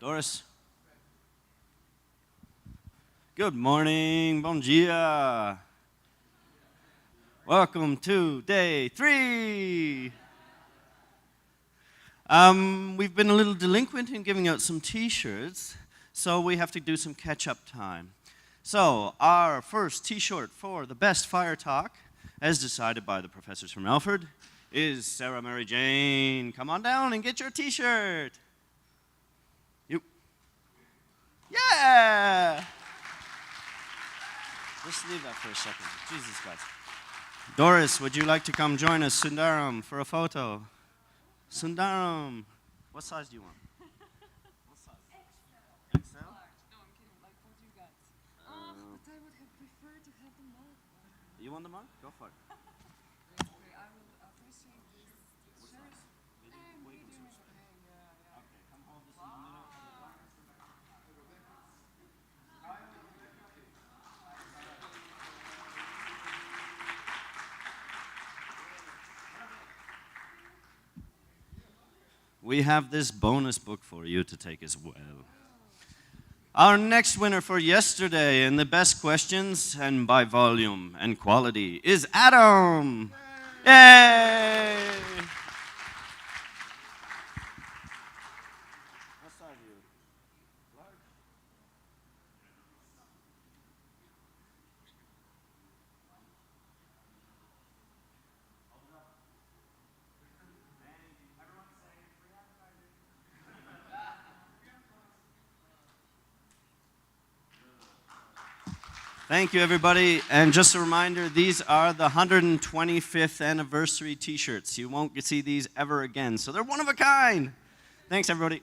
Doris? Good morning, bon dia. Welcome to day 3. We've been a little delinquent in giving out some t-shirts, so we have to do some catch-up time. So, our first t-shirt for the best fire talk, as decided by the professors from Alfred, is Sarah Mary Jane. Come on down and get your t-shirt. You. Yeah! Just leave that for a second. Jesus, guys. Doris, would you like to come join us, Sundaram, for a photo? Sundaram. What size do you want? What size? XL. XL? No, I'm kidding. Like, what do you got? But I would have preferred to have the mug. You want the mug? Go for it. Okay, I will appreciate this shirt. Medium. Yeah. Okay, come hold this in the middle. We have this bonus book for you to take as well. Our next winner for yesterday in the best questions and by volume and quality is Adam. Yay! What size are you? Large? Thank you, everybody. And just a reminder, these are the 125th anniversary t-shirts. You won't see these ever again. So they're one of a kind. Thanks, everybody.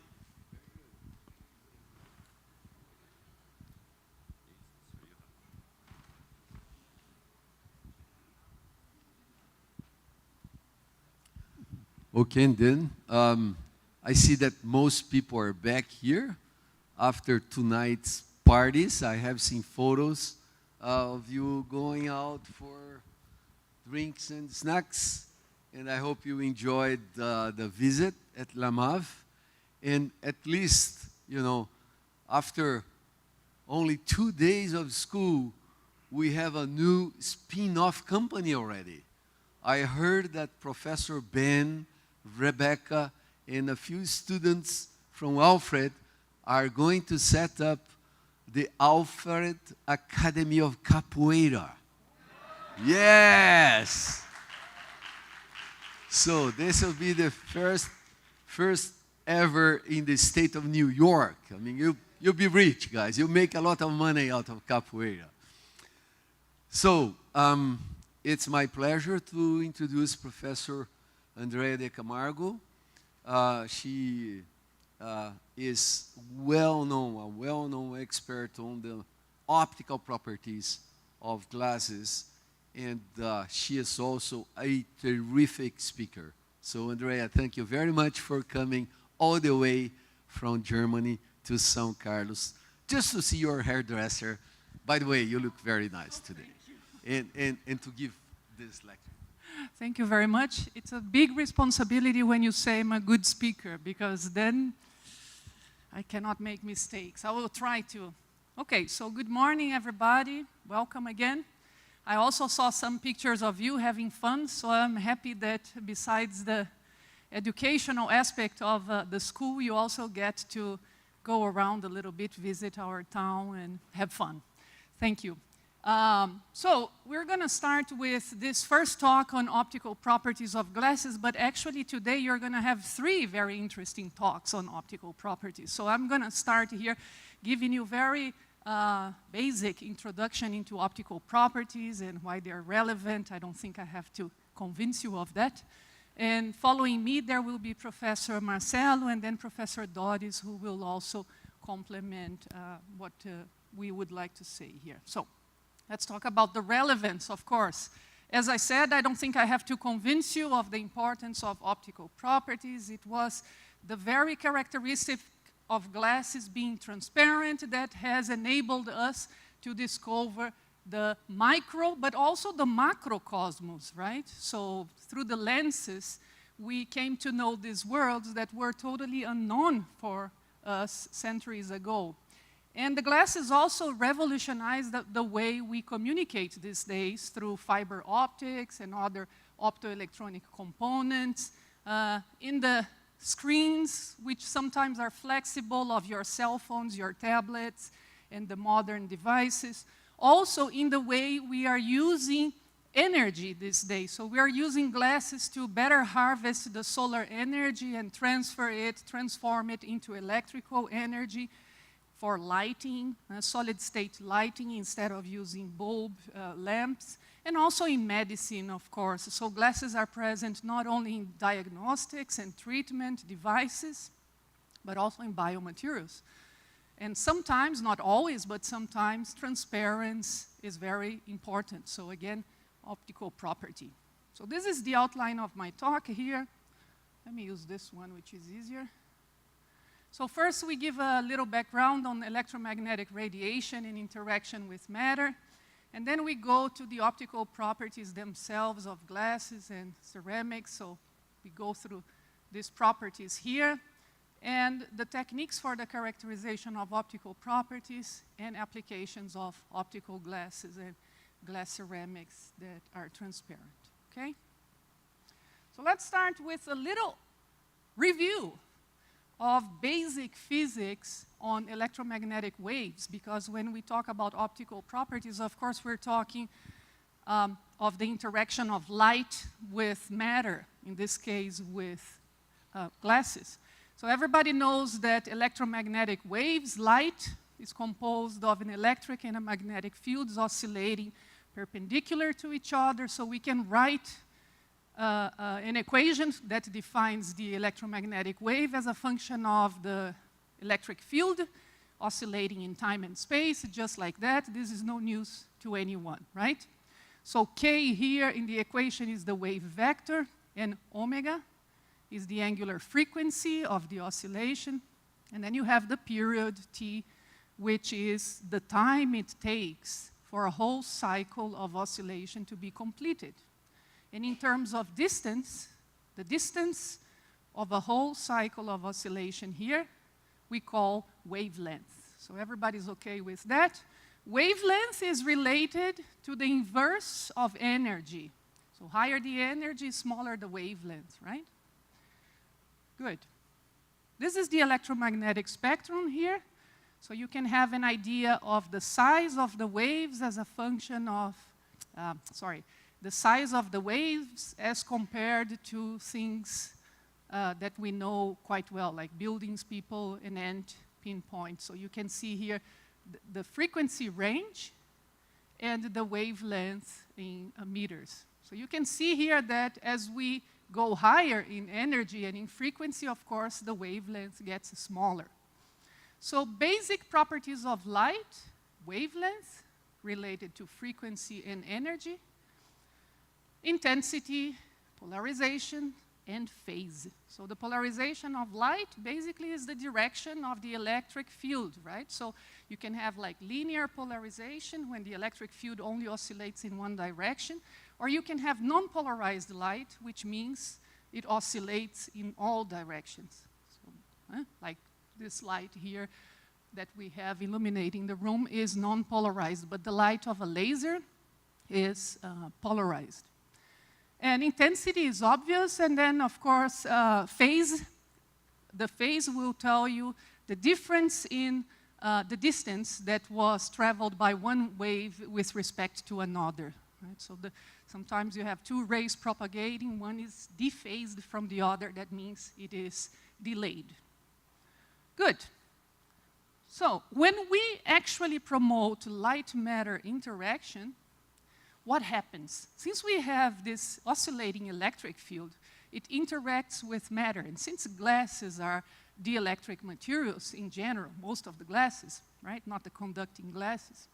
Okay, and then I see that most people are back here after tonight's parties. I have seen photos of you going out for drinks and snacks, and I hope you enjoyed the visit at La Mave. And at least, you know, after only 2 days of school, we have a new spin-off company already. I heard that Professor Ben, Rebecca, and a few students from Alfred are going to set up the Alfred Academy of Capoeira. Yes! So this will be the first ever in the state of New York. I mean, you'll be rich, guys. You'll make a lot of money out of capoeira. So it's my pleasure to introduce Professor Andrea de Camargo. She is a well-known expert on the optical properties of glasses, and she is also a terrific speaker. So, Andrea, thank you very much for coming all the way from Germany to São Carlos just to see your hairdresser. By the way, you look very nice today, and to give this lecture. Thank you very much. It's a big responsibility when you say I'm a good speaker, because then I cannot make mistakes. I will try to. Okay, so good morning, everybody. Welcome again. I also saw some pictures of you having fun, so I'm happy that besides the educational aspect of the school, you also get to go around a little bit, visit our town, and have fun. Thank you. So we're going to start with this first talk on optical properties of glasses, but actually today you're going to have 3 very interesting talks on optical properties. So I'm going to start here giving you very basic introduction into optical properties and why they're relevant. I don't think I have to convince you of that. And following me, there will be Professor Marcelo and then Professor Doris, who will also complement what we would like to say here. So let's talk about the relevance, of course. As I said, I don't think I have to convince you of the importance of optical properties. It was the very characteristic of glasses being transparent that has enabled us to discover the micro, but also the macrocosmos, right? So through the lenses, we came to know these worlds that were totally unknown for centuries ago. And the glasses also revolutionized the way we communicate these days through fiber optics and other optoelectronic components. In the screens, which sometimes are flexible, of your cell phones, your tablets, and the modern devices. Also in the way we are using energy these days. So we are using glasses to better harvest the solar energy and transform it into electrical energy for lighting, solid-state lighting instead of using bulb lamps, and also in medicine, of course. So glasses are present not only in diagnostics and treatment devices, but also in biomaterials. And sometimes, not always, but sometimes transparency is very important. So again, optical property. So this is the outline of my talk here. Let me use this one, which is easier. So first we give a little background on electromagnetic radiation and interaction with matter. And then we go to the optical properties themselves of glasses and ceramics. So we go through these properties here and the techniques for the characterization of optical properties and applications of optical glasses and glass ceramics that are transparent, okay? So let's start with a little review of basic physics on electromagnetic waves, because when we talk about optical properties, of course, we're talking of the interaction of light with matter, in this case with glasses. So everybody knows that electromagnetic waves, light, is composed of an electric and a magnetic fields oscillating perpendicular to each other, so we can write an equation that defines the electromagnetic wave as a function of the electric field oscillating in time and space, just like that. This is no news to anyone, right? So K here in the equation is the wave vector, and omega is the angular frequency of the oscillation. And then you have the period T, which is the time it takes for a whole cycle of oscillation to be completed. And in terms of distance, the distance of a whole cycle of oscillation here, we call wavelength. So everybody's okay with that. Wavelength is related to the inverse of energy. So higher the energy, smaller the wavelength, right? Good. This is the electromagnetic spectrum here. So you can have an idea of the size of the waves as a function of, the size of the waves as compared to things that we know quite well, like buildings, people, and ant pinpoint. So you can see here the frequency range and the wavelength in meters. So you can see here that as we go higher in energy and in frequency, of course, the wavelength gets smaller. So basic properties of light, wavelength, related to frequency and energy, intensity, polarization, and phase. So the polarization of light basically is the direction of the electric field, right? So you can have like linear polarization when the electric field only oscillates in one direction, or you can have non-polarized light, which means it oscillates in all directions. So, like this light here that we have illuminating the room is non-polarized, but the light of a laser is polarized. And intensity is obvious, and then, of course, phase. The phase will tell you the difference in the distance that was traveled by one wave with respect to another. Right? So sometimes you have two rays propagating. One is dephased from the other. That means it is delayed. Good. So when we actually promote light-matter interaction, what happens? Since we have this oscillating electric field, it interacts with matter. And since glasses are dielectric materials in general, most of the glasses, right? Not the conducting glasses.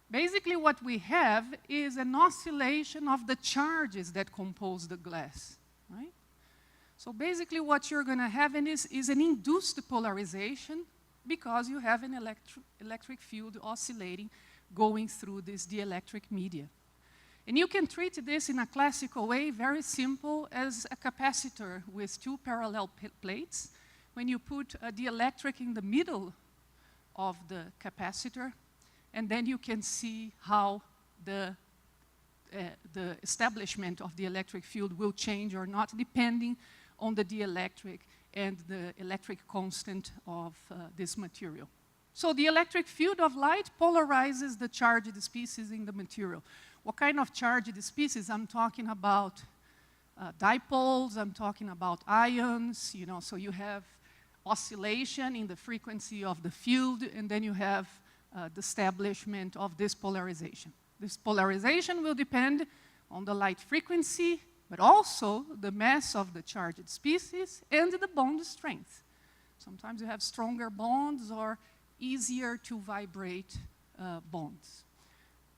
Basically what we have is an oscillation of the charges that compose the glass, right? So basically what you're going to have is an induced polarization because you have an electric field oscillating going through this dielectric media. And you can treat this in a classical way, very simple, as a capacitor with two parallel plates. when you put a dielectric in the middle of the capacitor, and then you can see how the establishment of the electric field will change or not, depending on the dielectric and the electric constant of this material. So the electric field of light polarizes the charged species in the material. What kind of charged species? I'm talking about dipoles, I'm talking about ions, you know, so you have oscillation in the frequency of the field, and then you have the establishment of this polarization. This polarization will depend on the light frequency, but also the mass of the charged species and the bond strength. Sometimes you have stronger bonds or easier to vibrate bonds.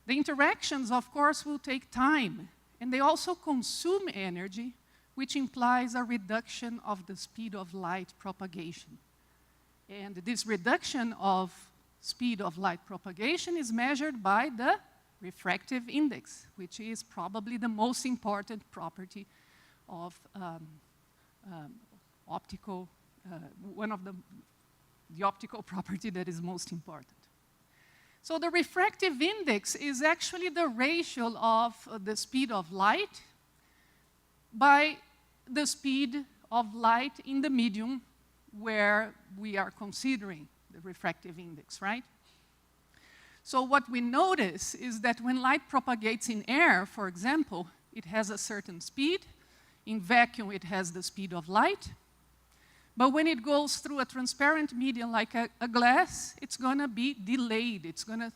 The interactions, of course, will take time, and they also consume energy, which implies a reduction of the speed of light propagation. And this reduction of speed of light propagation is measured by the refractive index, which is probably the most important property of optical, one of the optical property that is most important. So the refractive index is actually the ratio of the speed of light by the speed of light in the medium where we are considering the refractive index, right? So what we notice is that when light propagates in air, for example, it has a certain speed. In vacuum, it has the speed of light. But when it goes through a transparent medium like a glass, it's going to be delayed. It's going to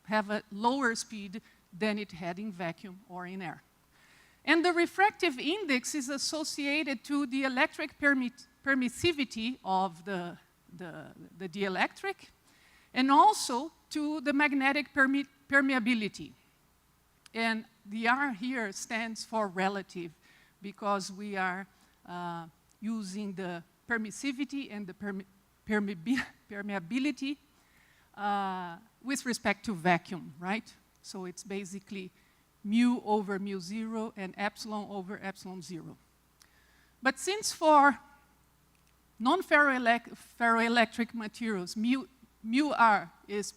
have a lower speed than it had in vacuum or in air. And the refractive index is associated to the electric permissivity of the dielectric, and also to the magnetic permeability. And the R here stands for relative, because we are using the permissivity and the permeability with respect to vacuum, right? So it's basically mu over mu zero and epsilon over epsilon zero. But since for non-ferroelectric materials, mu r is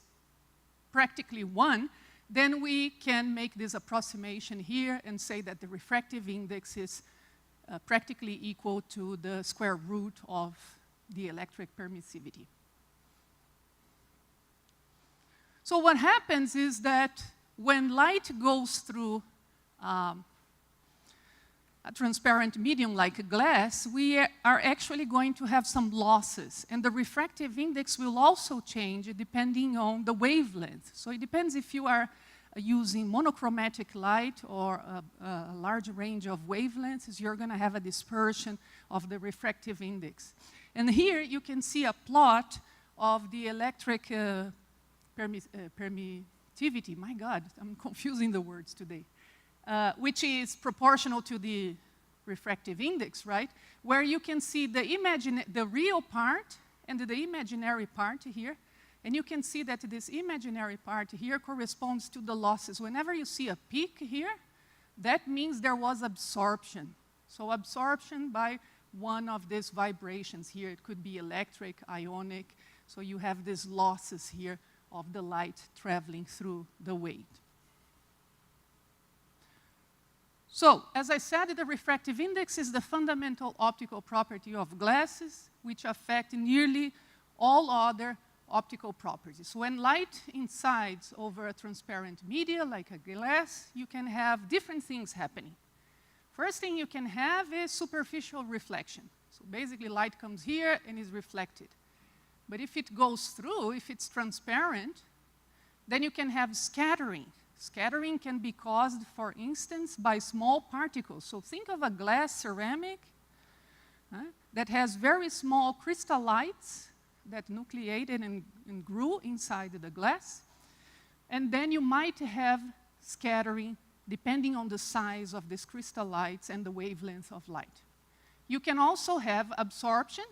practically 1, then we can make this approximation here and say that the refractive index is practically equal to the square root of the electric permissivity. So what happens is that when light goes through a transparent medium like a glass, we are actually going to have some losses. And the refractive index will also change depending on the wavelength. So it depends if you are using monochromatic light or a large range of wavelengths, you're going to have a dispersion of the refractive index. And here you can see a plot of the electric permittivity. My God, I'm confusing the words today. Which is proportional to the refractive index, right? Where you can see the real part and the imaginary part here. And you can see that this imaginary part here corresponds to the losses. Whenever you see a peak here, that means there was absorption. So absorption by one of these vibrations here. It could be electric, ionic. So you have these losses here of the light traveling through the weight. So, as I said, the refractive index is the fundamental optical property of glasses, which affect nearly all other optical properties. When light incides over a transparent media, like a glass, you can have different things happening. First thing you can have is superficial reflection. So basically, light comes here and is reflected. But if it goes through, if it's transparent, then you can have scattering. Scattering can be caused, for instance, by small particles. So think of a glass ceramic that has very small crystallites that nucleated and grew inside the glass. And then you might have scattering depending on the size of these crystallites and the wavelength of light. You can also have absorption.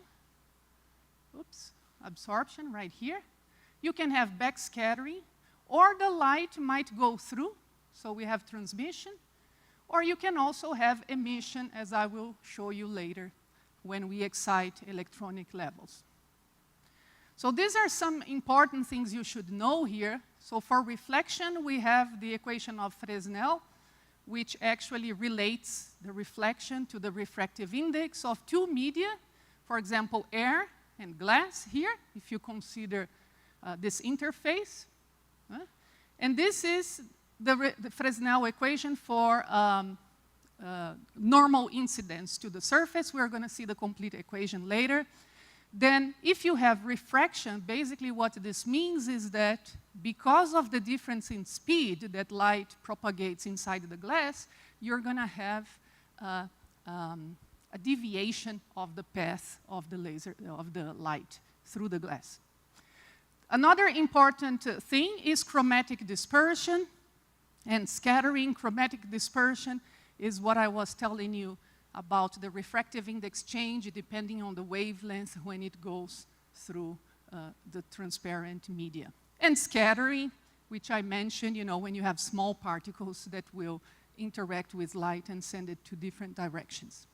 Absorption right here. You can have backscattering, or the light might go through, so we have transmission, or you can also have emission, as I will show you later when we excite electronic levels. So these are some important things you should know here. So for reflection, we have the equation of Fresnel, which actually relates the reflection to the refractive index of two media, for example, air and glass here, if you consider this interface. And this is the Fresnel equation for normal incidence to the surface. We're going to see the complete equation later. Then if you have refraction, basically what this means is that because of the difference in speed that light propagates inside the glass, you're going to have a deviation of the path of the laser, of the light through the glass. Another important thing is chromatic dispersion and scattering. Chromatic dispersion is what I was telling you about the refractive index change depending on the wavelength when it goes through the transparent media. And scattering, which I mentioned, you know, when you have small particles that will interact with light and send it to different directions.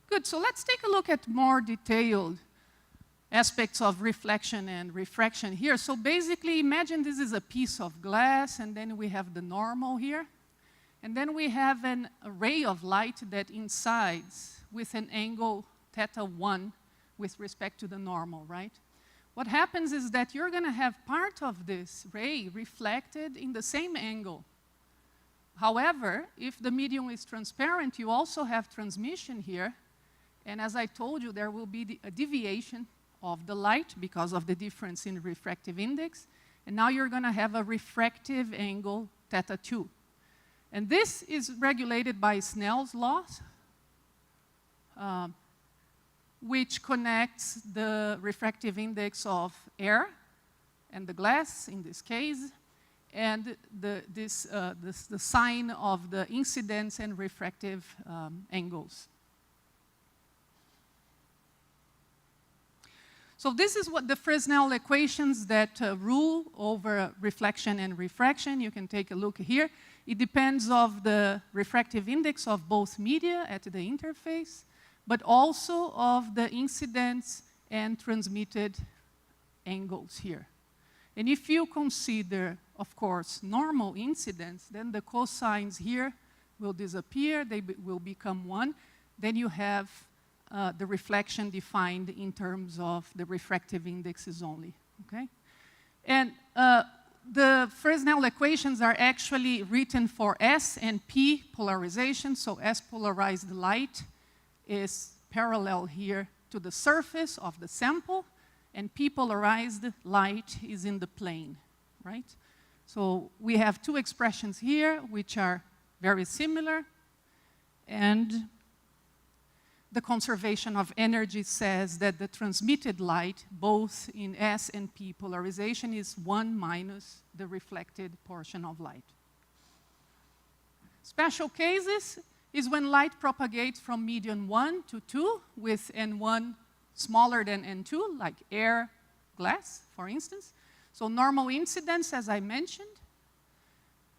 Good, so let's take a look at more detailed aspects of reflection and refraction here. So basically, imagine this is a piece of glass, and then we have the normal here. And then we have an array of light that incides with an angle θ1 with respect to the normal, right? What happens is that you're going to have part of this ray reflected in the same angle. However, if the medium is transparent, you also have transmission here. And as I told you, there will be a deviation of the light because of the difference in refractive index. And now you're going to have a refractive angle θ2. And this is regulated by Snell's laws, which connects the refractive index of air and the glass, in this case, and the sign of the incidence and refractive angles. So this is what the Fresnel equations that rule over reflection and refraction. You can take a look here. It depends on the refractive index of both media at the interface, but also of the incidence and transmitted angles here. And if you consider, of course, normal incidence, then the cosines here will disappear. They will become 1. Then you have the reflection defined in terms of the refractive indexes only, okay? And the Fresnel equations are actually written for S and P polarization. So S polarized light is parallel here to the surface of the sample, and P polarized light is in the plane, right? So we have two expressions here which are very similar, and the conservation of energy says that the transmitted light, both in S and P polarization, is 1 minus the reflected portion of light. Special cases is when light propagates from medium 1 to 2 with N1 smaller than N2, like air, glass, for instance. So normal incidence, as I mentioned.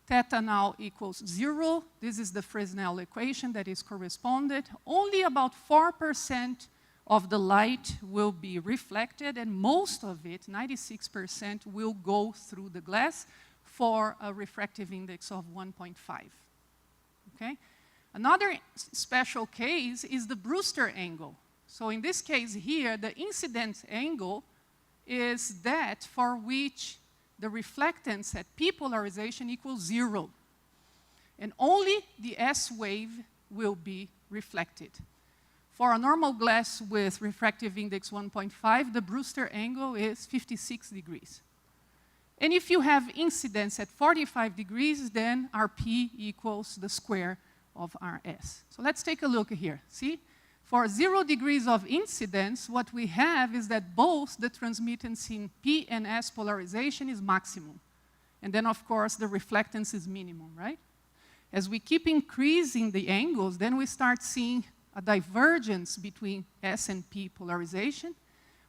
Theta now equals 0. This is the Fresnel equation that is corresponded. Only about 4% of the light will be reflected, and most of it, 96%, will go through the glass for a refractive index of 1.5. Okay? Another special case is the Brewster angle. So in this case here, the incident angle is that for which the reflectance at P polarization equals 0. And only the S wave will be reflected. For a normal glass with refractive index 1.5, the Brewster angle is 56 degrees. And if you have incidence at 45 degrees, then Rp equals the square of Rs. So let's take a look here. See? For 0 degrees of incidence, what we have is that both the transmittance in P and S polarization is maximum. And then, of course, the reflectance is minimum, right? As we keep increasing the angles, then we start seeing a divergence between S and P polarization.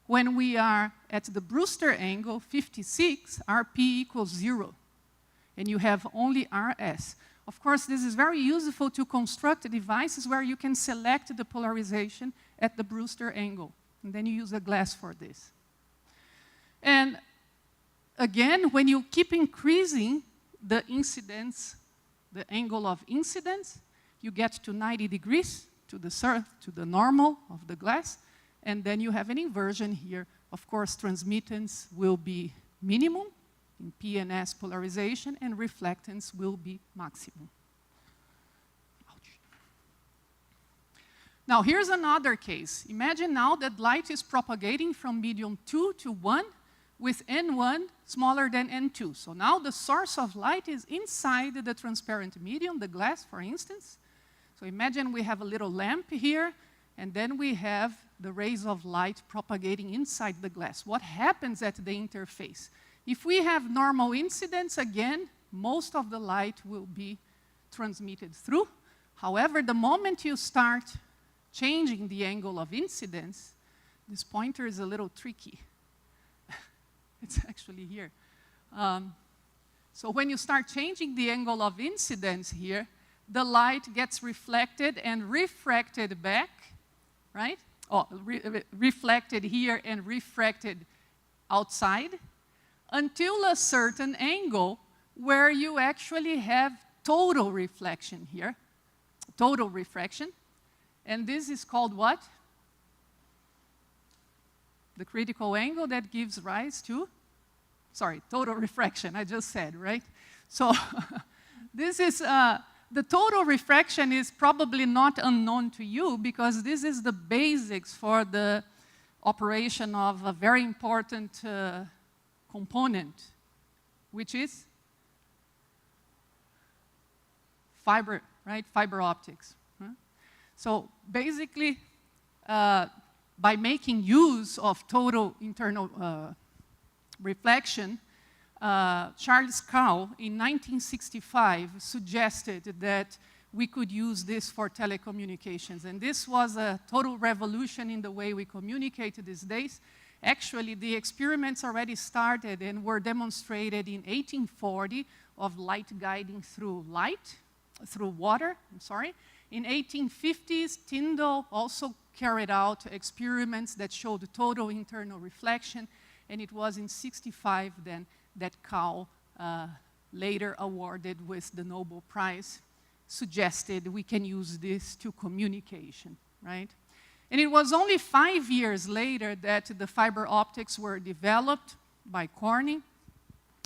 When we are at the Brewster angle, 56, Rp equals 0. And you have only Rs. Of course, this is very useful to construct devices where you can select the polarization at the Brewster angle. And then you use a glass for this. And again, when you keep increasing the incidence, the angle of incidence, you get to 90 degrees to the normal of the glass, and then you have an inversion here. Of course, transmittance will be minimum in P and S polarization, and reflectance will be maximum. Ouch. Now, here's another case. Imagine now that light is propagating from medium 2 to 1 with N1 smaller than N2. So now the source of light is inside the transparent medium, the glass, for instance. So imagine we have a little lamp here, and then we have the rays of light propagating inside the glass. What happens at the interface? If we have normal incidence, again, most of the light will be transmitted through. However, the moment you start changing the angle of incidence, this pointer is a little tricky. It's actually here. So when you start changing the angle of incidence here, the light gets reflected and refracted back, right? Oh, reflected here and refracted outside until a certain angle where you actually have total reflection here, total refraction. And this is called what? The critical angle that gives rise to, sorry, total refraction, I just said, right? So this is, the total refraction is probably not unknown to you because this is the basics for the operation of a very important component, which is fiber, right? Fiber optics. Huh? So basically, by making use of total internal reflection, Charles Kao in 1965 suggested that we could use this for telecommunications. And this was a total revolution in the way we communicate these days. Actually, the experiments already started and were demonstrated in 1840 of light guiding through water. In 1850s, Tyndall also carried out experiments that showed total internal reflection, and it was in 65 then that Kao, later awarded with the Nobel Prize, suggested we can use this to communication, right? And it was only 5 years later that the fiber optics were developed by Corning,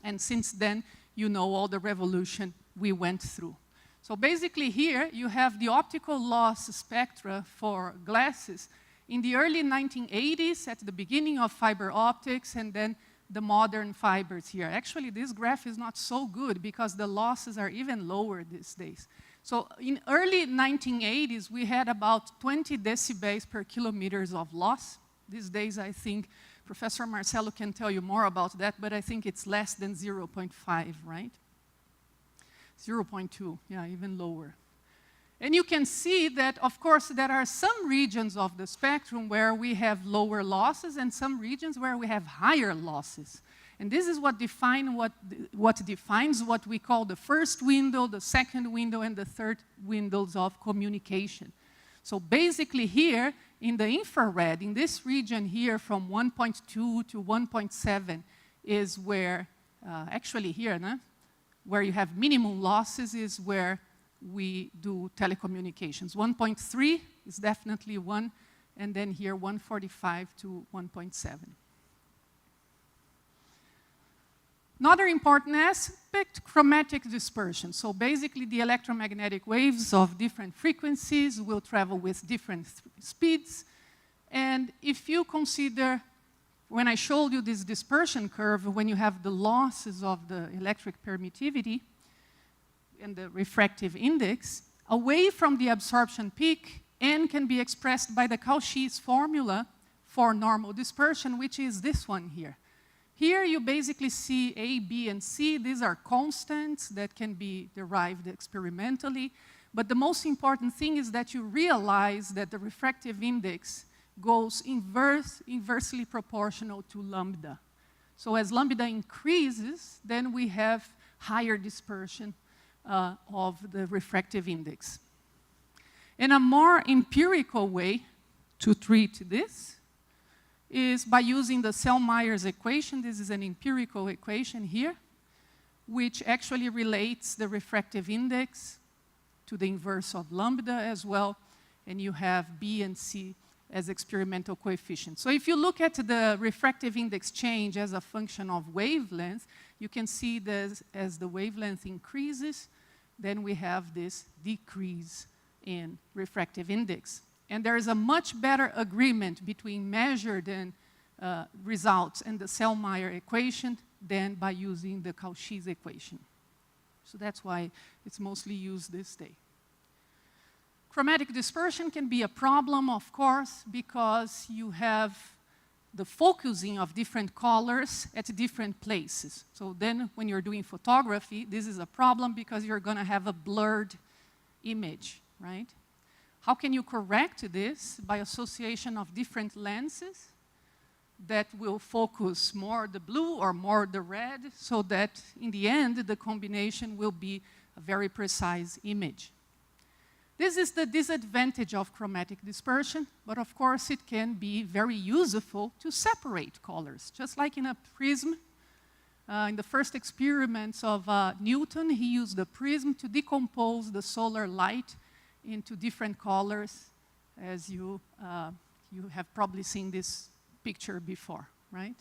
and since then, you know all the revolution we went through. So basically here, you have the optical loss spectra for glasses in the early 1980s, at the beginning of fiber optics, and then the modern fibers here. Actually, this graph is not so good because the losses are even lower these days. So in early 1980s, we had about 20 decibels per kilometers of loss. These days, I think Professor Marcelo can tell you more about that, but I think it's less than 0.5, right? 0.2, yeah, even lower. And you can see that, of course, there are some regions of the spectrum where we have lower losses and some regions where we have higher losses. And this is what defines what we call the first window, the second window, and the third windows of communication. So basically here, in the infrared, in this region here from 1.2 to 1.7 is where, actually here, where you have minimum losses is where we do telecommunications. 1.3 is definitely one, and then here 145 to 1.7. Another important aspect, chromatic dispersion. So basically the electromagnetic waves of different frequencies will travel with different speeds. And if you consider, when I showed you this dispersion curve, when you have the losses of the electric permittivity and the refractive index, away from the absorption peak, N can be expressed by the Cauchy's formula for normal dispersion, which is this one here. Here you basically see A, B, and C. These are constants that can be derived experimentally. But the most important thing is that you realize that the refractive index goes inversely proportional to lambda. So as lambda increases, then we have higher dispersion of the refractive index. In a more empirical way, to treat this is by using the Selmayer's equation. This is an empirical equation here, which actually relates the refractive index to the inverse of lambda as well, and you have B and C as experimental coefficients. So if you look at the refractive index change as a function of wavelength, you can see that as the wavelength increases, then we have this decrease in refractive index. And there is a much better agreement between measured and results and the Selmayer equation than by using the Cauchy's equation. So that's why it's mostly used this day. Chromatic dispersion can be a problem, of course, because you have the focusing of different colors at different places. So then when you're doing photography, this is a problem because you're going to have a blurred image, right? How can you correct this? By association of different lenses that will focus more the blue or more the red, so that in the end, the combination will be a very precise image. This is the disadvantage of chromatic dispersion, but of course it can be very useful to separate colors. Just like in a prism, in the first experiments of Newton, he used the prism to decompose the solar light into different colors, as you have probably seen this picture before, right?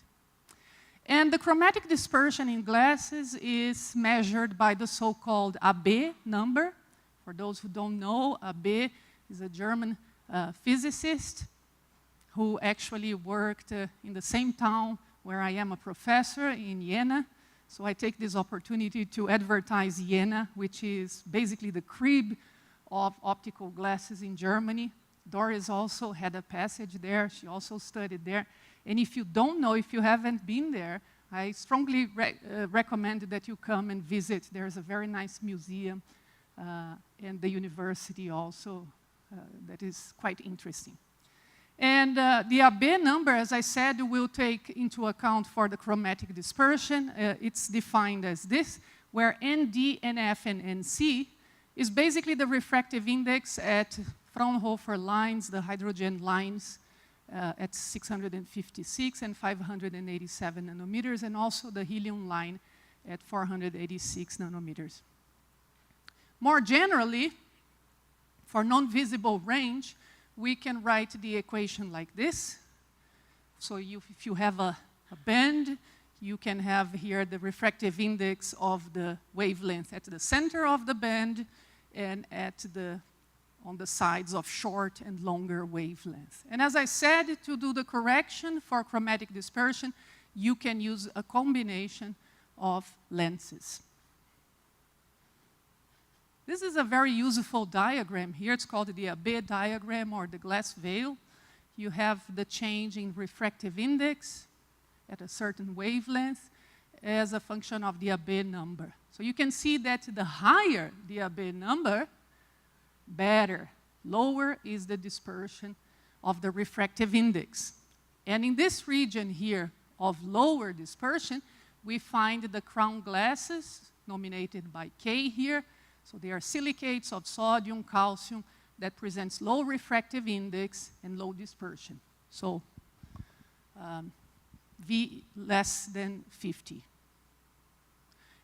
And the chromatic dispersion in glasses is measured by the so-called Abbe number. For those who don't know, Abbe is a German physicist who actually worked in the same town where I am a professor, in Jena. So I take this opportunity to advertise Jena, which is basically the crib of optical glasses in Germany. Doris also had a passage there. She also studied there. And if you don't know, if you haven't been there, I strongly recommend that you come and visit. There's a very nice museum and the university also that is quite interesting. And the Abbe number, as I said, will take into account for the chromatic dispersion. It's defined as this, where ND, NF, and NC is basically the refractive index at Fraunhofer lines, the hydrogen lines at 656 and 587 nanometers, and also the helium line at 486 nanometers. More generally, for non-visible range, we can write the equation like this. So if you have a band, you can have here the refractive index of the wavelength at the center of the band and on the sides of short and longer wavelengths. And as I said, to do the correction for chromatic dispersion, you can use a combination of lenses. This is a very useful diagram here. It's called the Abbe diagram or the glass veil. You have the change in refractive index at a certain wavelength as a function of the Abbe number. So you can see that the higher the Abbe number, better. Lower is the dispersion of the refractive index. And in this region here of lower dispersion, we find the crown glasses, nominated by K here. So they are silicates of sodium, calcium, that presents low refractive index and low dispersion. So V less than 50.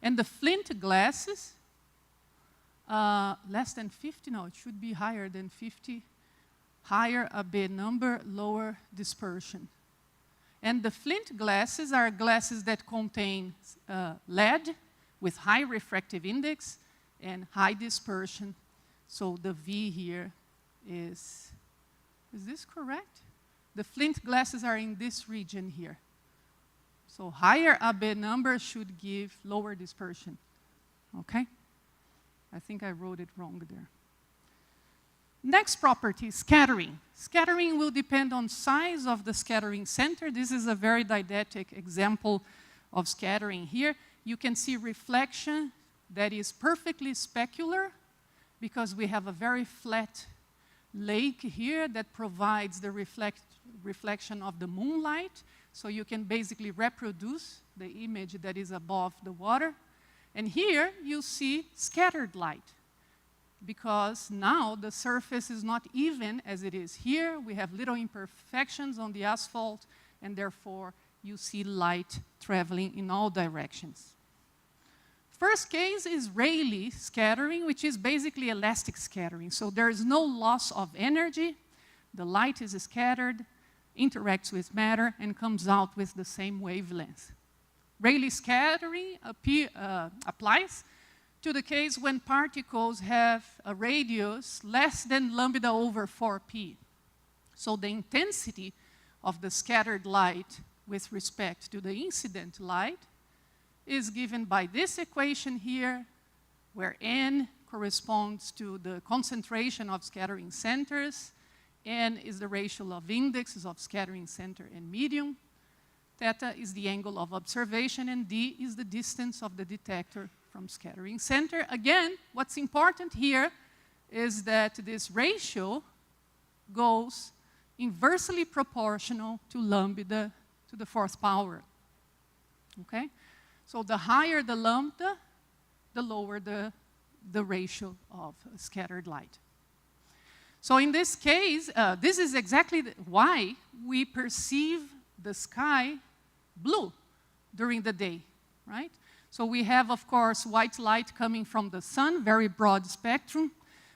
And the flint glasses, less than 50, no, it should be higher than 50. Higher Abbe number, lower dispersion. And the flint glasses are glasses that contain lead with high refractive index and high dispersion. So the V here is this correct? The flint glasses are in this region here. So higher Abbe number should give lower dispersion, okay? I think I wrote it wrong there. Next property, scattering. Scattering will depend on size of the scattering center. This is a very didactic example of scattering here. You can see reflection that is perfectly specular because we have a very flat lake here that provides the reflection of the moonlight. So you can basically reproduce the image that is above the water. And here you see scattered light. because now the surface is not even as it is here. We have little imperfections on the asphalt, and therefore you see light traveling in all directions. First case is Rayleigh scattering, which is basically elastic scattering. So there is no loss of energy. The light is scattered, interacts with matter, and comes out with the same wavelength. Rayleigh scattering applies to the case when particles have a radius less than lambda over 4p. So the intensity of the scattered light with respect to the incident light is given by this equation here, where n corresponds to the concentration of scattering centers, n is the ratio of indexes of scattering center and medium, theta is the angle of observation, and d is the distance of the detector from scattering center. Again, what's important here is that this ratio goes inversely proportional to lambda to the 4th power. Okay? So the higher the lambda, the lower the ratio of scattered light. So in this case, this is exactly why we perceive the sky blue during the day, right? So we have, of course, white light coming from the sun, very broad spectrum.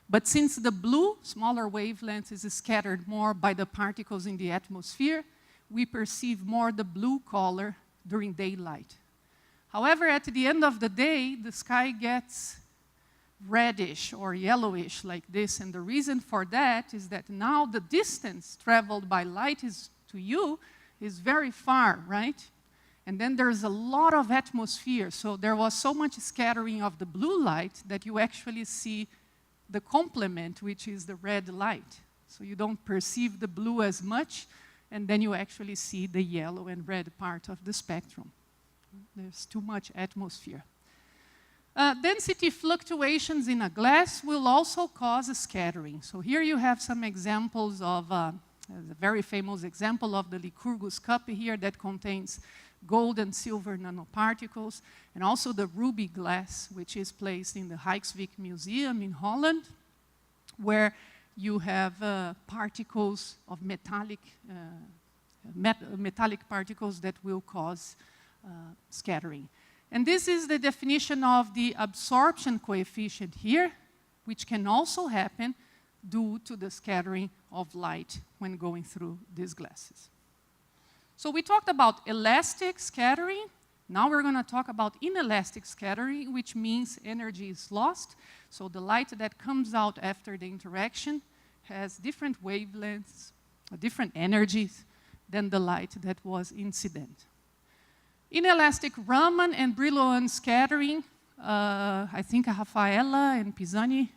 But since the blue, smaller wavelength, is scattered more by the particles in the atmosphere, we perceive more the blue color during daylight. However, at the end of the day, the sky gets reddish or yellowish like this, and the reason for that is that now the distance traveled by light to you is very far, right? And then there's a lot of atmosphere, so there was so much scattering of the blue light that you actually see the complement, which is the red light. So you don't perceive the blue as much, and then you actually see the yellow and red part of the spectrum. There's too much atmosphere. Density fluctuations in a glass will also cause a scattering. So here you have some examples of a very famous example of the Lycurgus cup here that contains gold and silver nanoparticles, and also the ruby glass, which is placed in the Rijkswijk Museum in Holland, where you have particles of metallic particles that will cause scattering. And this is the definition of the absorption coefficient here, which can also happen due to the scattering of light when going through these glasses. So we talked about elastic scattering. Now we're going to talk about inelastic scattering, which means energy is lost. So the light that comes out after the interaction has different wavelengths, different energies than the light that was incident. Inelastic Raman and Brillouin scattering, I think Rafaela and Pisani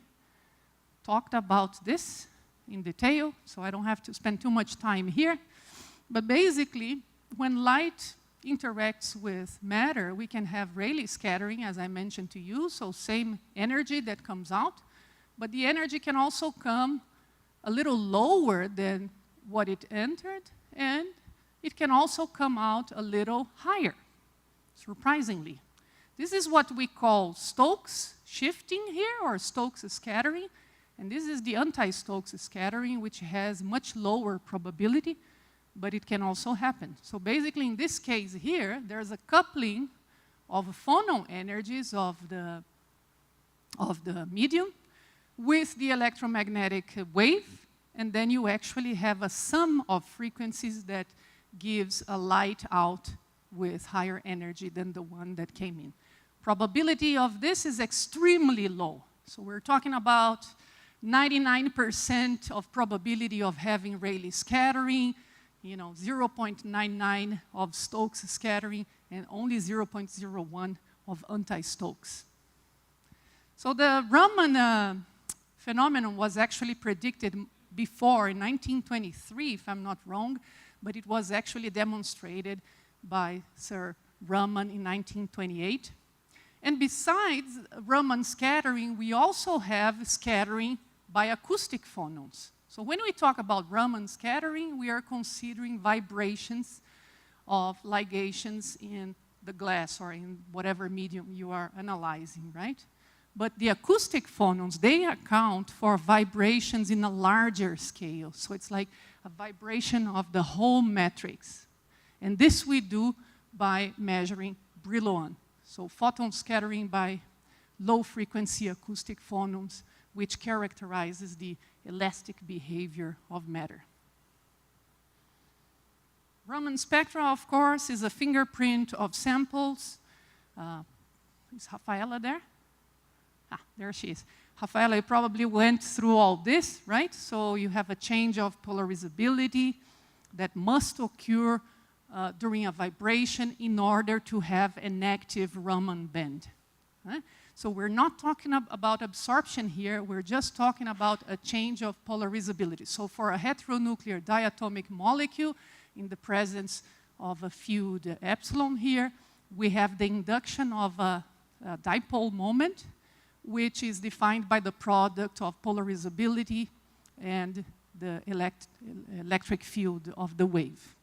talked about this in detail, so I don't have to spend too much time here. But basically, when light interacts with matter, we can have Rayleigh scattering, as I mentioned to you, so same energy that comes out, but the energy can also come a little lower than what it entered, and it can also come out a little higher, surprisingly. This is what we call Stokes shifting here, or Stokes scattering, and this is the anti-Stokes scattering, which has much lower probability, but it can also happen. So basically, in this case here, there's a coupling of phonon energies of the medium with the electromagnetic wave, and then you actually have a sum of frequencies that gives a light out with higher energy than the one that came in. Probability of this is extremely low. So we're talking about 99% of probability of having Rayleigh scattering, 0.99 of Stokes scattering, and only 0.01 of anti-Stokes. So the Raman phenomenon was actually predicted before in 1923, if I'm not wrong, but it was actually demonstrated by Sir Raman in 1928. And besides Raman scattering, we also have scattering by acoustic phonons. So when we talk about Raman scattering, we are considering vibrations of ligations in the glass or in whatever medium you are analyzing, right? But the acoustic phonons, they account for vibrations in a larger scale. So it's like a vibration of the whole matrix. And this we do by measuring Brillouin. So photon scattering by low-frequency acoustic phonons, which characterizes the elastic behavior of matter. Raman spectra, of course, is a fingerprint of samples. Is Rafaela there? Ah, there she is. Rafaela, you probably went through all this, right? So you have a change of polarizability that must occur during a vibration in order to have an active Raman band. Right? So we're not talking about absorption here, we're just talking about a change of polarizability. So for a heteronuclear diatomic molecule, in the presence of a field epsilon here, we have the induction of a dipole moment, which is defined by the product of polarizability and the electric field of the wave.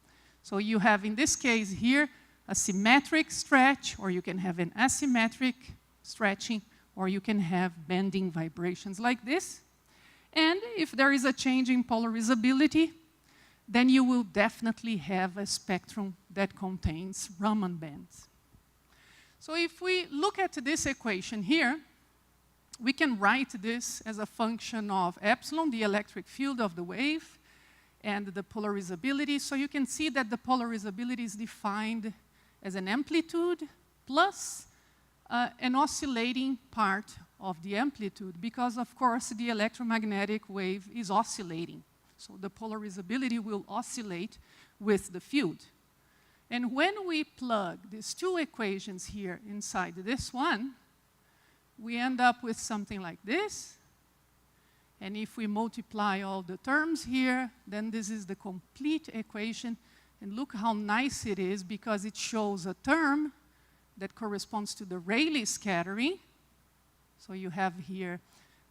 So you have, in this case here, a symmetric stretch, or you can have an asymmetric stretching, or you can have bending vibrations like this. And if there is a change in polarizability, then you will definitely have a spectrum that contains Raman bands. So if we look at this equation here, we can write this as a function of epsilon, the electric field of the wave, and the polarizability. So you can see that the polarizability is defined as an amplitude plus an oscillating part of the amplitude, because of course the electromagnetic wave is oscillating. So the polarizability will oscillate with the field. And when we plug these two equations here inside this one, we end up with something like this. And if we multiply all the terms here, then this is the complete equation. And look how nice it is, because it shows a term that corresponds to the Rayleigh scattering. So you have here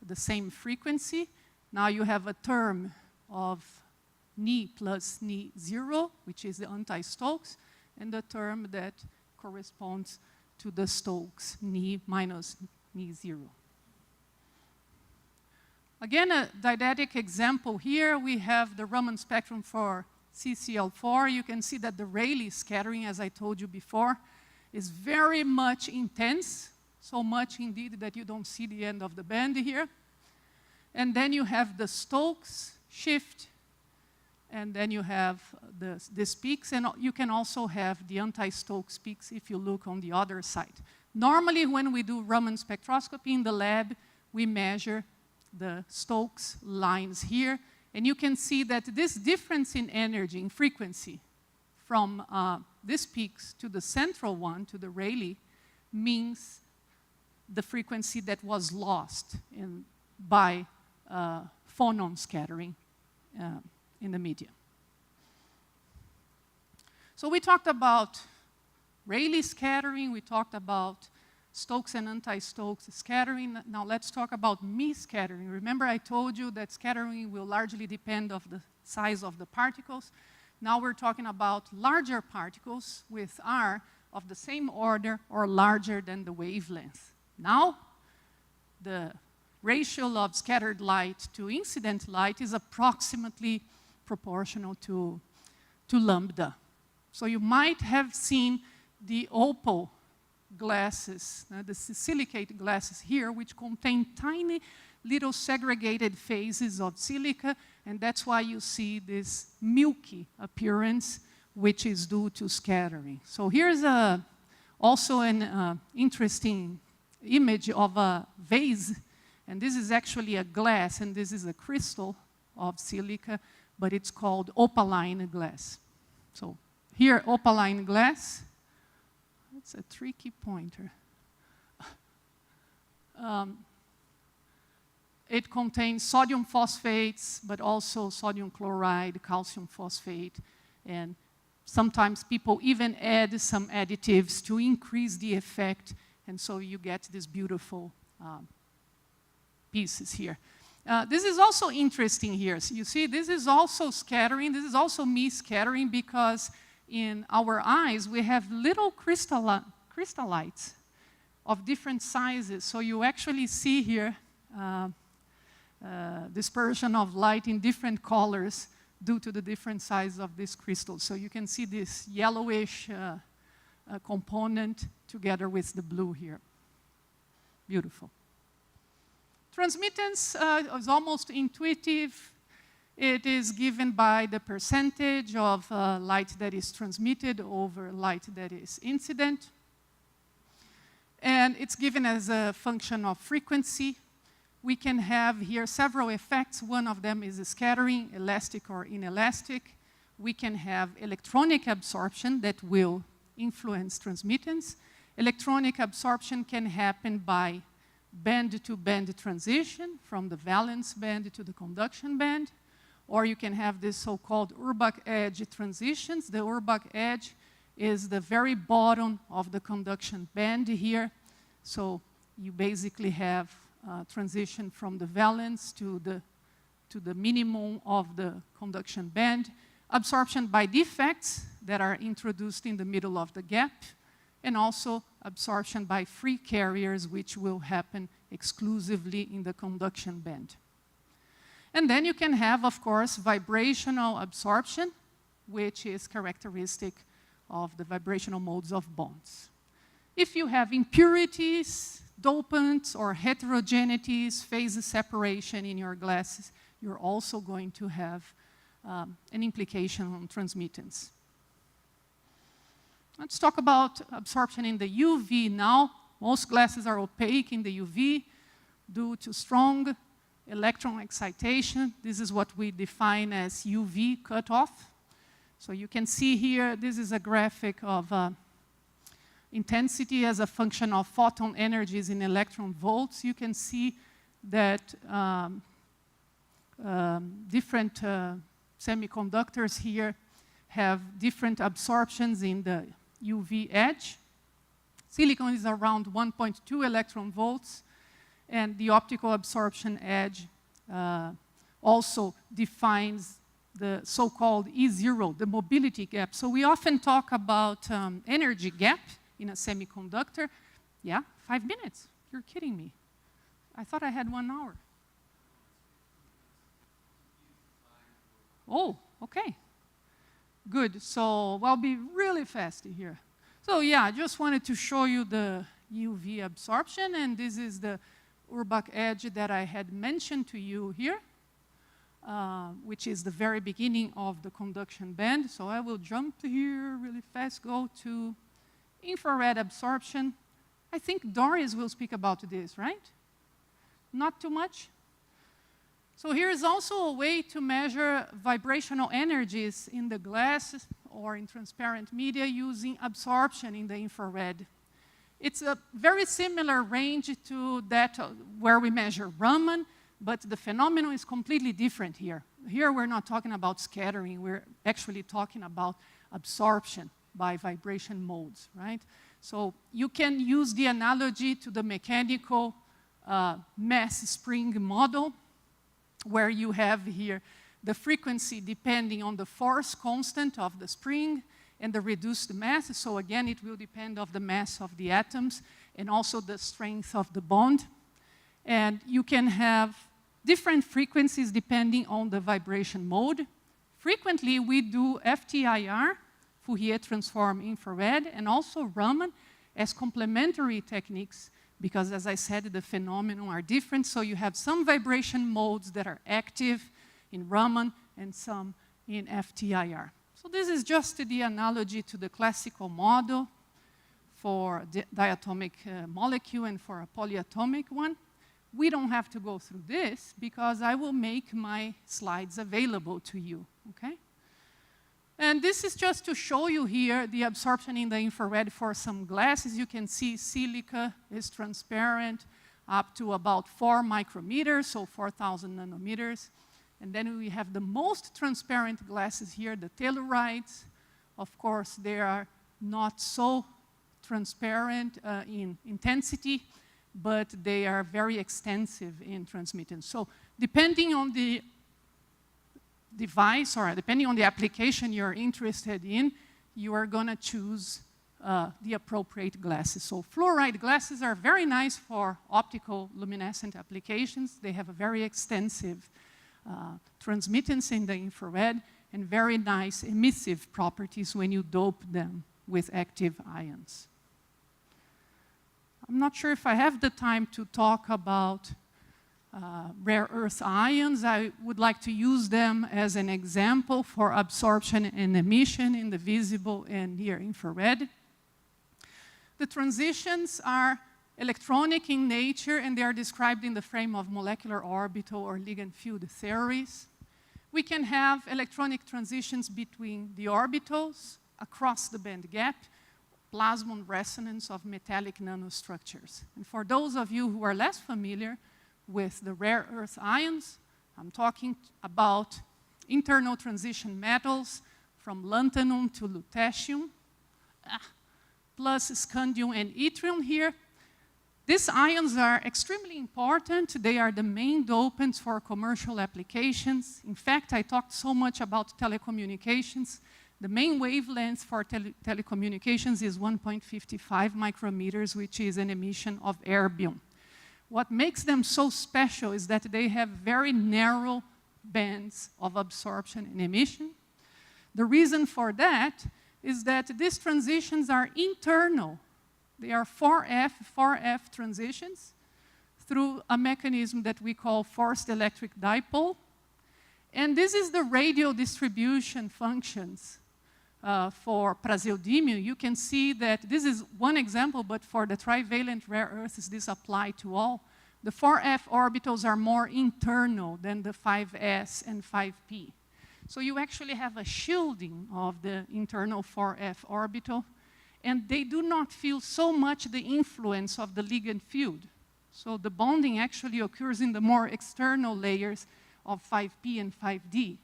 the same frequency. Now you have a term of Ni plus Ni 0, which is the anti-Stokes, and the term that corresponds to the Stokes, Ni minus Ni 0. Again, a didactic example here. We have the Raman spectrum for CCl4. You can see that the Rayleigh scattering, as I told you before, is very much intense, so much indeed that you don't see the end of the band here. And then you have the Stokes shift, and then you have these peaks, and you can also have the anti-Stokes peaks if you look on the other side. Normally, when we do Raman spectroscopy in the lab, we measure the Stokes lines here, and you can see that this difference in energy, in frequency, from these peaks to the central one, to the Rayleigh, means the frequency that was lost by phonon scattering in the media. So we talked about Rayleigh scattering, we talked about Stokes and anti-Stokes scattering. Now let's talk about Mie scattering. Remember I told you that scattering will largely depend on the size of the particles. Now we're talking about larger particles with R of the same order or larger than the wavelength. Now the ratio of scattered light to incident light is approximately proportional to lambda. So you might have seen the opal glasses, the silicate glasses here, which contain tiny little segregated phases of silica, and that's why you see this milky appearance, which is due to scattering. So here's also an interesting image of a vase, and this is actually a glass, and this is a crystal of silica, but it's called opaline glass. So here, opaline glass. It's a tricky pointer. It contains sodium phosphates, but also sodium chloride, calcium phosphate, and sometimes people even add some additives to increase the effect, and so you get these beautiful pieces here. This is also interesting here. So you see, this is also scattering. This is also Mie scattering, because in our eyes, we have little crystallites of different sizes. So you actually see here dispersion of light in different colors due to the different size of this crystal. So you can see this yellowish component together with the blue here. Beautiful. Transmittance is almost intuitive. It is given by the percentage of light that is transmitted over light that is incident. And it's given as a function of frequency. We can have here several effects. One of them is scattering, elastic or inelastic. We can have electronic absorption that will influence transmittance. Electronic absorption can happen by band-to-band transition from the valence band to the conduction band, or you can have this so-called Urbach edge transitions. The Urbach edge is the very bottom of the conduction band here. So you basically have transition from the valence to the minimum of the conduction band. Absorption by defects that are introduced in the middle of the gap, and also absorption by free carriers, which will happen exclusively in the conduction band. And then you can have, of course, vibrational absorption, which is characteristic of the vibrational modes of bonds. If you have impurities, dopants, or heterogeneities, phase separation in your glasses, you're also going to have an implication on transmittance. Let's talk about absorption in the UV now. Most glasses are opaque in the UV due to strong electron excitation. This is what we define as UV cutoff. So you can see here, this is a graphic of intensity as a function of photon energies in electron volts. You can see that different semiconductors here have different absorptions in the UV edge. Silicon is around 1.2 electron volts, and the optical absorption edge also defines the so-called E0, the mobility gap. So we often talk about energy gap in a semiconductor. Yeah, 5 minutes. You're kidding me. I thought I had 1 hour. Oh, okay. Good. So I'll be really fast here. So yeah, I just wanted to show you the UV absorption, and this is the Urbach edge that I had mentioned to you here, which is the very beginning of the conduction band. So I will jump here really fast, go to infrared absorption. I think Doris will speak about this, right? Not too much? So here is also a way to measure vibrational energies in the glass or in transparent media using absorption in the infrared. It's a very similar range to that where we measure Raman, but the phenomenon is completely different here. Here we're not talking about scattering, we're actually talking about absorption by vibration modes, right? So you can use the analogy to the mechanical mass spring model, where you have here the frequency depending on the force constant of the spring and the reduced mass. So again, it will depend on the mass of the atoms and also the strength of the bond. And you can have different frequencies depending on the vibration mode. Frequently, we do FTIR, Fourier transform infrared, and also Raman as complementary techniques, because as I said, the phenomena are different. So you have some vibration modes that are active in Raman and some in FTIR. So this is just the analogy to the classical model for the diatomic molecule and for a polyatomic one. We don't have to go through this because I will make my slides available to you, okay? And this is just to show you here the absorption in the infrared for some glasses. You can see silica is transparent up to about 4 micrometers, so 4,000 nanometers. And then we have the most transparent glasses here, the tellurides. Of course, they are not so transparent in intensity, but they are very extensive in transmittance. So depending on the device or depending on the application you're interested in, you are going to choose the appropriate glasses. So fluoride glasses are very nice for optical luminescent applications. They have a very extensive transmittance in the infrared and very nice emissive properties when you dope them with active ions. I'm not sure if I have the time to talk about rare earth ions. I would like to use them as an example for absorption and emission in the visible and near infrared. The transitions are electronic in nature, and they are described in the frame of molecular orbital or ligand field theories. We can have electronic transitions between the orbitals across the band gap, plasmon resonance of metallic nanostructures. And for those of you who are less familiar with the rare earth ions, I'm talking about internal transition metals from lanthanum to lutetium, plus scandium and yttrium here. These ions are extremely important. They are the main dopants for commercial applications. In fact, I talked so much about telecommunications. The main wavelength for telecommunications is 1.55 micrometers, which is an emission of erbium. What makes them so special is that they have very narrow bands of absorption and emission. The reason for that is that these transitions are internal. They are 4F transitions through a mechanism that we call forced electric dipole. And this is the radial distribution functions for praseodymium. You can see that this is one example, but for the trivalent rare earths, this applies to all. The 4F orbitals are more internal than the 5S and 5P. So you actually have a shielding of the internal 4F orbital, and they do not feel so much the influence of the ligand field. So the bonding actually occurs in the more external layers of 5P and 5D.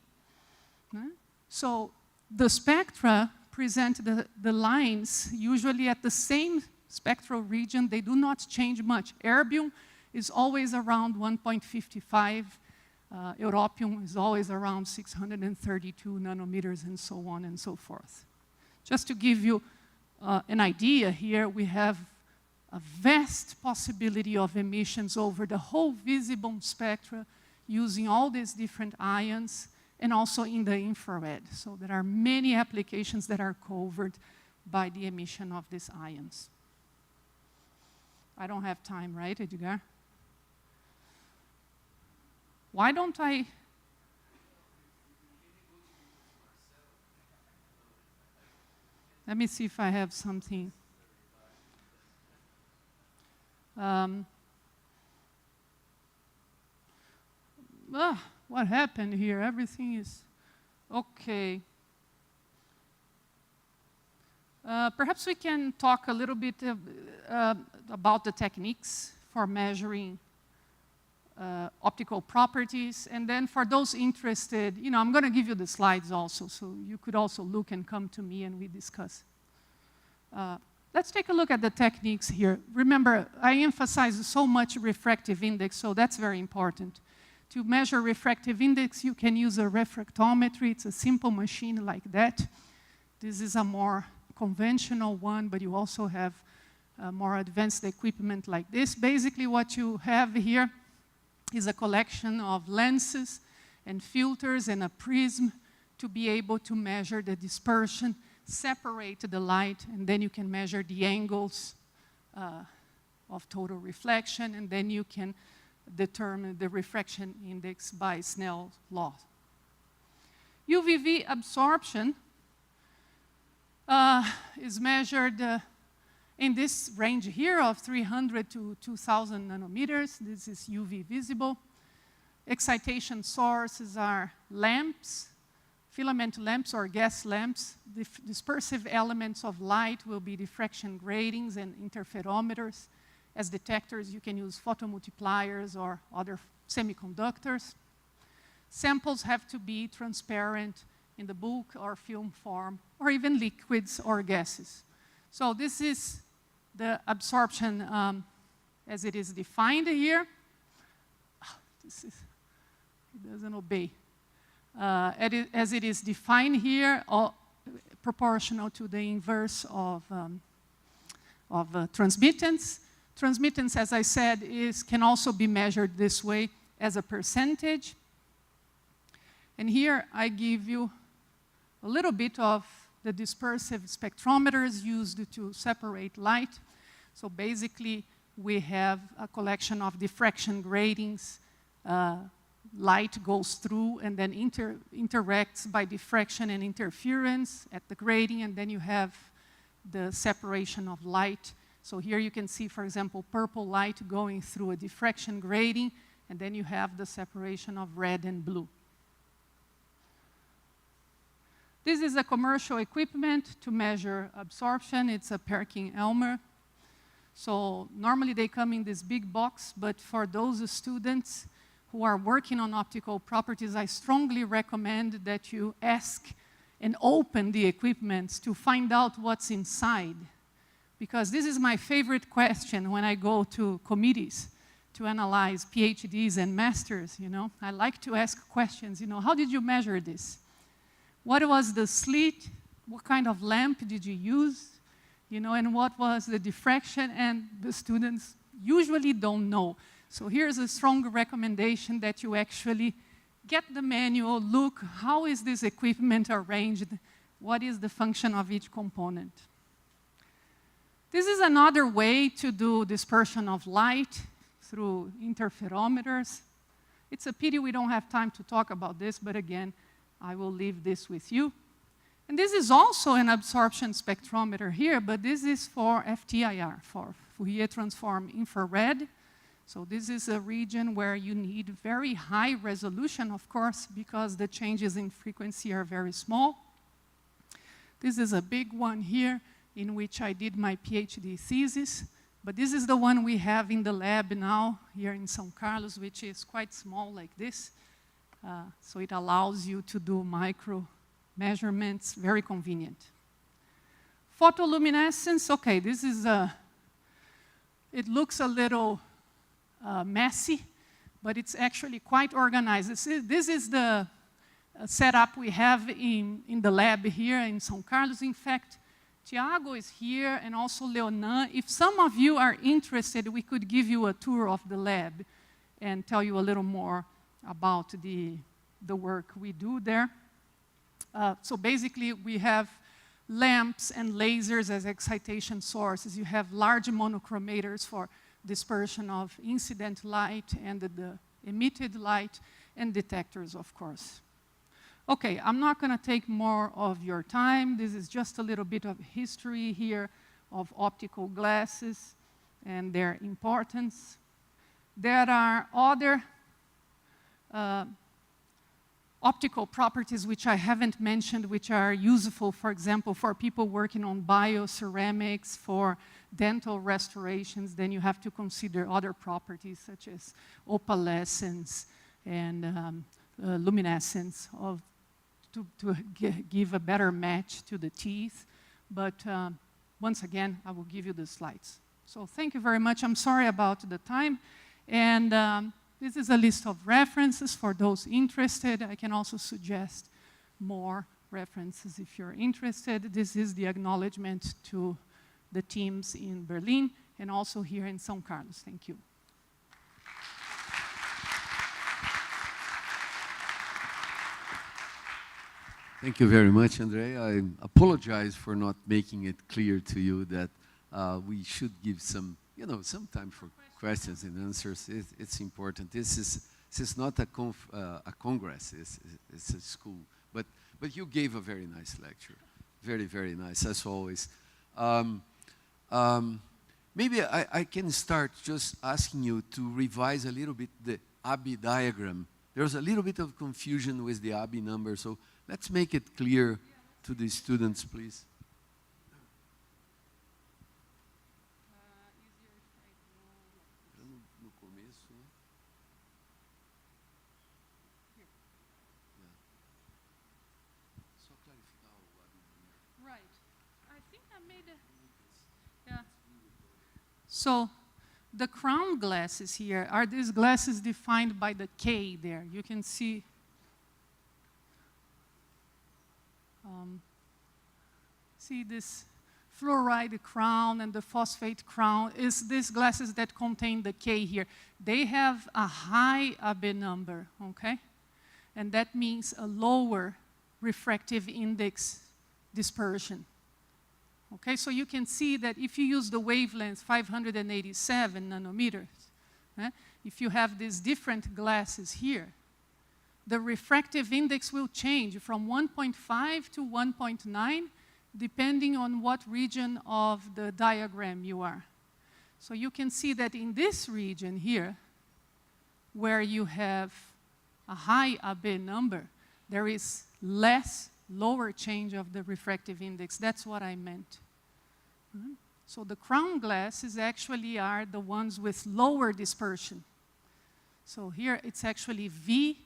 So the spectra present the lines usually at the same spectral region. They do not change much. Erbium is always around 1.55. Europium is always around 632 nanometers, and so on and so forth. Just to give you an idea here, we have a vast possibility of emissions over the whole visible spectra using all these different ions, and also in the infrared. So there are many applications that are covered by the emission of these ions. I don't have time, right, Edgar? Why don't I? Let me see if I have something. What happened here? Everything is okay. Perhaps we can talk a little bit about the techniques for measuring optical properties, and then for those interested, I'm going to give you the slides also, so you could also look and come to me and we discuss. Let's take a look at the techniques here. Remember, I emphasize so much refractive index, so that's very important. To measure refractive index, you can use a refractometry. It's a simple machine like that. This is a more conventional one, but you also have more advanced equipment like this. Basically, what you have here is a collection of lenses and filters and a prism to be able to measure the dispersion, separate the light, and then you can measure the angles of total reflection, and then you can determine the refraction index by Snell's law. UVV absorption is measured in this range here of 300 to 2,000 nanometers. This is UV visible. Excitation sources are lamps, filament lamps or gas lamps. The dispersive elements of light will be diffraction gratings and interferometers. As detectors, you can use photomultipliers or other semiconductors. Samples have to be transparent in the bulk or film form, or even liquids or gases. So this is the absorption as it is defined here. It doesn't obey. As it is defined here, proportional to the inverse of transmittance. Transmittance, as I said, can also be measured this way as a percentage. And here I give you a little bit of the dispersive spectrometers used to separate light. So basically, we have a collection of diffraction gratings. Light goes through and then interacts by diffraction and interference at the grating, and then you have the separation of light. So here you can see, for example, purple light going through a diffraction grating, and then you have the separation of red and blue. This is a commercial equipment to measure absorption. It's a Perkin-Elmer. So normally they come in this big box, but for those students who are working on optical properties, I strongly recommend that you ask and open the equipment to find out what's inside. Because this is my favorite question when I go to committees to analyze PhDs and masters, you know. I like to ask questions, you know, how did you measure this? What was the slit? What kind of lamp did you use? You know, and what was the diffraction? And the students usually don't know. So here's a strong recommendation that you actually get the manual, look, how is this equipment arranged? What is the function of each component? This is another way to do dispersion of light through interferometers. It's a pity we don't have time to talk about this, but again, I will leave this with you. And this is also an absorption spectrometer here, but this is for FTIR, for Fourier transform infrared. So this is a region where you need very high resolution, of course, because the changes in frequency are very small. This is a big one here in which I did my PhD thesis, but this is the one we have in the lab now here in São Carlos, which is quite small like this. So it allows you to do micro measurements, very convenient. Photoluminescence, okay, this is it looks a little messy, but it's actually quite organized. This is the setup we have in the lab here in São Carlos. In fact, Tiago is here and also Leonan. If some of you are interested, we could give you a tour of the lab and tell you a little more about the work we do there. So basically, we have lamps and lasers as excitation sources. You have large monochromators for dispersion of incident light and the emitted light, and detectors, of course. Okay, I'm not going to take more of your time. This is just a little bit of history here of optical glasses and their importance. There are other optical properties which I haven't mentioned, which are useful, for example, for people working on bioceramics, for dental restorations. Then you have to consider other properties such as opalescence and luminescence to give a better match to the teeth. But once again, I will give you the slides. So thank you very much. I'm sorry about the time. And this is a list of references for those interested. I can also suggest more references if you're interested. This is the acknowledgement to the teams in Berlin and also here in São Carlos. Thank you. Thank you very much, Andre. I apologize for not making it clear to you that we should give some time for questions and answers. It's important. This is not a congress. It's a school. But you gave a very nice lecture. Very, very nice, as always. Maybe I can start just asking you to revise a little bit the Abbe diagram. There's a little bit of confusion with the Abbe number, so let's make it clear to the students, please. So the crown glasses here are these glasses defined by the K there. You can see see this fluoride crown and the phosphate crown is these glasses that contain the K here. They have a high Abbe number, okay? And that means a lower refractive index dispersion. Okay, so you can see that if you use the wavelength 587 nanometers, if you have these different glasses here, the refractive index will change from 1.5 to 1.9 depending on what region of the diagram you are. So you can see that in this region here, where you have a high Abbe number, there is less lower change of the refractive index. That's what I meant. So the crown glasses actually are the ones with lower dispersion. So here it's actually V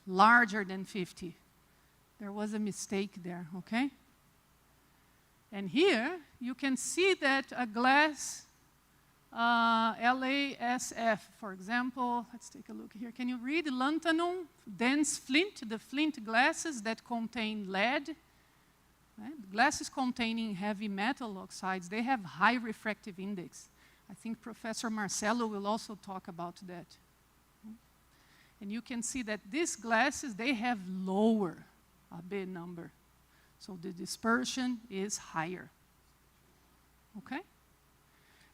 larger than 50. There was a mistake there, okay? And here you can see that a glass LASF, for example, let's take a look here. Can you read lanthanum, dense flint, the flint glasses that contain lead? Right? Glasses containing heavy metal oxides, they have high refractive index. I think Professor Marcelo will also talk about that. And you can see that these glasses, they have lower Abbe number. So the dispersion is higher. Okay?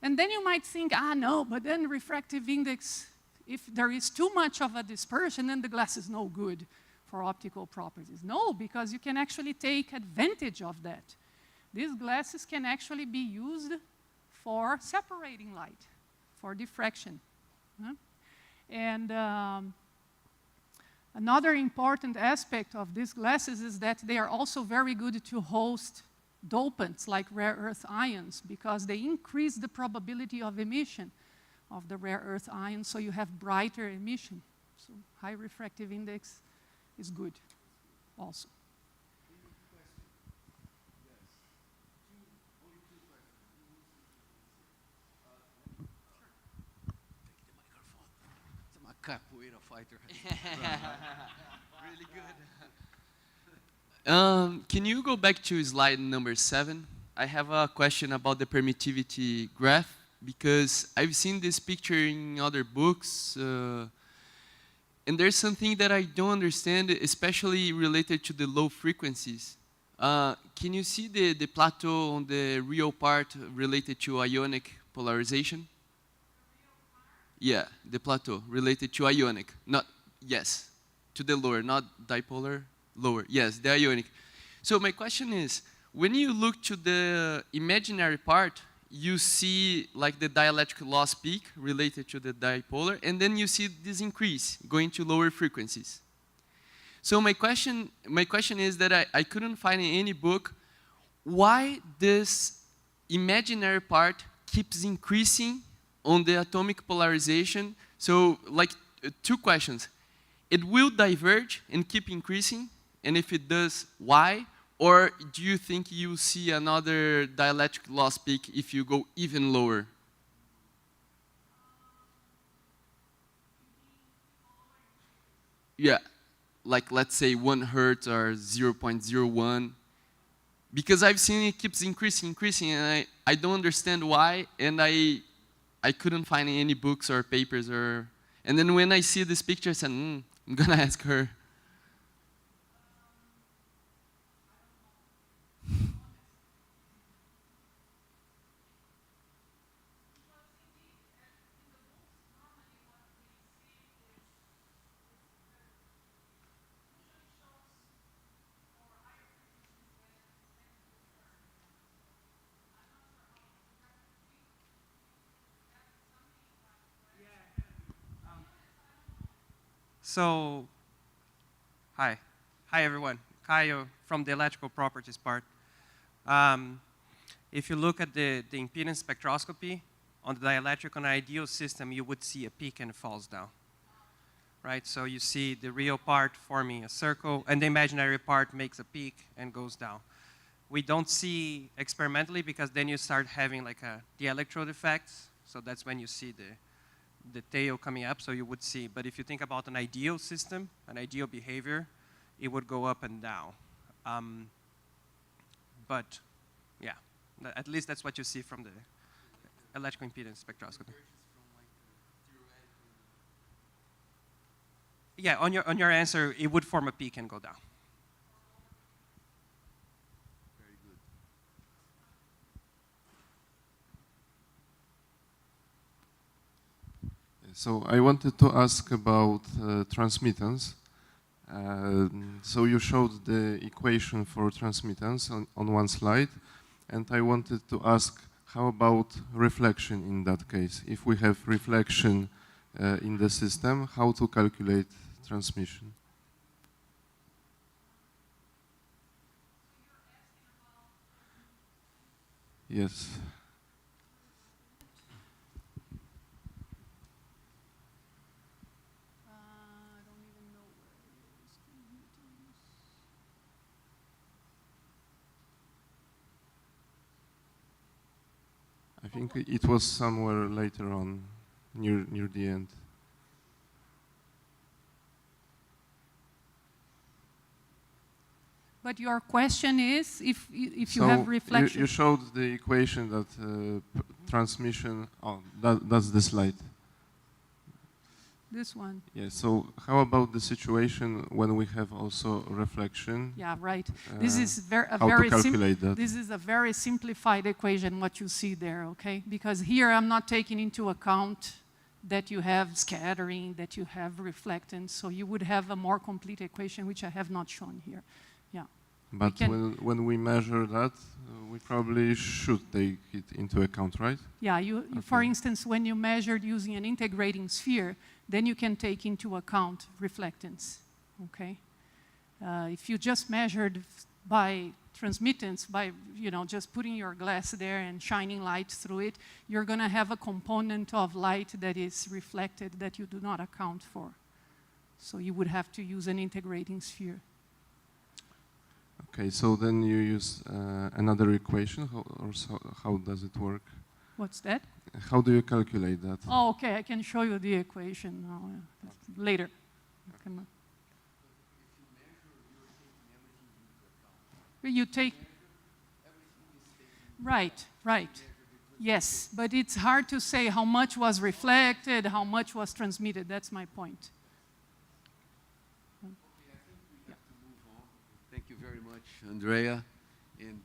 And then you might think, no, but then refractive index, if there is too much of a dispersion, then the glass is no good for optical properties. No, because you can actually take advantage of that. These glasses can actually be used for separating light, for diffraction. And another important aspect of these glasses is that they are also very good to host dopants like rare earth ions because they increase the probability of emission of the rare earth ions, so you have brighter emission. So high refractive index is good also. Capoeira fighter. Really good. Can you go back to slide number 7? I have a question about the permittivity graph because I've seen this picture in other books and there's something that I don't understand, especially related to the low frequencies. Can you see the plateau on the real part related to ionic polarization? Yeah, the plateau related to ionic, not, yes, to the lower, not dipolar, lower, yes, the ionic. So my question is, when you look to the imaginary part, you see like the dielectric loss peak related to the dipolar, and then you see this increase going to lower frequencies. So my question is that I couldn't find in any book why this imaginary part keeps increasing on the atomic polarization. So like 2 questions. It will diverge and keep increasing, and if it does, why? Or do you think you'll see another dielectric loss peak if you go even lower? Yeah, like let's say 1 hertz or 0.01. Because I've seen it keeps increasing, and I don't understand why, and I couldn't find any books or papers or, and then when I see this picture, I said, I'm gonna ask her. So, hi everyone. Caio from the electrical properties part. If you look at the impedance spectroscopy on the dielectric on an ideal system, you would see a peak and it falls down. Right? So you see the real part forming a circle, and the imaginary part makes a peak and goes down. We don't see experimentally because then you start having like the electrode effects. So that's when you see the tail coming up, so you would see. But if you think about an ideal system, an ideal behavior, it would go up and down. But yeah, At least that's what you see from the electrical impedance spectroscopy. Yeah, on your answer, it would form a peak and go down. Very good. So I wanted to ask about transmittance. So you showed the equation for transmittance on one slide, and I wanted to ask, how about reflection in that case? If we have reflection in the system, how to calculate transmission? Yes. I think it was somewhere later on, near the end. But your question is, if you So have reflection. you showed the equation that transmission, that's the slide. This one. Yeah, so how about the situation when we have also reflection? Yeah, right. This is how to calculate that? This is a very simplified equation, what you see there, okay? Because here I'm not taking into account that you have scattering, that you have reflectance, so you would have a more complete equation, which I have not shown here. Yeah. But when we measure that, we probably should take it into account, right? Yeah, for instance, when you measured using an integrating sphere, then you can take into account reflectance, okay? If you just measured by transmittance, by just putting your glass there and shining light through it, you're going to have a component of light that is reflected that you do not account for. So you would have to use an integrating sphere. Okay, so then you use another equation, how does it work? What's that? How do you calculate that? Oh, okay, I can show you the equation now, later. Come on. You take, right. Yes, but it's hard to say how much was reflected, how much was transmitted. That's my point. Thank you very much, Andrea. And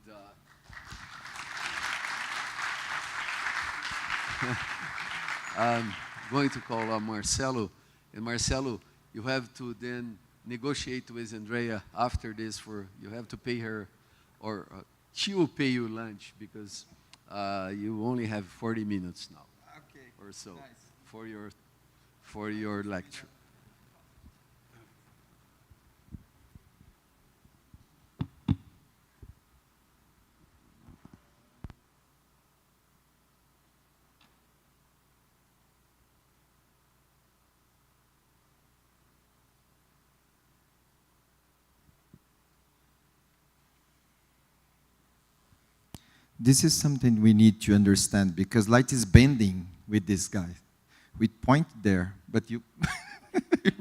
I'm going to call Marcelo. And Marcelo, you have to then negotiate with Andrea after this you have to pay her, or she will pay you lunch, because you only have 40 minutes now. Okay. Or so, Nice. for your lecture. This is something we need to understand, because light is bending with this guy. We point there, but you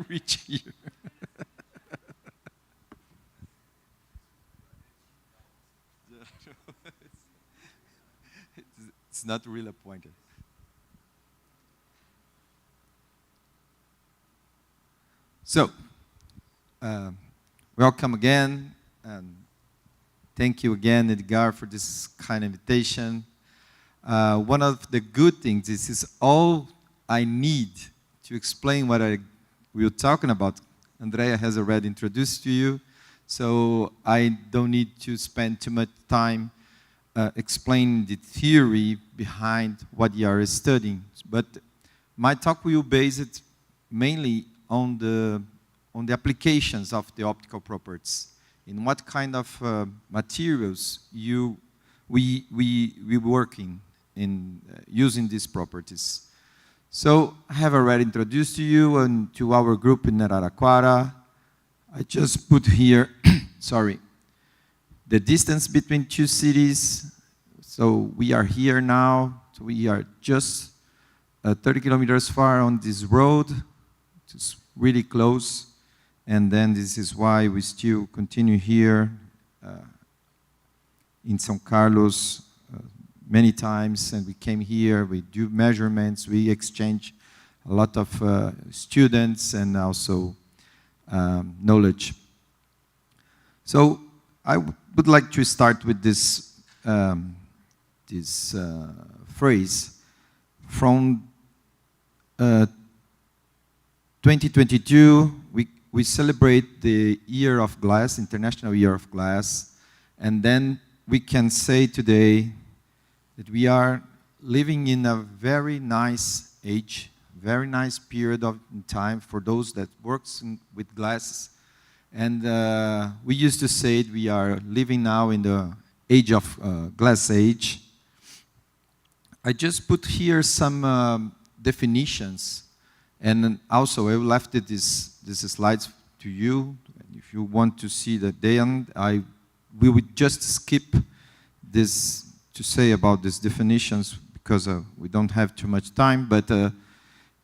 reach here. It's not really pointed. So, welcome again, and thank you again, Edgar, for this kind invitation. One of the good things, this is all I need to explain what we were talking about. Andrea has already introduced to you, so I don't need to spend too much time explaining the theory behind what you are studying. But my talk will base it mainly on the applications of the optical properties. In what kind of materials we working in using these properties. So I have already introduced to you and to our group in Araraquara. I just put here, sorry, the distance between two cities. So we are here now. So we are just 30 kilometers far on this road. It's really close. And then this is why we still continue here in São Carlos, many times, and we came here, we do measurements, we exchange a lot of students and also knowledge. So I would like to start with this, phrase. From 2022, we celebrate the Year of Glass, International Year of Glass, and then we can say today that we are living in a very nice age, very nice period of time for those that works with glass. And we used to say we are living now in the age of glass age. I just put here some definitions, and also I left these slides to you. If you want to see that we would just skip this to say about these definitions because we don't have too much time, but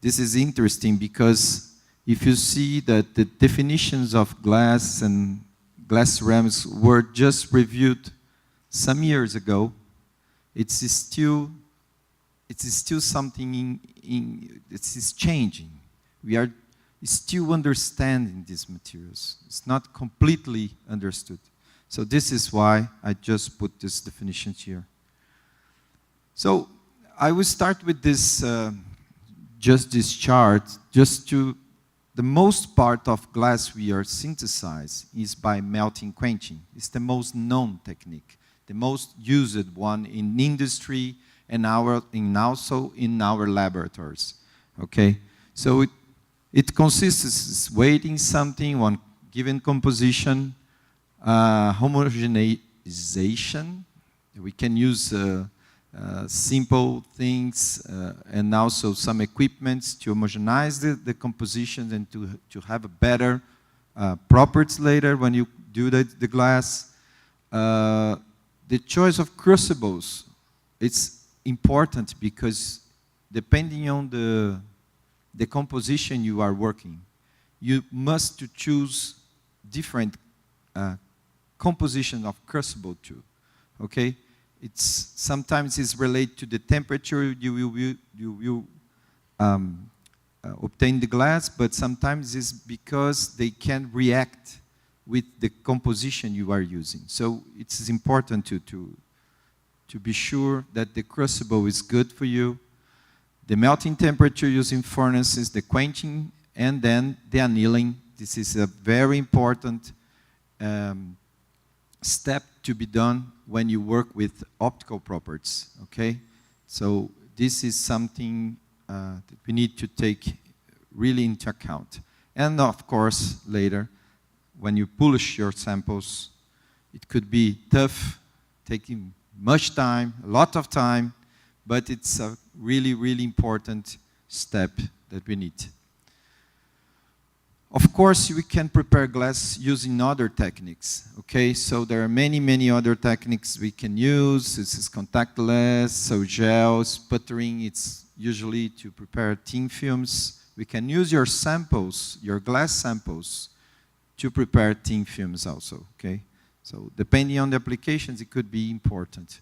this is interesting because if you see that the definitions of glass and glass ceramics were just reviewed some years ago, it's still something it's changing. We are still understanding these materials. It's not completely understood. So this is why I just put these definitions here. So I will start with this, just this chart, the most part of glass we are synthesized is by melting quenching. It's the most known technique, the most used one in industry and also in our laboratories. Okay, so it consists of weighting something, one given composition, homogenization. We can use simple things and also some equipments to homogenize the compositions and to have a better properties later when you do the glass. The choice of crucibles, it's important because depending on the composition you are working, you must choose different composition of crucible too. Okay, sometimes it's related to the temperature you will obtain the glass, but sometimes it's because they can react with the composition you are using. So it's important to be sure that the crucible is good for you. The melting temperature using furnaces, the quenching, and then the annealing. This is a very important step to be done when you work with optical properties, okay? So this is something that we need to take really into account. And of course, later, when you polish your samples, it could be tough, taking much time, a lot of time, but it's a really, really important step that we need. Of course, we can prepare glass using other techniques, okay? So there are many, many other techniques we can use. This is contactless, so gel, sputtering, it's usually to prepare thin films. We can use your samples, your glass samples, to prepare thin films also, okay? So depending on the applications, it could be important.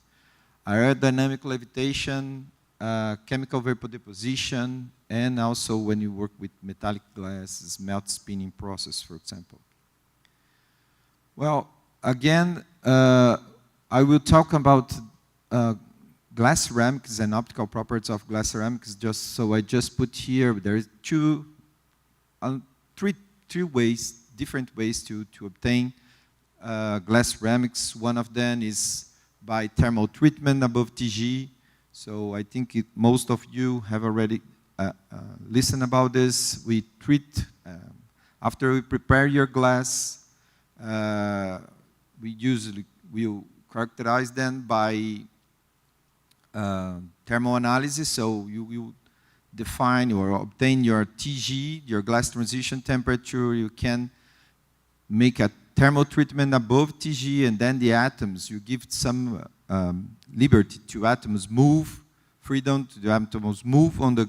Aerodynamic levitation, chemical vapor deposition, and also when you work with metallic glass, melt spinning process, for example. Well, again, I will talk about glass ceramics and optical properties of glass ceramics. So I just put here, there is three ways, different ways to obtain glass ceramics. One of them is by thermal treatment above TG. So I think most of you have already listened about this. We treat, after we prepare your glass, we usually will characterize them by thermal analysis. So you will define or obtain your TG, your glass transition temperature. You can make a thermal treatment above TG, and then the atoms, you give some liberty to atoms move, freedom to the atoms move on the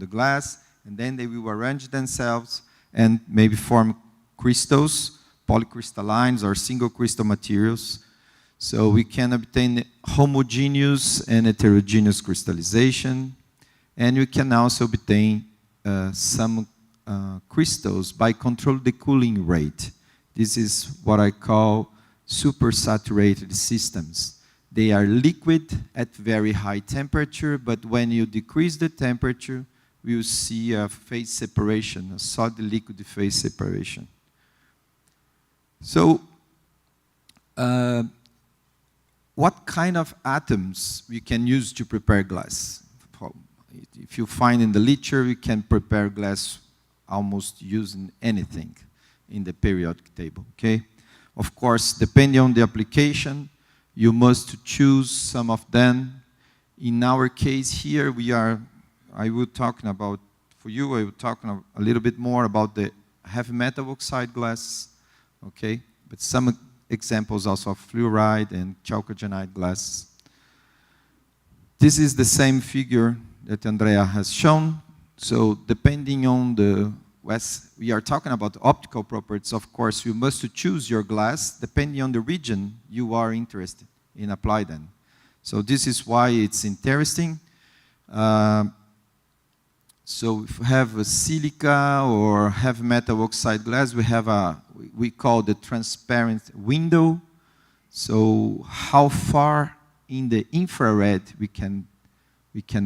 glass, and then they will arrange themselves and maybe form crystals, polycrystallines or single crystal materials. So we can obtain homogeneous and heterogeneous crystallization, and we can also obtain some crystals by controlling the cooling rate. This is what I call supersaturated systems. They are liquid at very high temperature, but when you decrease the temperature, we will see a phase separation, a solid-liquid phase separation. So, what kind of atoms we can use to prepare glass? If you find in the literature, we can prepare glass almost using anything in the periodic table, okay? Of course, depending on the application, you must choose some of them. In our case here, I will talking about, for you, I will talking a little bit more about the heavy metal oxide glass, okay? But some examples also of fluoride and chalcogenide glass. This is the same figure that Andrea has shown. So depending on we are talking about optical properties, of course, you must choose your glass depending on the region you are interested in applying them. So this is why it's interesting. So if we have a silica or heavy metal oxide glass, we call the transparent window. So how far in the infrared we can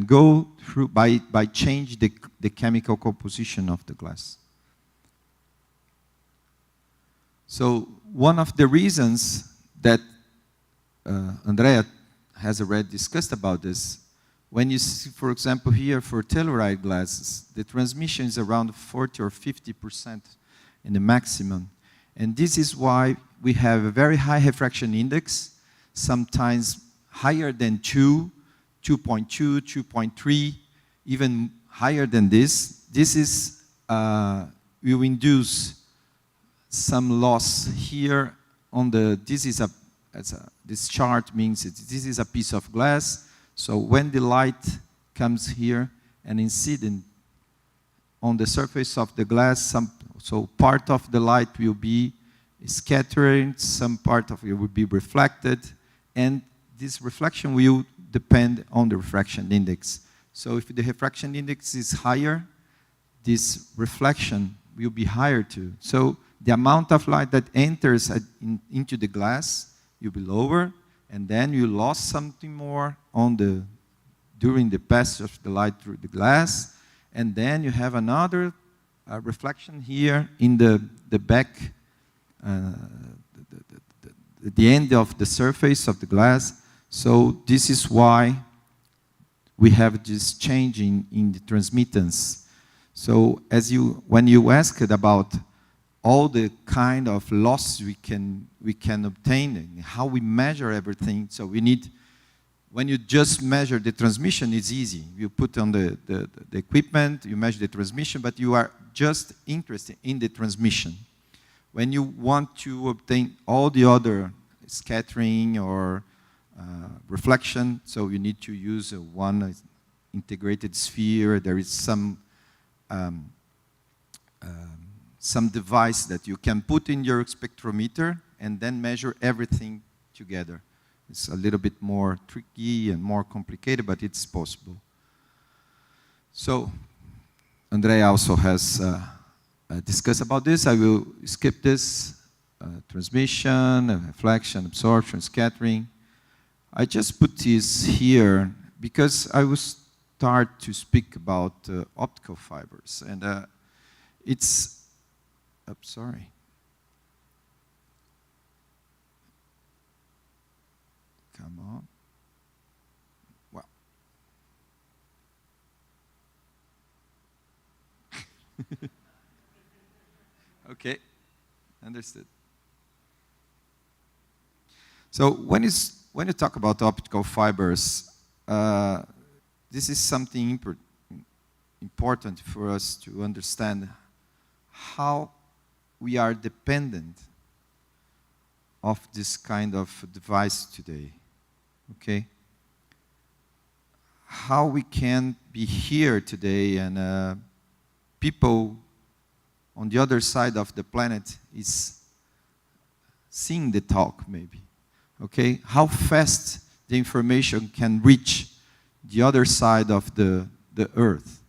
go through by change the chemical composition of the glass. So one of the reasons that Andrea has already discussed about this, when you see, for example, here for telluride glasses, the transmission is around 40 or 50% in the maximum. And this is why we have a very high refraction index, sometimes higher than 2, 2.2, 2.3, even higher than this. This is, will induce some loss here on the, this chart means this is a piece of glass. So when the light comes here and incident on the surface of the glass, so part of the light will be scattering, some part of it will be reflected, and this reflection will depend on the refraction index. So if the refraction index is higher, this reflection will be higher too. So the amount of light that enters into the glass will be lower, and then you lost something more during the passage of the light through the glass, and then you have another reflection here in the back, the end of the surface of the glass. So this is why we have this change in the transmittance. So when you asked about all the kind of loss we can obtain and how we measure everything, so we need, when you just measure the transmission, it's easy. You put on the equipment, you measure the transmission, but you are just interested in the transmission. When you want to obtain all the other scattering or reflection, so you need to use one integrated sphere. There is some device that you can put in your spectrometer and then measure everything together. It's a little bit more tricky and more complicated, but it's possible. So Andrea also has discussed about this. I will skip this. Transmission, reflection, absorption, scattering. I just put this here because I will start to speak about optical fibers. And it's, sorry. Come on. Well. Okay, understood. So when you talk about optical fibers, this is something important for us to understand how we are dependent of this kind of device today, okay? How we can be here today and people on the other side of the planet is seeing the talk maybe. Okay, how fast the information can reach the other side of the Earth.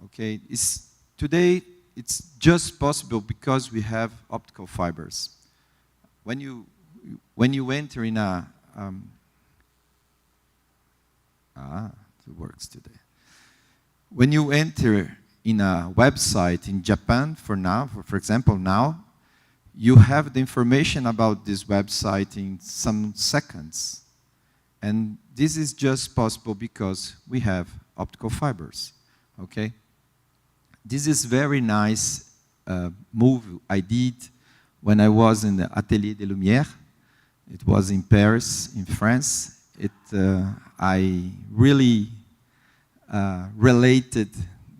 Okay, today it's just possible because we have optical fibers. When you enter in a it works today. When you enter in a website in Japan, for example, now, you have the information about this website in some seconds. And this is just possible because we have optical fibers, okay? This is very nice move I did when I was in the Atelier des Lumières. It was in Paris, in France. I really related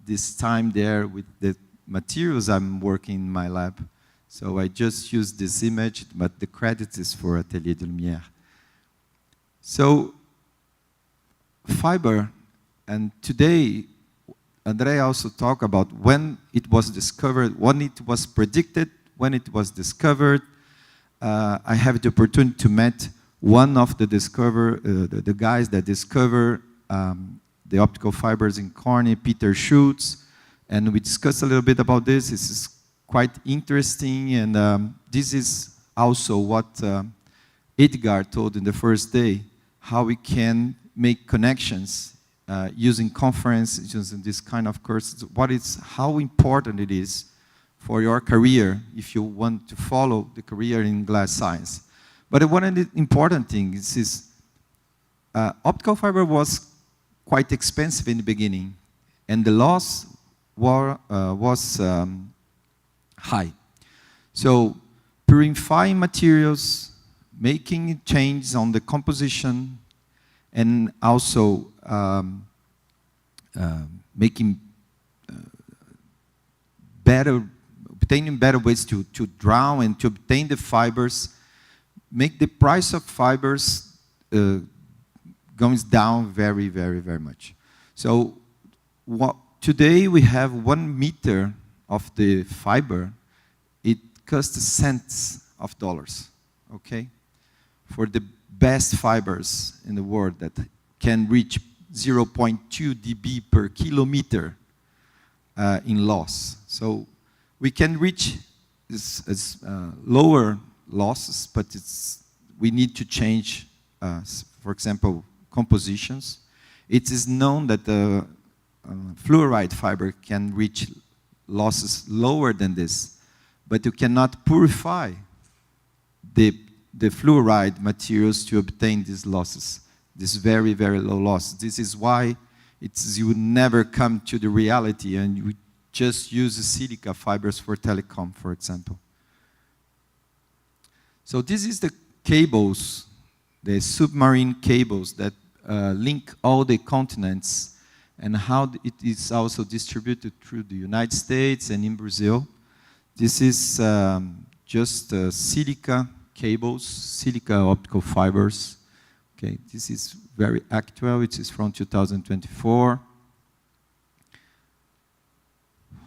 this time there with the materials I'm working in my lab. So I just used this image, but the credit is for Atelier des Lumières. So fiber, and today, André also talked about when it was discovered, when it was predicted, when it was discovered. I have the opportunity to meet one of the guys that discovered the optical fibers in cornea, Peter Schultz, and we discussed a little bit about this. This is quite interesting, and this is also what Edgar told in the first day, how we can make connections using conference, using this kind of courses, how important it is for your career if you want to follow the career in glass science. But one of the important things is optical fiber was quite expensive in the beginning, and the loss was high. So purifying materials, making changes on the composition, and also making obtaining better ways to draw and to obtain the fibers, make the price of fibers goes down very, very, very much. So today we have 1 meter of the fiber. It costs cents of dollars, okay? For the best fibers in the world that can reach 0.2 dB per kilometer in loss. So we can reach this lower losses, but we need to change, for example, compositions. It is known that the fluoride fiber can reach losses lower than this, but you cannot purify the fluoride materials to obtain these losses, this very, very low loss. This is why you would never come to the reality, and you just use the silica fibers for telecom, for example. So this is the cables, the submarine cables that link all the continents, and how it is also distributed through the United States and in Brazil. This is just silica cables, silica optical fibers. Okay, this is very actual. It is from 2024.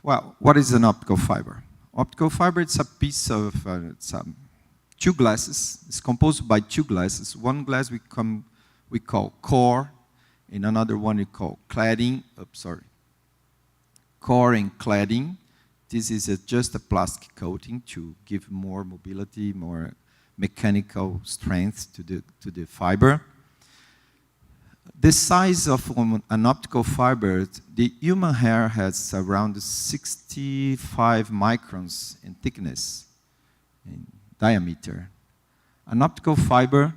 Well, what is an optical fiber? Optical fiber, it's a piece of two glasses. It's composed by two glasses. One glass we call core, and another one we call cladding. Core and cladding. This is just a plastic coating to give more mobility, more mechanical strength to the fiber. The size of an optical fiber, the human hair has around 65 microns in thickness, in diameter. An optical fiber,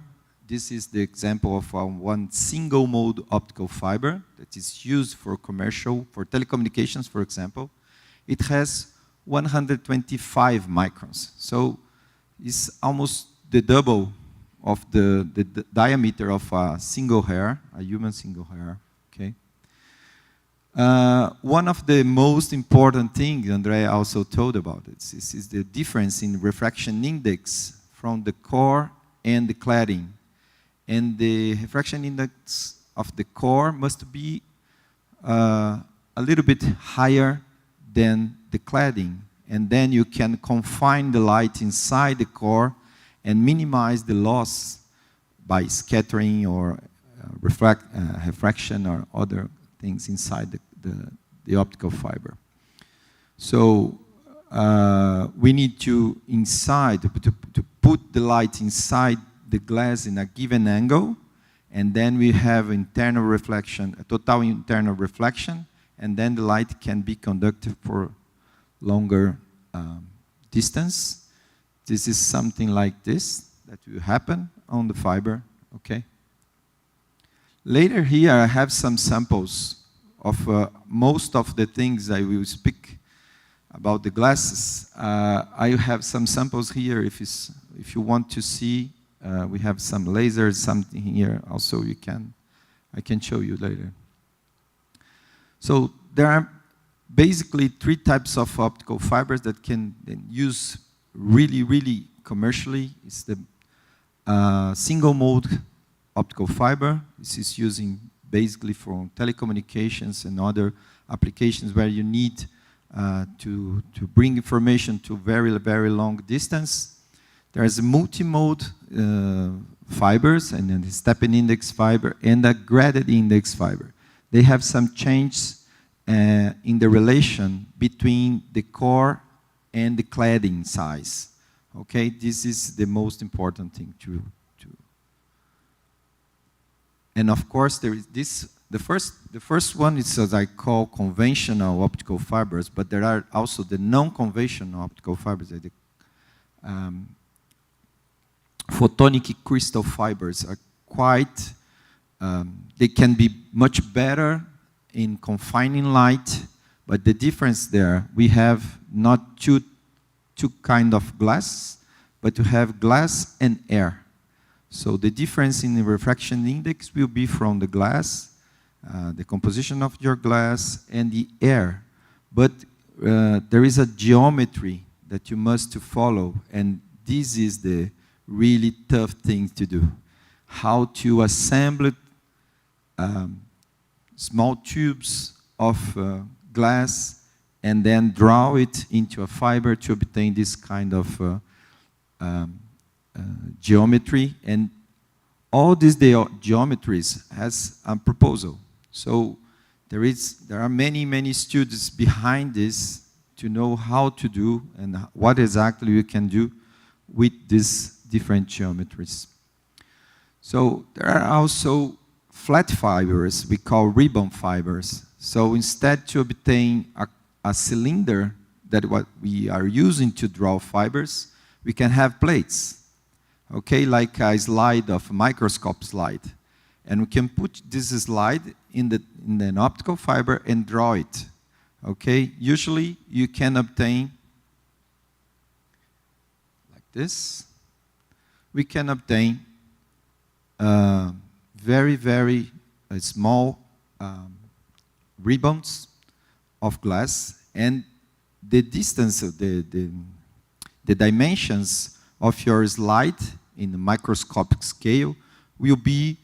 this is the example of one single mode optical fiber that is used for commercial, for telecommunications, for example. It has 125 microns. So it's almost the double of the diameter of a single hair, a human single hair, okay? One of the most important things Andrea also told about it is the difference in refraction index from the core and the cladding. And the refraction index of the core must be a little bit higher than the cladding. And then you can confine the light inside the core and minimize the loss by scattering or refraction or other things inside the optical fiber. So we need to put the light inside the glass in a given angle, and then we have internal reflection, a total internal reflection, and then the light can be conducted for longer distance. This is something like this that will happen on the fiber, okay? Later here I have some samples of most of the things I will speak about the glasses. I have some samples here if you want to see. We have some lasers, something here also I can show you later. So there are basically 3 types of optical fibers that can use really commercially. It's the single mode optical fiber. This is using basically for telecommunications and other applications where you need to bring information to very long distance. There's a multi-mode fibers, and then the stepping index fiber and a graded index fiber. They have some changes in the relation between the core and the cladding size. Okay, this is the most important thing to. And of course, there is this. The first one is what I call conventional optical fibers, but there are also the non-conventional optical fibers. The photonic crystal fibers are quite. They can be much better in confining light, but the difference there, we have not two kind of glass, but you have glass and air. So the difference in the refraction index will be from the glass, the composition of your glass, and the air. But there is a geometry that you must follow, and this is the really tough thing to do. How to assemble small tubes of glass and then draw it into a fiber to obtain this kind of geometry. And all these geometries has a proposal. So there are many studies behind this to know how to do and what exactly you can do with these different geometries. So there are also flat fibers we call ribbon fibers. So instead to obtain a cylinder that what we are using to draw fibers, we can have plates. Okay, like a slide of a microscope slide. And we can put this slide in an optical fiber and draw it. Okay, usually you can obtain like this. We can obtain very small ribbons of glass, and the distance of the dimensions of your slide in the microscopic scale will be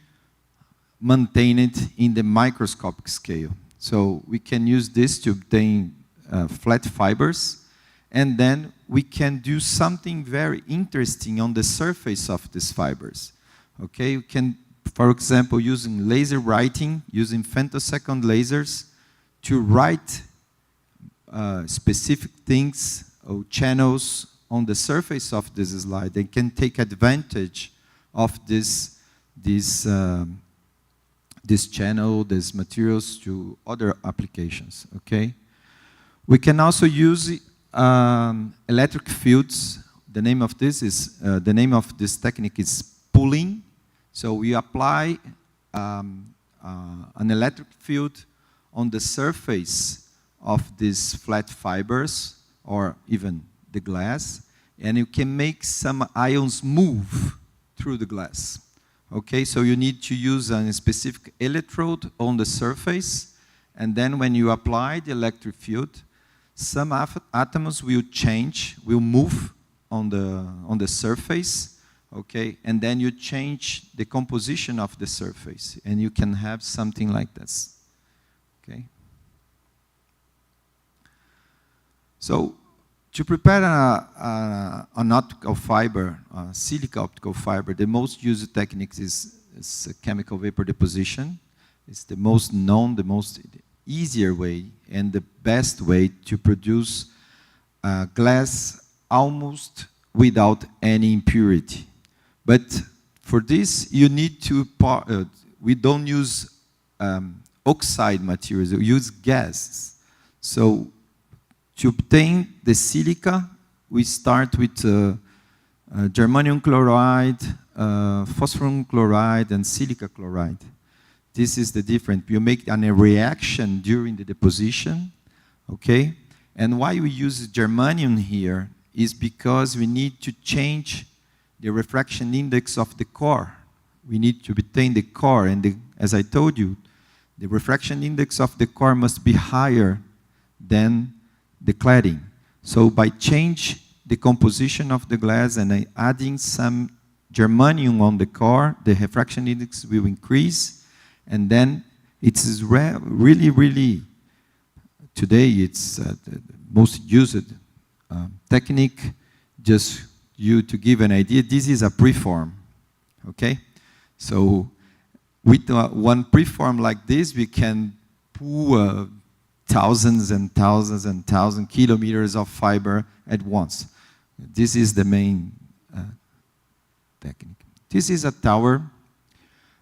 maintained in the microscopic scale. So we can use this to obtain flat fibers, and then we can do something very interesting on the surface of these fibers. Okay, we can, for example, using laser writing, using femtosecond lasers to write specific things or channels on the surface of this slide. They can take advantage of this channel, these materials to other applications. Okay, we can also use electric fields. The name of this technique is pulling. So we apply an electric field on the surface of these flat fibers or even the glass, and you can make some ions move through the glass. Okay, so you need to use a specific electrode on the surface, and then when you apply the electric field, some atoms will move on the surface, okay, and then you change the composition of the surface, and you can have something like this, okay. So To prepare an optical fiber, a silica optical fiber, the most used technique is chemical vapor deposition. It's the most known, the most easier way, and the best way to produce glass almost without any impurity. But for this, you need to, we don't use oxide materials, we use gases. So to obtain the silica, we start with germanium chloride, phosphorus chloride, and silica chloride. This is the difference. You make a reaction during the deposition, okay? And why we use germanium here is because we need to change the refraction index of the core. We need to obtain the core, and as I told you, the refraction index of the core must be higher than the cladding. So by change the composition of the glass and adding some germanium on the core, the refraction index will increase, and then it's really, today it's the most used technique. Just you to give an idea, this is a preform, okay? So with one preform like this, we can pull thousands and thousands and thousands kilometers of fiber at once. This is the main technique. This is a tower.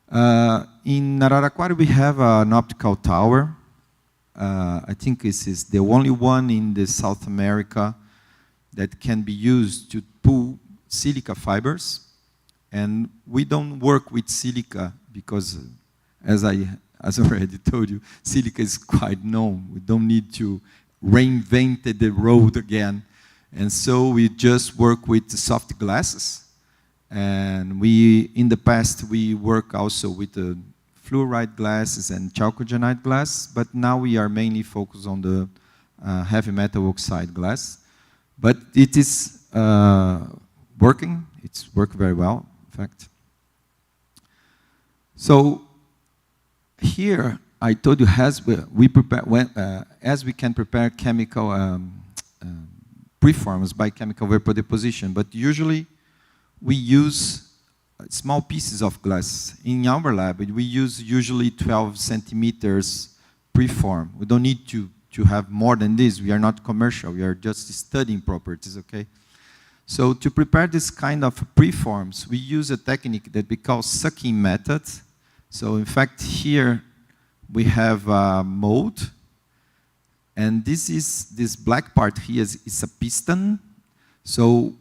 In Araraquara, we have an optical tower. I think this is the only one in the South America that can be used to pull silica fibers. And we don't work with silica because, as I already told you, silica is quite known. We don't need to reinvent the road again. And so we just work with soft glasses. And in the past, we work also with the fluoride glasses and chalcogenide glass, but now we are mainly focused on the heavy metal oxide glass. But it is working. It's worked very well, in fact. So here, I told you as we can prepare chemical preforms by chemical vapor deposition, but usually we use small pieces of glass. In our lab, we use usually 12 centimeters preform. We don't need to have more than this. We are not commercial. We are just studying properties, okay? So to prepare this kind of preforms, we use a technique that we call sucking method. So in fact, here we have a mold. And this black part here is a piston. So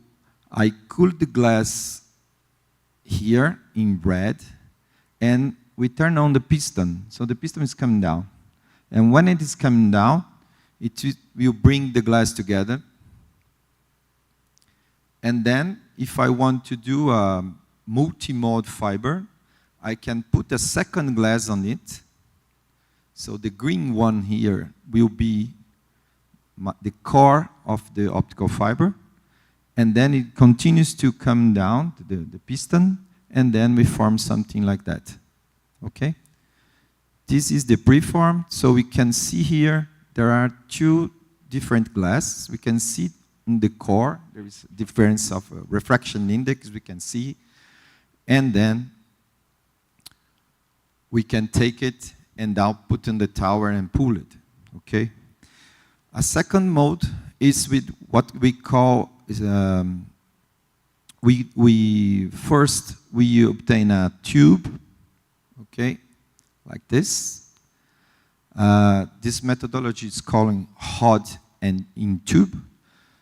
I cool the glass here in red, and we turn on the piston. So the piston is coming down. And when it is coming down, it will bring the glass together. And then, if I want to do a multi-mode fiber, I can put a second glass on it. So the green one here will be the core of the optical fiber. And then it continues to come down to the piston, and then we form something like that. Okay? This is the preform. So we can see here there are two different glasses. We can see in the core there is a difference of refraction index we can see. And then we can take it and now put in the tower and pull it. Okay? A second mode is with what we call first we obtain a tube, okay, like this. This methodology is called hot and in tube.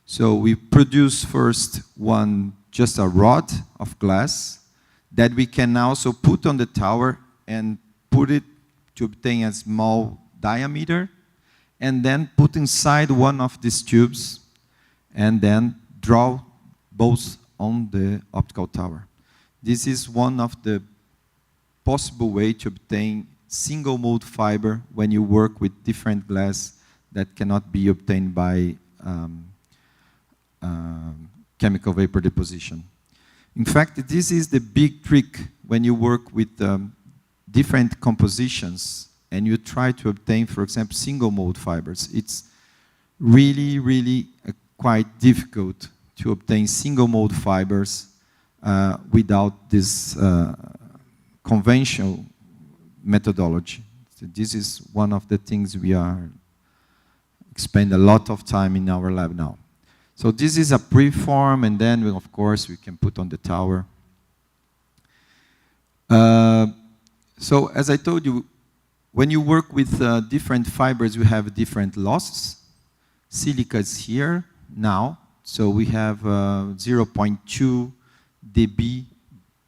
So we produce first just a rod of glass that we can also put on the tower and put it to obtain a small diameter, and then put inside one of these tubes, and then draw both on the optical tower. This is one of the possible ways to obtain single mode fiber when you work with different glass that cannot be obtained by chemical vapor deposition. In fact, this is the big trick when you work with different compositions and you try to obtain, for example, single mode fibers. It's really quite difficult to obtain single mode fibers without this conventional methodology. So this is one of the things we are spend a lot of time in our lab now. So this is a preform, and then of course we can put on the tower. So as I told you, when you work with different fibers, you have different losses. Silica is here now, so we have 0.2 dB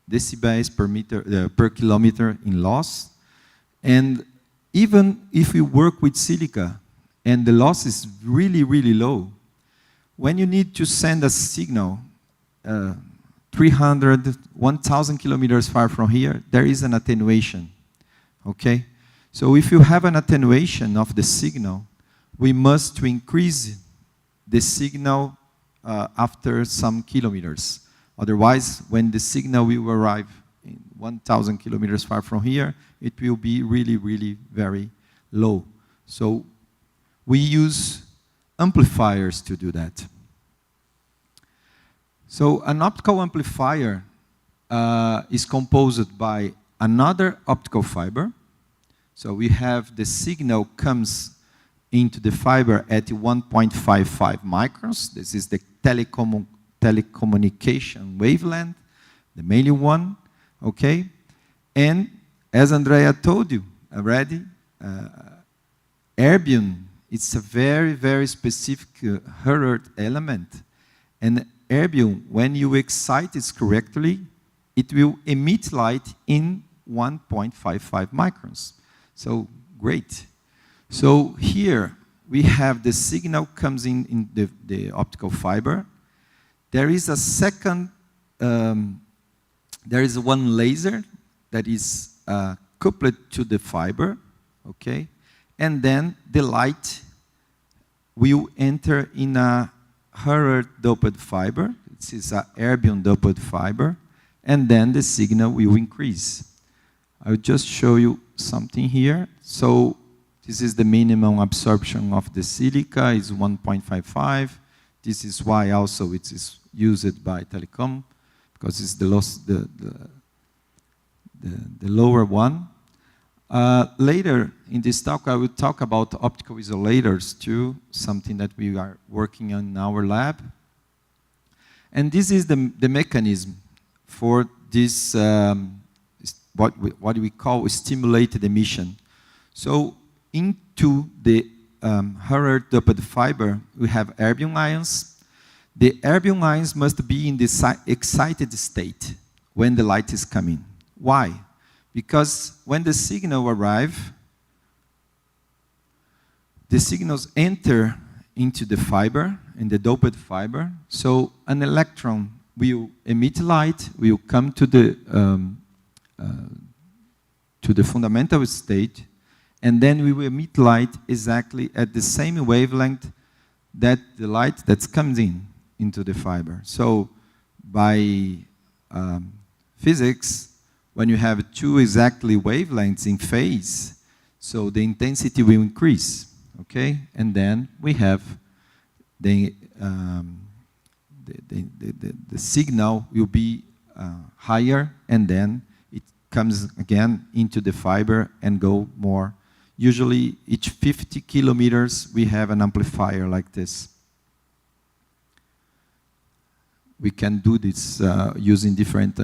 decibels per meter per kilometer in loss. And even if you work with silica and the loss is really, really low, when you need to send a signal 300, 1,000 kilometers far from here, there is an attenuation, okay? So if you have an attenuation of the signal, we must increase the signal after some kilometers. Otherwise, when the signal will arrive in 1,000 kilometers far from here, it will be really, really very low. So we use amplifiers to do that. So an optical amplifier is composed by another optical fiber. So we have the signal comes into the fiber at 1.55 microns. This is the telecommunication wavelength, the main one, okay? And as Andrea told you already, erbium, it's a very, very specific Hurd element. And erbium, when you excite it correctly, it will emit light in 1.55 microns. So great. So here we have the signal comes in the optical fiber. There is a second, there is one laser that is coupled to the fiber, okay? And then the light will enter in a Hurd doped fiber. This is an erbium doped fiber. And then the signal will increase. I'll just show you something here. So this is the minimum absorption of the silica, is 1.55. This is why also it is used by telecom, because it's the lower one. Later in this talk, I will talk about optical isolators too, something that we are working on in our lab. And this is the mechanism for this, what we call stimulated emission. So into the Hurd doped fiber, we have erbium ions. The erbium ions must be in the excited state when the light is coming. Why? Because when the signal arrives, the signals enter into the fiber, in the doped fiber. So an electron will emit light, will come to the fundamental state, and then we will emit light exactly at the same wavelength that the light that comes into the fiber. So by physics, when you have two exactly wavelengths in phase, so the intensity will increase, okay? And then we have the signal will be higher, and then it comes again into the fiber and go more. Usually each 50 kilometers we have an amplifier like this. We can do this using different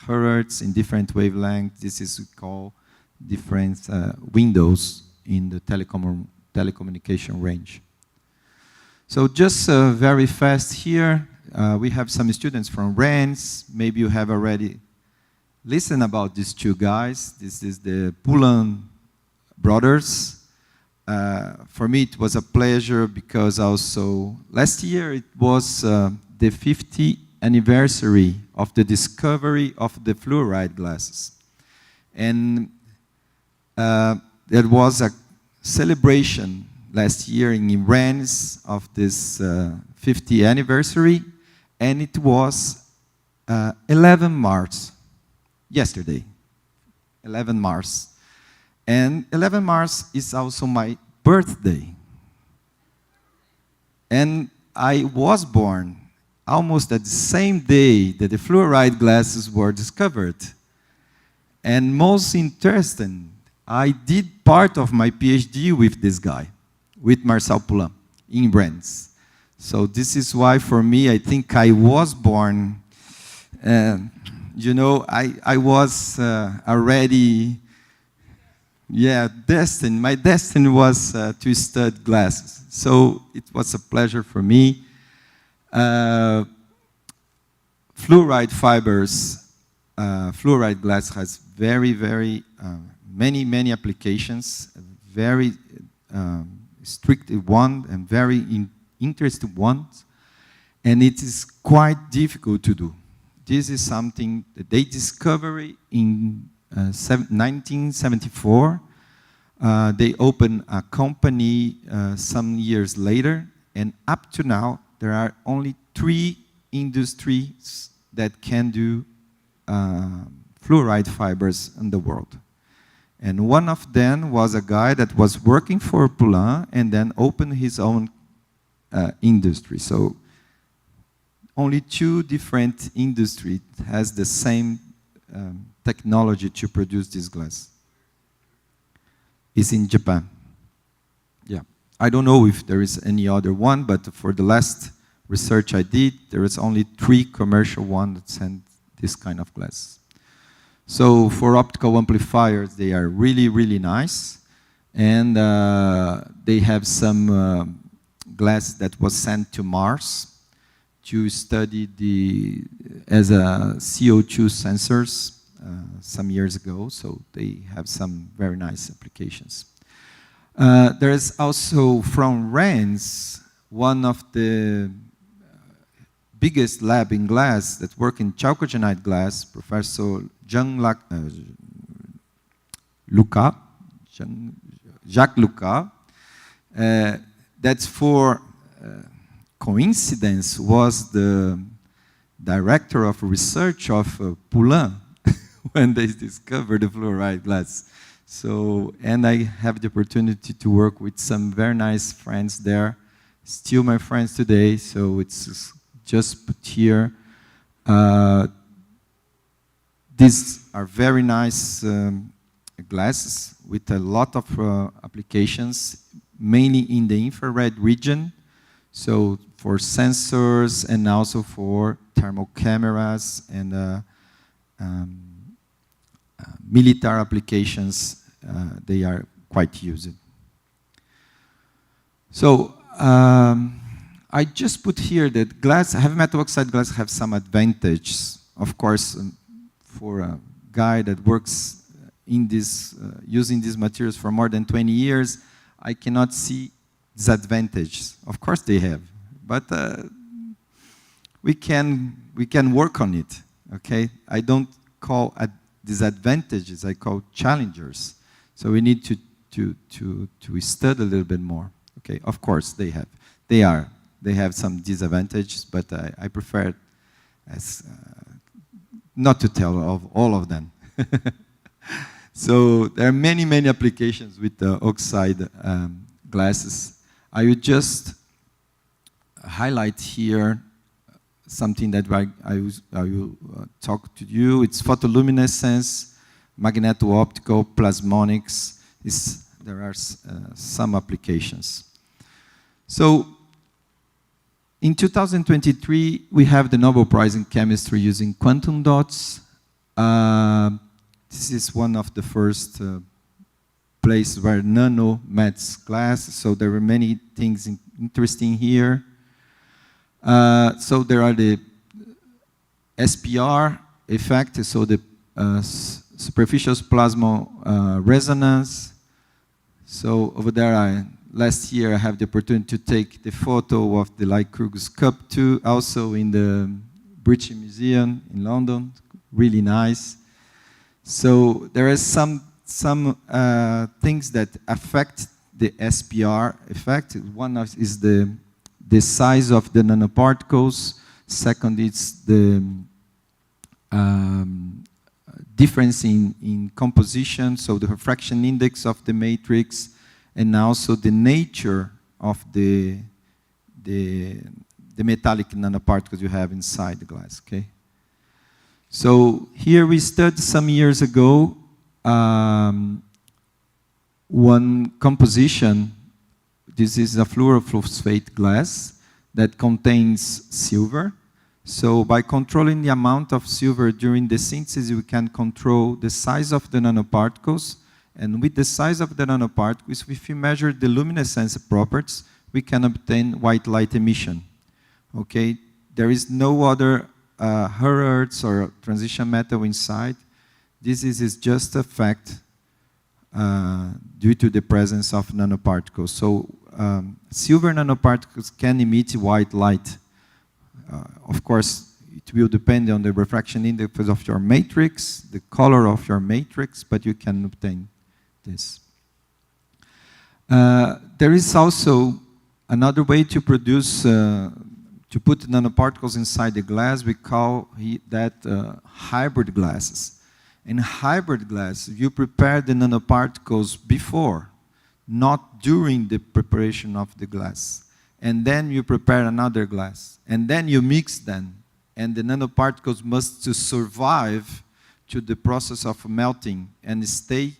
hertz in different wavelengths. This is called different windows in the telecommunication range. So just very fast here, we have some students from Rennes. Maybe you have already listened about these two guys. This is the Poulan brothers. For me, it was a pleasure because also last year it was the 50th anniversary of the discovery of the fluoride glasses. And there was a celebration last year in Rennes of this 50th anniversary, and it was 11 March, yesterday, 11 March. And 11 March is also my birthday. And I was born almost at the same day that the fluoride glasses were discovered. And most interesting, I did part of my PhD with this guy, with Marcel Poulain, in Brands. So this is why, for me, I think I was born, you know, I was already, destined. My destiny was to study glasses. So it was a pleasure for me. Fluoride fibers, fluoride glass has very, very many applications, very strict one and very interesting ones, and it is quite difficult to do. This is something that they discovered in 1974. They opened a company some years later, and up to now, there are only 3 industries that can do fluoride fibers in the world. And one of them was a guy that was working for Poulain and then opened his own industry. So only 2 different industries has the same technology to produce this glass. It's in Japan. Yeah. I don't know if there is any other one, but for the last research I did, there is only 3 commercial ones that send this kind of glass. So for optical amplifiers, they are really, really nice. And they have some glass that was sent to Mars to study as a CO2 sensors some years ago. So they have some very nice applications. There is also from Rennes, one of the biggest lab in glass that work in chalcogenide glass, Professor Jacques Lucas. That's for coincidence was the director of research of Poulain when they discovered the fluoride glass. So, and I have the opportunity to work with some very nice friends there, still my friends today, so it's just put here. These are very nice glasses with a lot of applications, mainly in the infrared region, so for sensors and also for thermal cameras and military applications, they are quite used. So I just put here that glass, heavy metal oxide glass have some advantages. Of course, for a guy that works in this, using these materials for more than 20 years, I cannot see disadvantages. Of course they have, but we can work on it, okay? I don't call disadvantages, I call challengers. So we need to study a little bit more, okay? Of course they have some disadvantages, but I prefer as not to tell of all of them. So there are many applications with the oxide glasses. I would just highlight here something that I will talk to you. It's photoluminescence, magneto-optical, plasmonics. There are some applications. So in 2023, we have the Nobel Prize in Chemistry using quantum dots. This is one of the first places where nano meets glass, so there are many things interesting here. So there are the SPR effect, so the superficial plasma resonance. So over there, last year I have the opportunity to take the photo of the Lycurgus Cup 2, also in the British Museum in London, really nice. So there is some things that affect the SPR effect. One is the size of the nanoparticles. Second, it's the difference in composition, so the refraction index of the matrix, and also the nature of the the metallic nanoparticles you have inside the glass, okay? So here we studied some years ago one composition. This is a fluorophosphate glass that contains silver. So by controlling the amount of silver during the synthesis, we can control the size of the nanoparticles. And with the size of the nanoparticles, if we measure the luminescence properties, we can obtain white light emission. Okay, there is no other hertz or transition metal inside. This is just a fact due to the presence of nanoparticles. So silver nanoparticles can emit white light. Of course, it will depend on the refraction index of your matrix, the color of your matrix, but you can obtain this. There is also another way to produce, to put nanoparticles inside the glass. We call that hybrid glasses. In hybrid glass, you prepare the nanoparticles before, not during the preparation of the glass. And then you prepare another glass. And then you mix them. And the nanoparticles must survive to the process of melting and stay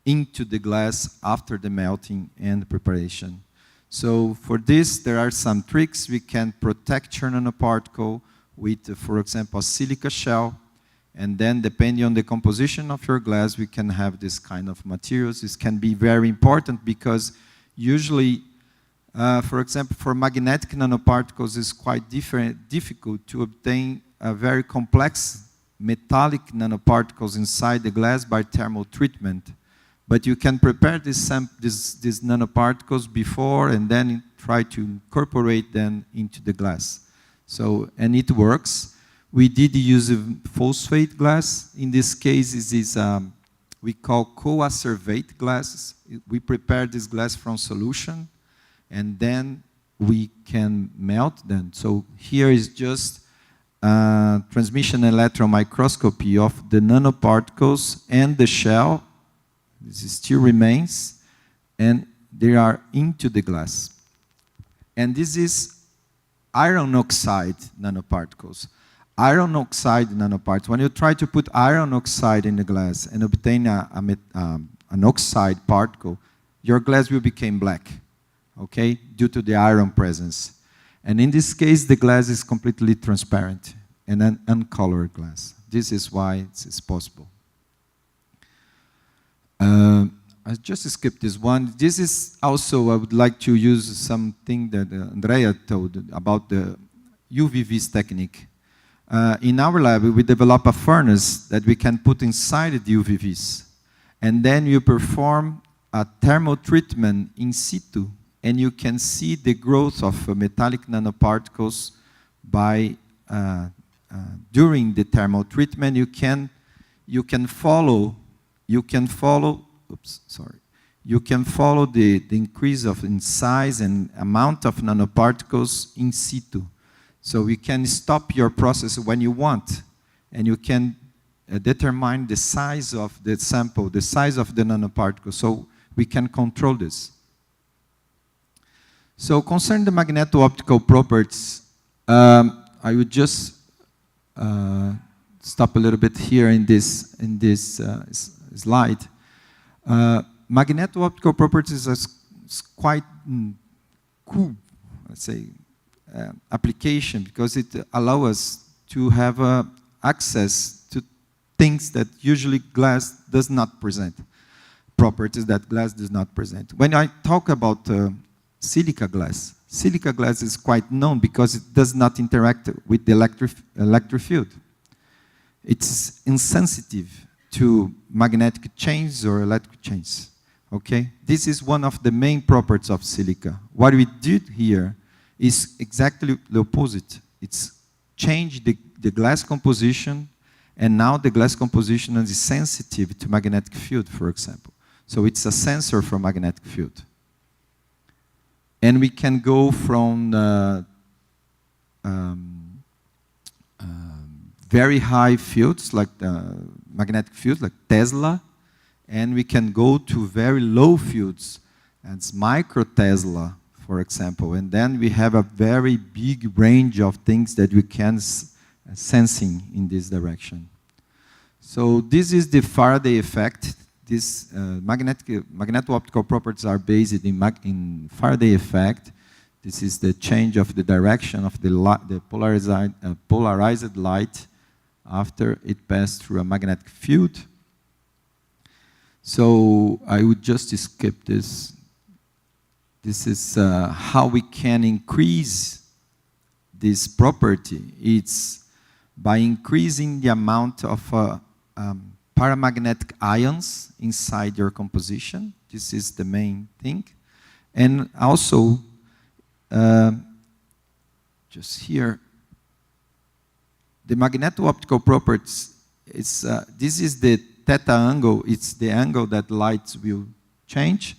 into the glass after the melting and preparation. So for this, there are some tricks. We can protect your nanoparticle with, for example, a silica shell. And then depending on the composition of your glass, we can have this kind of materials. This can be very important because usually, for example, for magnetic nanoparticles, it's quite difficult to obtain a very complex metallic nanoparticles inside the glass by thermal treatment. But you can prepare these nanoparticles before and then try to incorporate them into the glass. So, and it works. We did use a phosphate glass. In this case, this is we call coacervate glasses. We prepare this glass from solution, and then we can melt them. So here is just transmission electron microscopy of the nanoparticles and the shell. This still remains, and they are into the glass. And this is iron oxide nanoparticles. Iron oxide nanoparticles. When you try to put iron oxide in the glass and obtain an oxide particle, your glass will become black, okay, due to the iron presence. And in this case, the glass is completely transparent and an uncolored glass. This is why it's possible. I just skipped this one. This is also, I would like to use something that Andrea told about the UVVs technique. In our lab, we develop a furnace that we can put inside the UVVs. And then you perform a thermal treatment in situ, and you can see the growth of metallic nanoparticles by during the thermal treatment. You can follow the increase in size and amount of nanoparticles in situ. So you can stop your process when you want, and you can determine the size of the sample, the size of the nanoparticle, so we can control this. So concerning the magneto-optical properties, I would just stop a little bit here in this slide. Magneto-optical properties is quite cool, let's say, application, because it allows us to have access to things that usually glass does not present, properties that glass does not present. When I talk about silica glass is quite known because it does not interact with the electric field. It's insensitive to magnetic changes or electric changes. Okay? This is one of the main properties of silica. What we did here is exactly the opposite. It's changed the glass composition, and now the glass composition is sensitive to magnetic field, for example. So it's a sensor for magnetic field. And we can go from very high fields, like magnetic fields, like Tesla, and we can go to very low fields, as micro Tesla, for example. And then we have a very big range of things that we can sensing in this direction. So this is the Faraday effect. This magneto-optical properties are based in Faraday effect. This is the change of the direction of the polarized light after it passed through a magnetic field. So I would just skip this. This is how we can increase this property. It's by increasing the amount of paramagnetic ions inside your composition. This is the main thing. And also, just here, the magneto-optical properties, this is the theta angle. It's the angle that lights will change.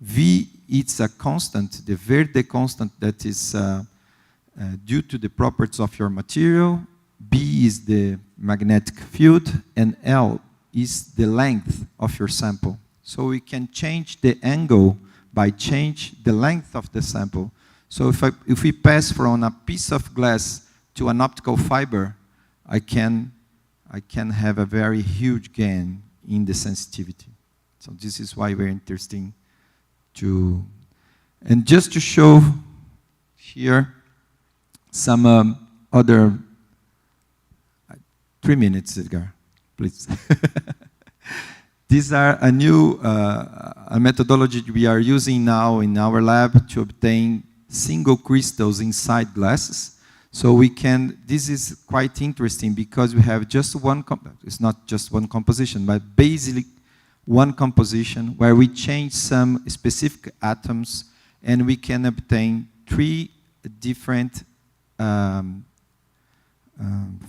V, it's a constant, the Verde constant that is due to the properties of your material. B is the magnetic field, and L is the length of your sample. So we can change the angle by change the length of the sample. So if we pass from a piece of glass to an optical fiber, I can have a very huge gain in the sensitivity. So this is why we're interesting to, and just to show here some other, 3 minutes, Edgar, please. These are a new a methodology we are using now in our lab to obtain single crystals inside glasses. So we can, this is quite interesting because we have just one, it's not just one composition, but basically one composition where we change some specific atoms and we can obtain 3 different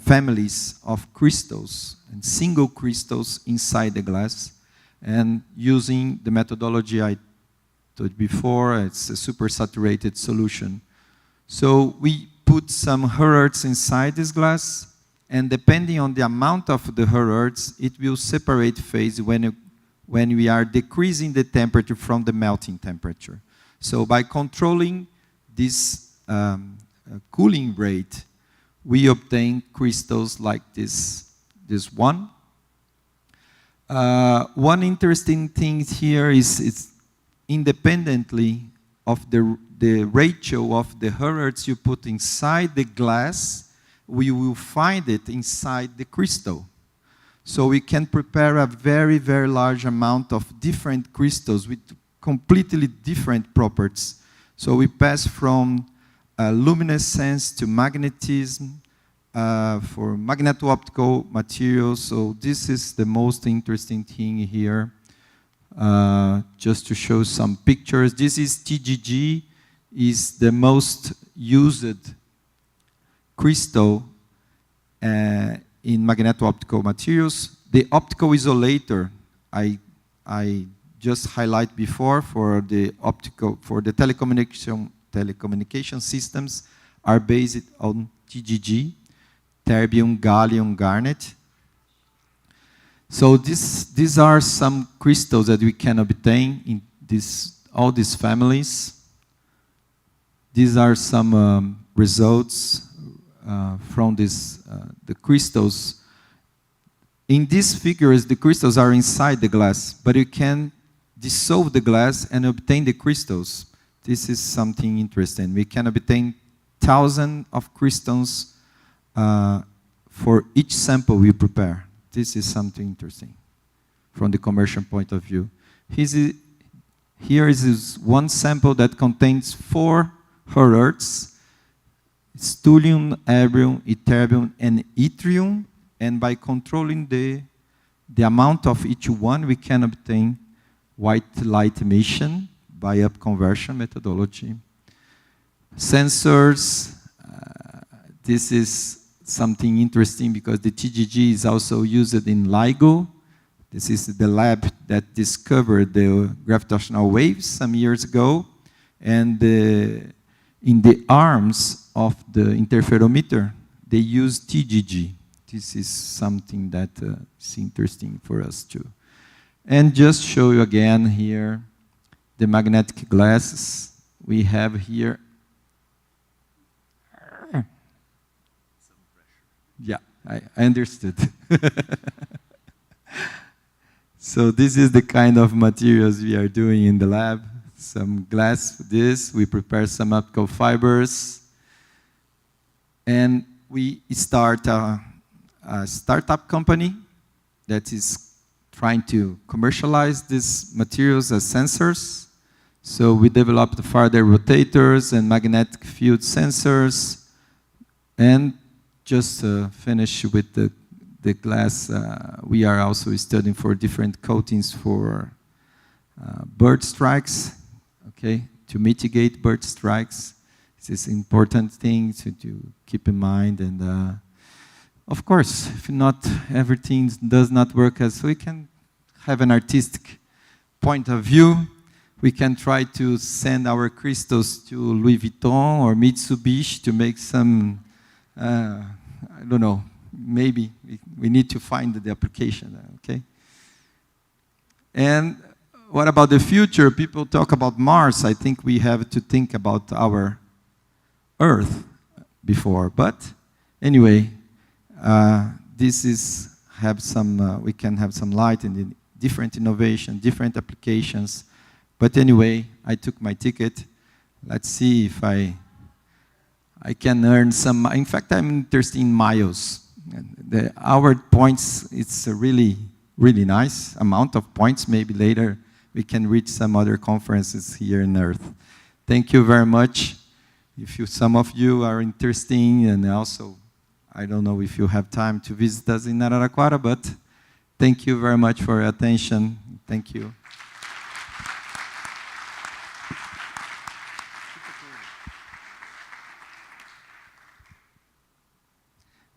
families of crystals and single crystals inside the glass. And using the methodology I told before, it's a supersaturated solution. So we put some hertz inside this glass, and depending on the amount of the hertz, it will separate phase when we are decreasing the temperature from the melting temperature. So by controlling this cooling rate, we obtain crystals like this one. One interesting thing here is it's independently of the ratio of the hertz you put inside the glass, we will find it inside the crystal. So we can prepare a very, very large amount of different crystals with completely different properties. So we pass from luminescence to magnetism for magneto-optical materials. So this is the most interesting thing here. Just to show some pictures. This is TGG, is the most used crystal in magneto-optical materials. The optical isolator I just highlight before for the telecommunication systems are based on TGG, terbium, gallium, garnet. So these are some crystals that we can obtain in all these families. These are some results from the crystals. In these figures, the crystals are inside the glass, but you can dissolve the glass and obtain the crystals. This is something interesting. We can obtain thousands of crystals for each sample we prepare. This is something interesting from the commercial point of view. Here is one sample that contains 4 hertz, thulium, erbium, ytterbium, and yttrium. And by controlling the amount of each one, we can obtain white light emission by upconversion methodology. Sensors, this is something interesting because the TGG is also used in LIGO. This is the lab that discovered the gravitational waves some years ago. And in the arms of the interferometer, they use TGG. This is something that is interesting for us too. And just show you again here the magnetic glasses we have here. Yeah, I understood. So this is the kind of materials we are doing in the lab. Some glass, this, we prepare some optical fibers. And we start a startup company that is trying to commercialize these materials as sensors. So we developed further rotators and magnetic field sensors. And just finish with the glass, we are also studying for different coatings for bird strikes, okay, to mitigate bird strikes. This is an important thing to keep in mind. And of course, if not everything does not work as we can have an artistic point of view, we can try to send our crystals to Louis Vuitton or Mitsubishi to make some, I don't know, maybe we need to find the application, okay? And what about the future? People talk about Mars. I think we have to think about our Earth before. But anyway, this is we can have some light in the different innovation, different applications. But anyway, I took my ticket. Let's see if I can earn some. In fact, I'm interested in miles. Our points, it's a really, really nice amount of points. Maybe later we can reach some other conferences here on Earth. Thank you very much. If some of you are interested, and also, I don't know if you have time to visit us in Araraquara, but thank you very much for your attention. Thank you.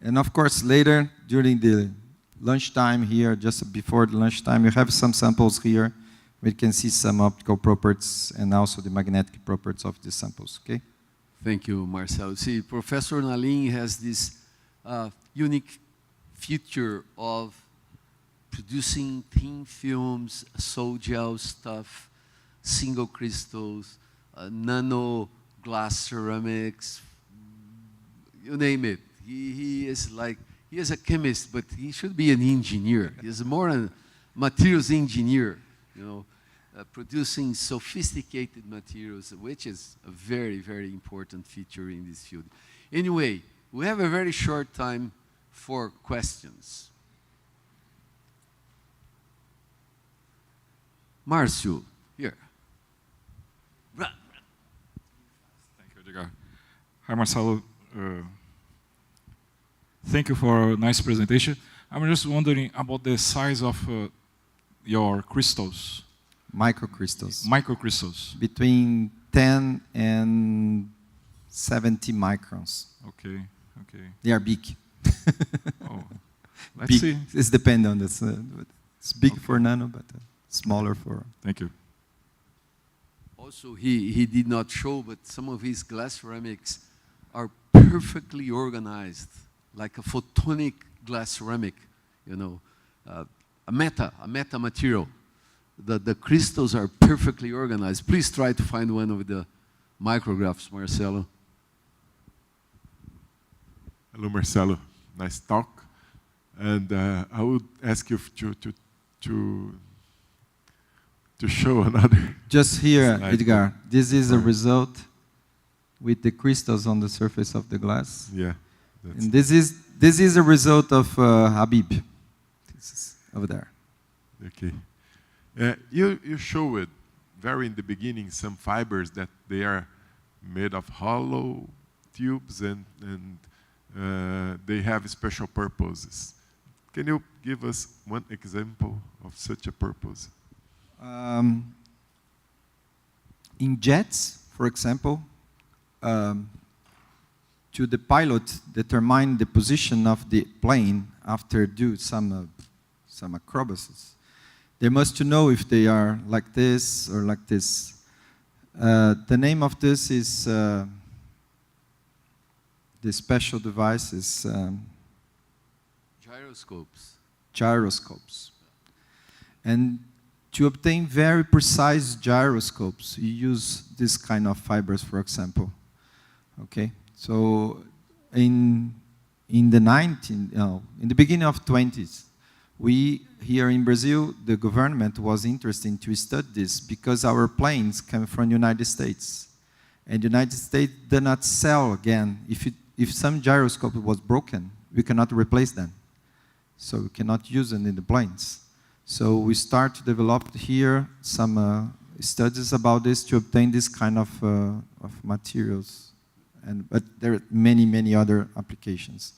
And of course, later, during the lunchtime here, just before the lunchtime, you have some samples here. We can see some optical properties and also the magnetic properties of the samples, okay? Thank you, Marcelo. See, Professor Nalim has this unique feature of producing thin films, sol gel stuff, single crystals, nano glass ceramics, you name it. He is a chemist, but he should be an engineer. He's more a materials engineer, you know, producing sophisticated materials, which is a very, very important feature in this field. Anyway, we have a very short time for questions. Marcio, here. Thank you, Edgar. Hi, Marcelo. Thank you for a nice presentation. I'm just wondering about the size of your crystals. Microcrystals. Microcrystals. Between 10 and 70 microns. Okay, okay. They are big. Oh, let's Big. see. It's dependent on this. It's big for nano, but smaller for. Thank you. Also, he did not show, but some of his glass ceramics are perfectly organized, like a photonic glass ceramic, you know, a meta material. The crystals are perfectly organized. Please try to find one of the micrographs, Marcelo. Hello, Marcelo. Nice talk. And I would ask you to show another. Just here, slide. Edgar. This is a result with the crystals on the surface of the glass. Yeah. And this is a result of Abbe. This is over there. Okay. You showed very in the beginning some fibers that they are made of hollow tubes and they have special purposes. Can you give us one example of such a purpose? In jets, for example, to the pilot determine the position of the plane after do some acrobacies. They must know if they are like this or like this. The name of this is the special device is Gyroscopes. gyroscopes. And to obtain very precise gyroscopes, you use this kind of fibers, for example. Okay, so in the beginning of 20s, we here in Brazil, the government was interested to study this because our planes come from the United States, and the United States did not sell again. If some gyroscope was broken, we cannot replace them, so we cannot use them in the planes. So we start to develop here some studies about this to obtain this kind of materials. But there are many, many other applications.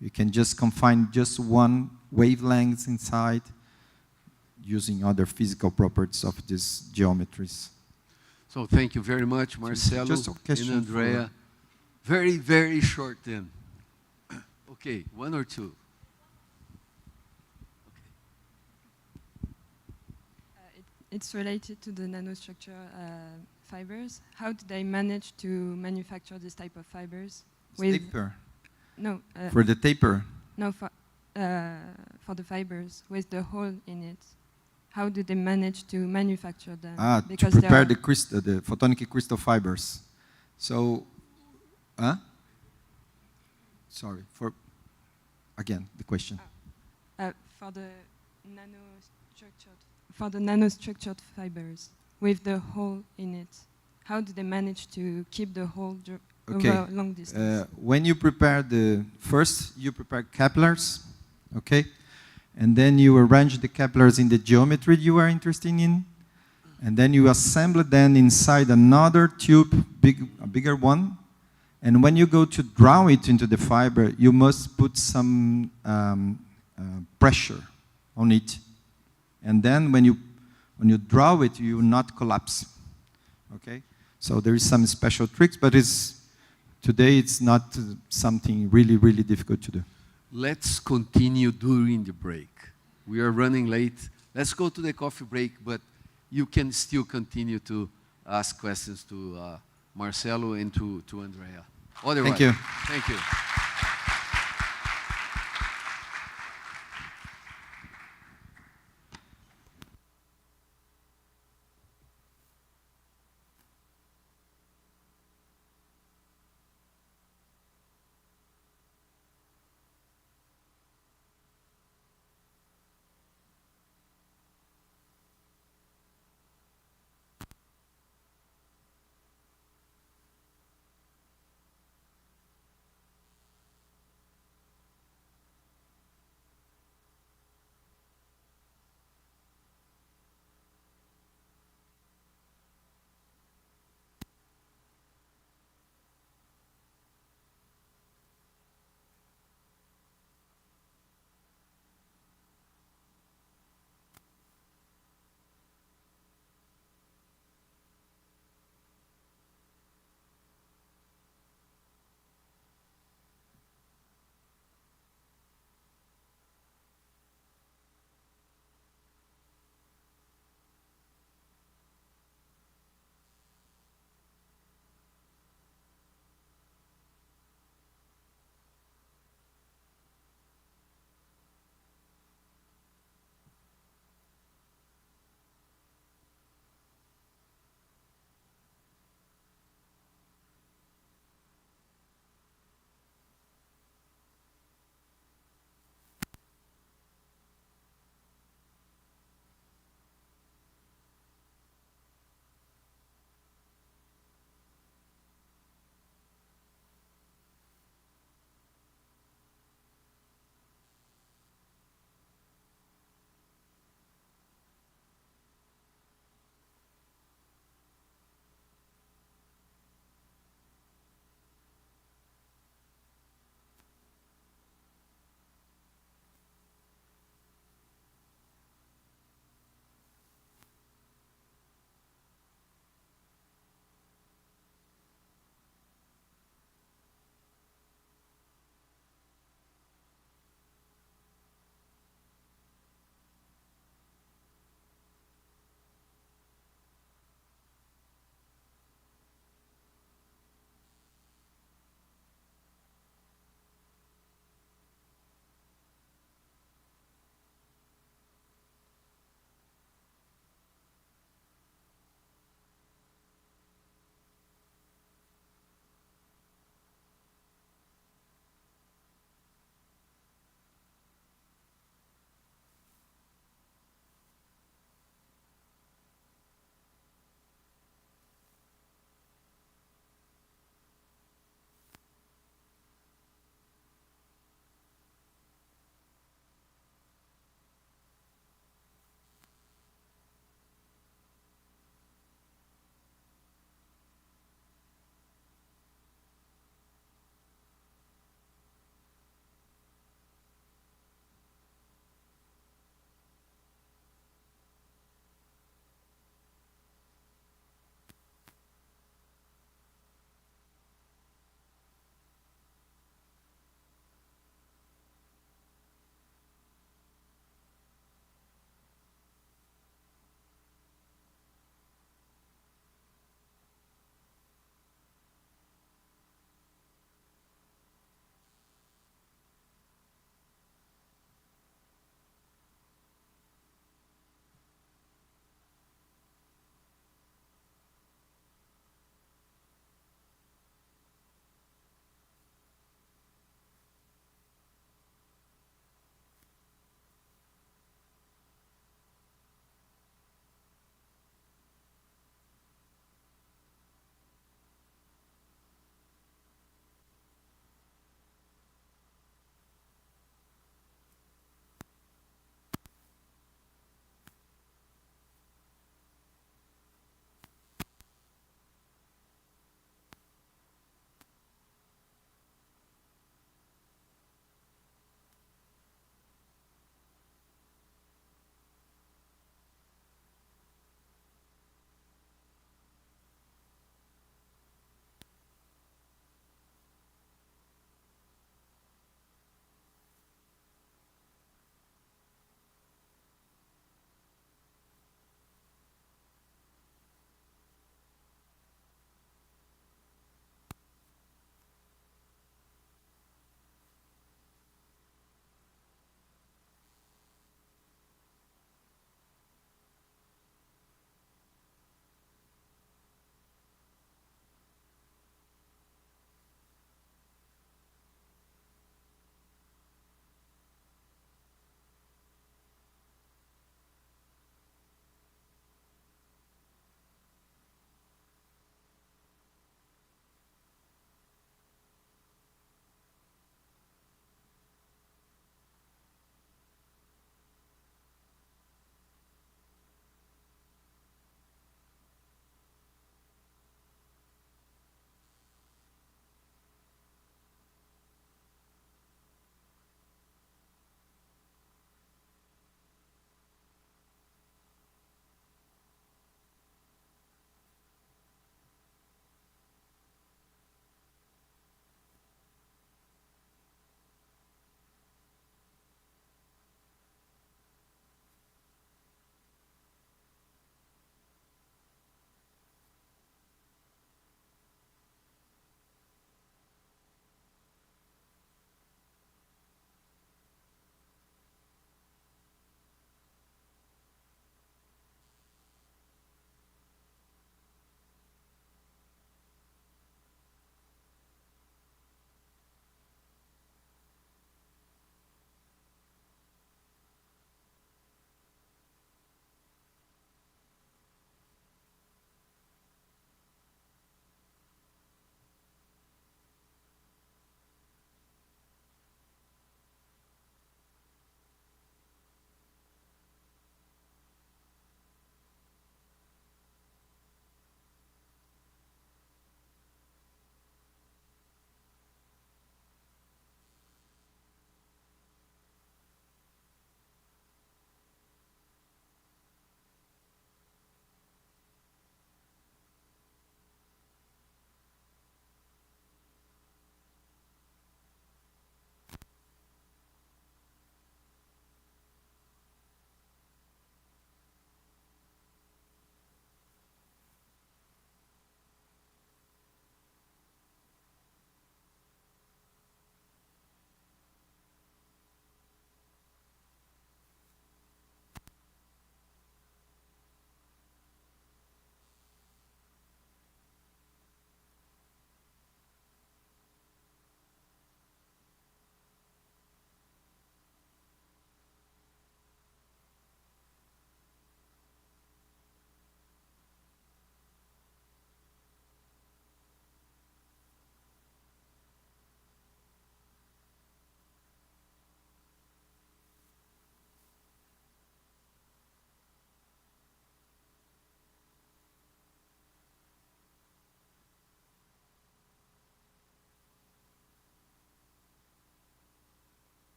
You can just confine just one wavelength inside using other physical properties of these geometries. So thank you very much, Marcelo Just a question and Andrea. Very, very short then. Okay, one or two. It's related to the nanostructure fibers. How did they manage to manufacture this type of fibers? Taper. No. For the taper. No, for the fibers with the hole in it. How did they manage to manufacture them? To prepare the photonic crystal fibers. So, sorry, again, the question. For the nanostructured fibers with the hole in it, how do they manage to keep the hole over a long distance? When you prepare first you prepare capillaries, okay? And then you arrange the capillaries in the geometry you are interested in, and then you assemble them inside another tube, a bigger one. And when you go to draw it into the fiber, you must put some pressure on it. And then when you draw it, you will not collapse. Okay? So there is some special tricks, but today it's not something really, really difficult to do. Let's continue during the break. We are running late. Let's go to the coffee break, but you can still continue to ask questions to Marcelo and to Andrea. Otherwise, Thank you. Thank you.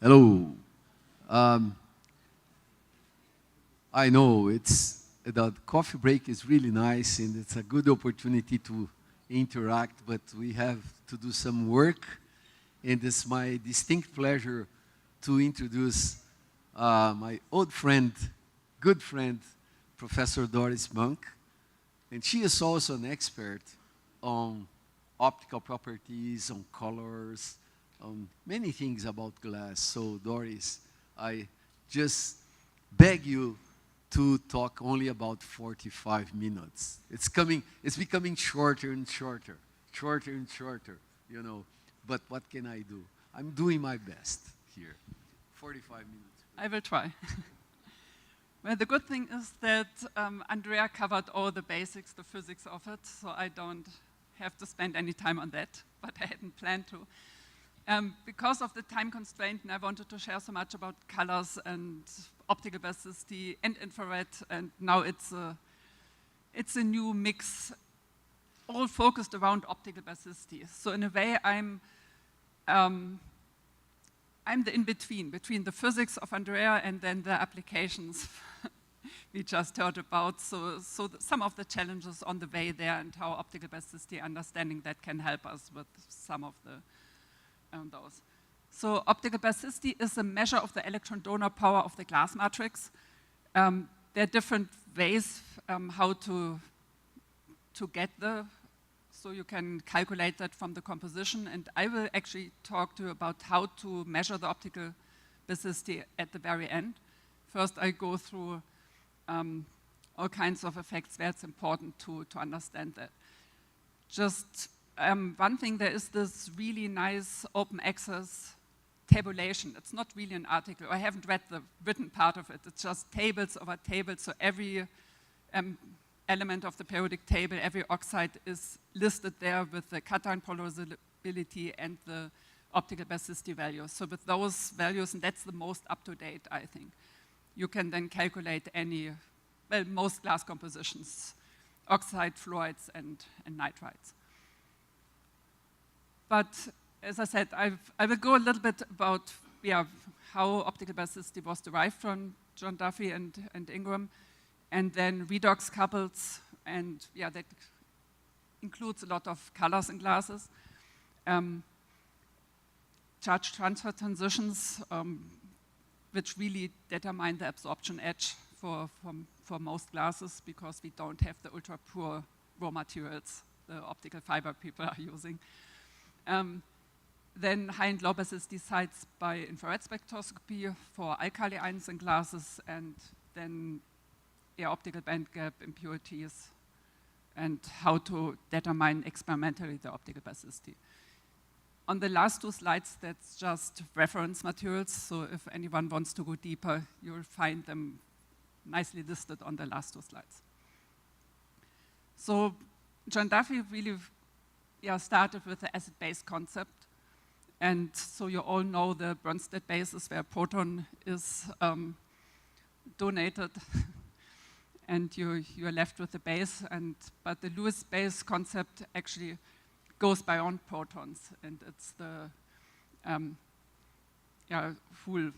Hello. I know the coffee break is really nice and it's a good opportunity to interact, but we have to do some work. And it's my distinct pleasure to introduce my old friend, good friend, Professor Doris Monk. And she is also an expert on optical properties, on colors, on many things about glass. So Doris, I just beg you to talk only about 45 minutes. It's becoming shorter and shorter, you know. But what can I do? I'm doing my best here. 45 minutes. I will try. Well, the good thing is that Andrea covered all the basics, the physics of it, so I don't have to spend any time on that, but I hadn't planned to. Because of the time constraint, and I wanted to share so much about colors and optical basicity and infrared, and now it's a new mix, all focused around optical basicity. So in a way, I'm the in-between, between the physics of Andrea and then the applications we just heard about. So some of the challenges on the way there and how optical basicity understanding that can help us with some of those. So optical basicity is a measure of the electron donor power of the glass matrix. There are different ways how to get so you can calculate that from the composition, and I will actually talk to you about how to measure the optical basicity at the very end. First, I go through all kinds of effects where it's important to understand that. Just one thing, there is this really nice open access tabulation. It's not really an article. I haven't read the written part of it. It's just tables over tables, so every element of the periodic table, every oxide is listed there with the cation polarizability and the optical basicity values. So with those values, and that's the most up-to-date, I think, you can then calculate most glass compositions, oxide, fluorides, and nitrides. But as I said, I will go a little bit about how optical basicity was derived from John Duffy and Ingram, and then redox couples, and that includes a lot of colors in glasses. Charge transfer transitions, which really determine the absorption edge for most glasses, because we don't have the ultra pure raw materials the optical fiber people are using. Then high and low basicity sites by infrared spectroscopy for alkali ions in glasses, and then optical band gap impurities, and how to determine experimentally the optical basicity. On the last two slides, that's just reference materials, so if anyone wants to go deeper, you'll find them nicely listed on the last two slides. So John Duffy really started with the acid-base concept, and so you all know the Bronsted bases where a proton is donated and you're left with the base, but the Lewis base concept actually goes beyond protons, and it's the full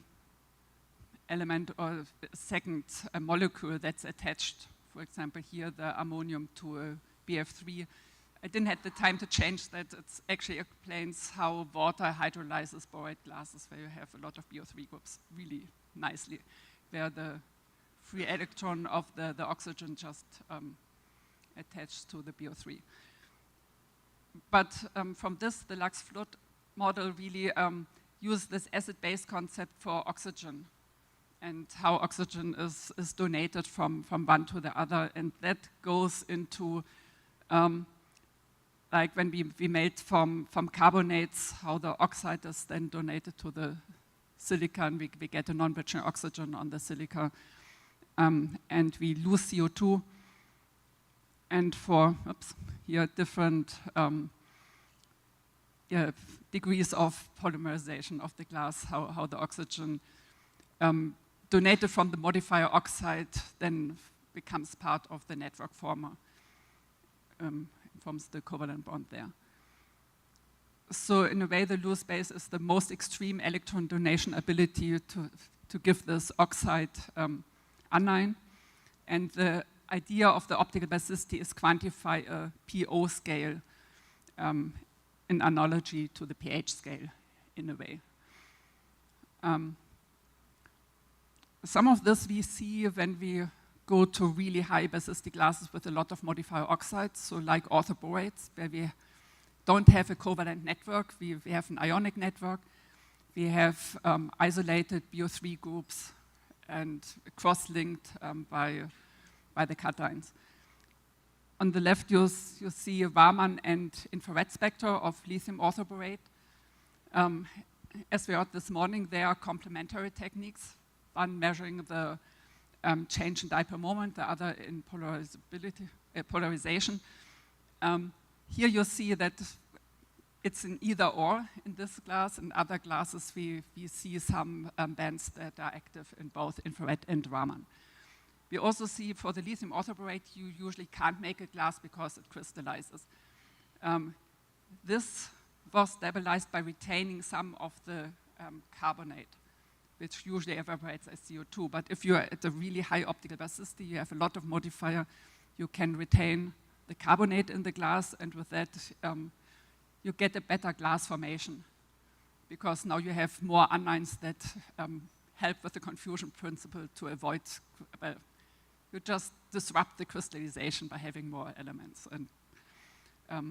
element or second molecule that's attached. For example, here the ammonium to a BF3. I didn't have the time to change that. It actually explains how water hydrolyzes borate glasses, where you have a lot of BO3 groups really nicely, where the free electron of the oxygen just attached to the BO3. But from this, the Lux-Flood model really used this acid-base concept for oxygen, and how oxygen is donated from one to the other, and that goes into like when we made from carbonates, how the oxide is then donated to the silica, and we get a non-bridging oxygen on the silica, and we lose CO2. And for here different degrees of polymerization of the glass, how the oxygen donated from the modifier oxide then becomes part of the network former, forms the covalent bond there. So in a way, the Lewis base is the most extreme electron donation ability to give this oxide anion. And the idea of the optical basicity is quantify a PO scale in analogy to the pH scale in a way. Some of this we see when we go to really high basicity glasses with a lot of modifier oxides, so like orthoborates, where we don't have a covalent network, we have an ionic network, we have isolated BO3 groups and cross-linked by the cations. On the left, you see a Raman and infrared spectra of lithium orthoborate. As we heard this morning, they are complementary techniques, one measuring the change in dipole moment, the other in polarization. Here you see that it's an either or in this glass. In other glasses, we see some bands that are active in both infrared and Raman. We also see for the lithium orthoborate, you usually can't make a glass because it crystallizes. This was stabilized by retaining some of the carbonate, which usually evaporates as CO2. But if you're at a really high optical basicity, you have a lot of modifier, you can retain the carbonate in the glass, and with that, you get a better glass formation, because now you have more anions that help with the confusion principle to avoid, you just disrupt the crystallization by having more elements and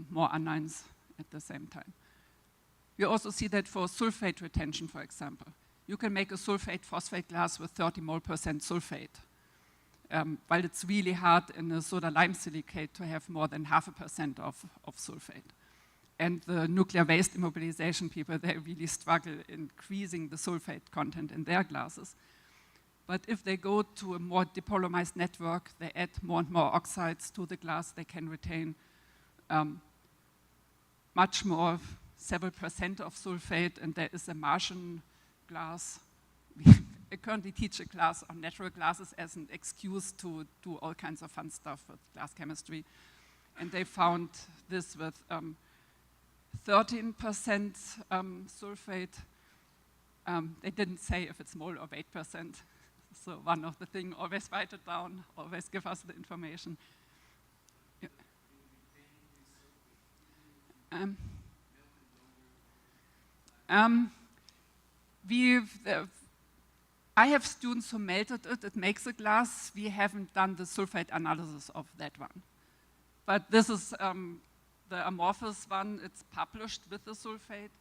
more anions at the same time. We also see that for sulfate retention, for example. You can make a sulfate phosphate glass with 30 mole % sulfate, while it's really hard in a soda lime silicate to have more than 0.5% of sulfate. And the nuclear waste immobilization people, they really struggle increasing the sulfate content in their glasses. But if they go to a more depolarized network, they add more and more oxides to the glass, they can retain much more, several % of sulfate, and there is a Martian glass. I currently teach a class on natural glasses as an excuse to do all kinds of fun stuff with glass chemistry. And they found this with 13% sulfate. They didn't say if it's mole or weight %. So one of the things, always write it down, always give us the information. Yeah. I have students who melted it, it makes a glass. We haven't done the sulfate analysis of that one. But this is the amorphous one, it's published with the sulfate.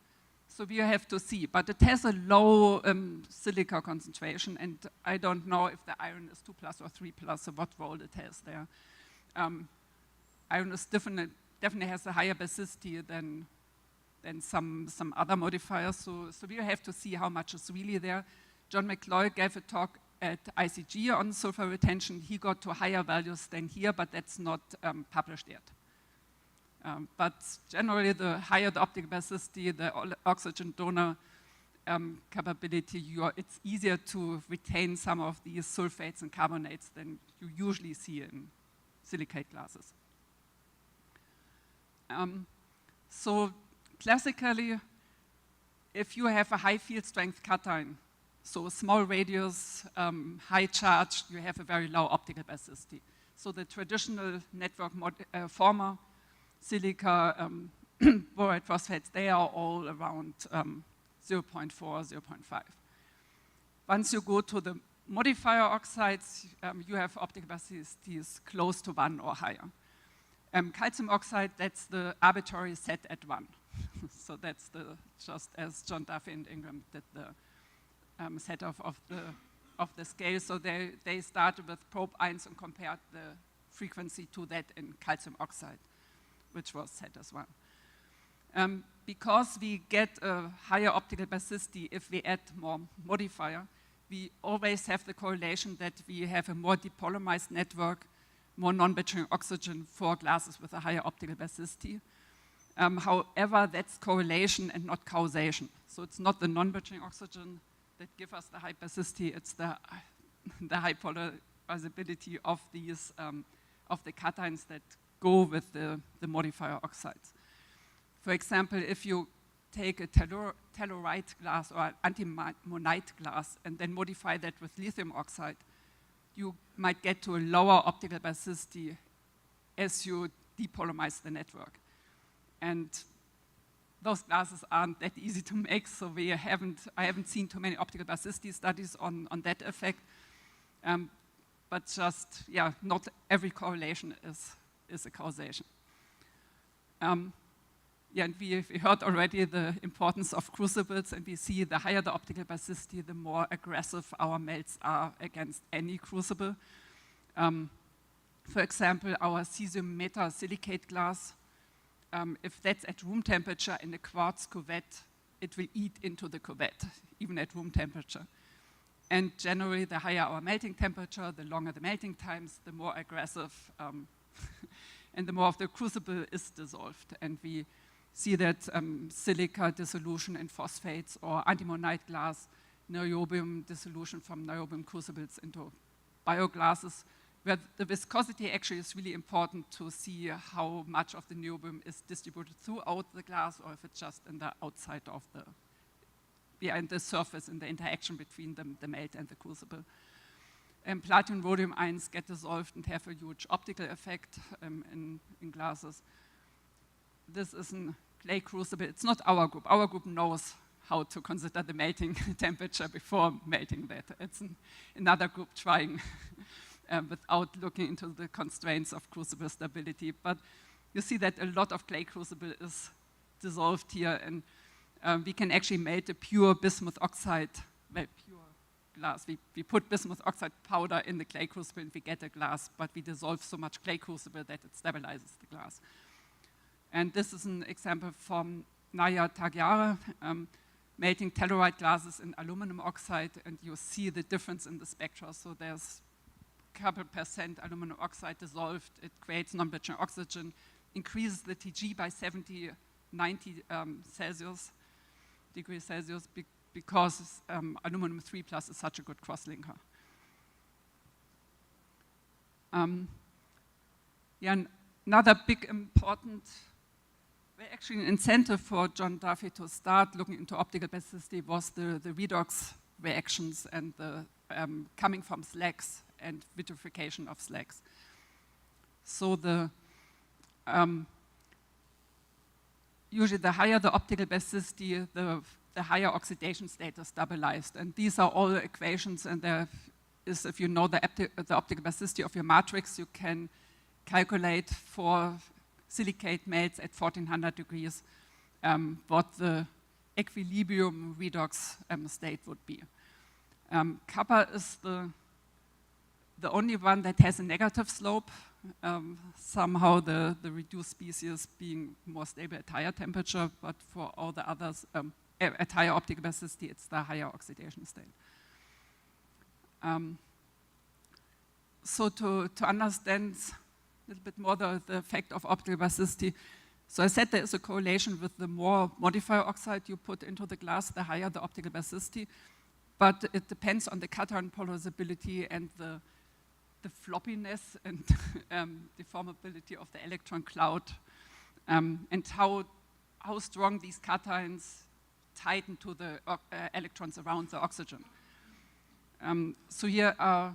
So we have to see, but it has a low silica concentration, and I don't know if the iron is 2+ or 3+, so what role it has there. Iron is definitely has a higher basicity than some other modifiers, so we have to see how much is really there. John McCloy gave a talk at ICG on sulfur retention. He got to higher values than here, but that's not published yet. But generally, the higher the optical basicity, the oxygen donor capability, it's easier to retain some of these sulfates and carbonates than you usually see in silicate glasses. So classically, if you have a high field strength cation, so small radius, high charge, you have a very low optical basicity. So the traditional network former silica borate phosphates, they are all around 0.4, 0.5. Once you go to the modifier oxides, you have optical basicities close to 1 or higher. Calcium oxide, that's the arbitrary set at 1. So that's just as John Duffy and Ingram did the set of the scale. So they started with probe 1 and compared the frequency to that in calcium oxide, which was set as 1. Because we get a higher optical basicity if we add more modifier, we always have the correlation that we have a more depolarized network, more non-batching oxygen for glasses with a higher optical basicity. However, that's correlation and not causation. So it's not the non-batching oxygen that give us the high basicity, it's the high polarizability of these, of the cations that go with the modifier oxides. For example, if you take a telluride glass or antimonite glass and then modify that with lithium oxide, you might get to a lower optical basicity as you depolarize the network. And those glasses aren't that easy to make, so I haven't seen too many optical basicity studies on that effect. But just, yeah, not every correlation is a causation. Yeah, and we heard already the importance of crucibles, and we see the higher the optical basicity, the more aggressive our melts are against any crucible. For example, our cesium metasilicate glass, if that's at room temperature in a quartz cuvette, it will eat into the cuvette, even at room temperature. And generally, the higher our melting temperature, the longer the melting times, the more aggressive, and the more of the crucible is dissolved. And we see that silica dissolution in phosphates or antimonite glass, niobium dissolution from niobium crucibles into bioglasses, where the viscosity actually is really important to see how much of the niobium is distributed throughout the glass or if it's just in the outside of and the surface in the interaction between the melt and the crucible. Platinum rhodium ions get dissolved and have a huge optical effect in glasses. This is a clay crucible. It's not our group. Our group knows how to consider the melting temperature before melting that. It's another group trying without looking into the constraints of crucible stability. But you see that a lot of clay crucible is dissolved here, and we can actually melt a pure bismuth oxide, well, pure glass. We put bismuth oxide powder in the clay crucible and we get a glass, but we dissolve so much clay crucible that it stabilizes the glass. And this is an example from Naya Tagyara, melting telluride glasses in aluminum oxide, and you see the difference in the spectra. So there's a couple percent aluminum oxide dissolved. It creates non-Birchner oxygen, increases the TG by 70, 90 degrees Celsius because aluminum 3+ is such a good cross-linker. Yeah, another big important, well, actually an incentive for John Duffy to start looking into optical basicity was the redox reactions and the coming from slags and vitrification of slags. So usually the higher the optical basicity, the higher oxidation state is stabilized. And these are all equations, and there is, if you know the optical basicity of your matrix, you can calculate for silicate melts at 1400 degrees what the equilibrium redox state would be. Kappa is the only one that has a negative slope. Somehow the reduced species being more stable at higher temperature, but for all the others, at higher optical basicity, it's the higher oxidation state. So to understand a little bit more the effect of optical basicity, so I said there is a correlation with the more modifier oxide you put into the glass, the higher the optical basicity, but it depends on the cation polarizability and the floppiness and deformability of the electron cloud, and how strong these cations tighten to the electrons around the oxygen. So here are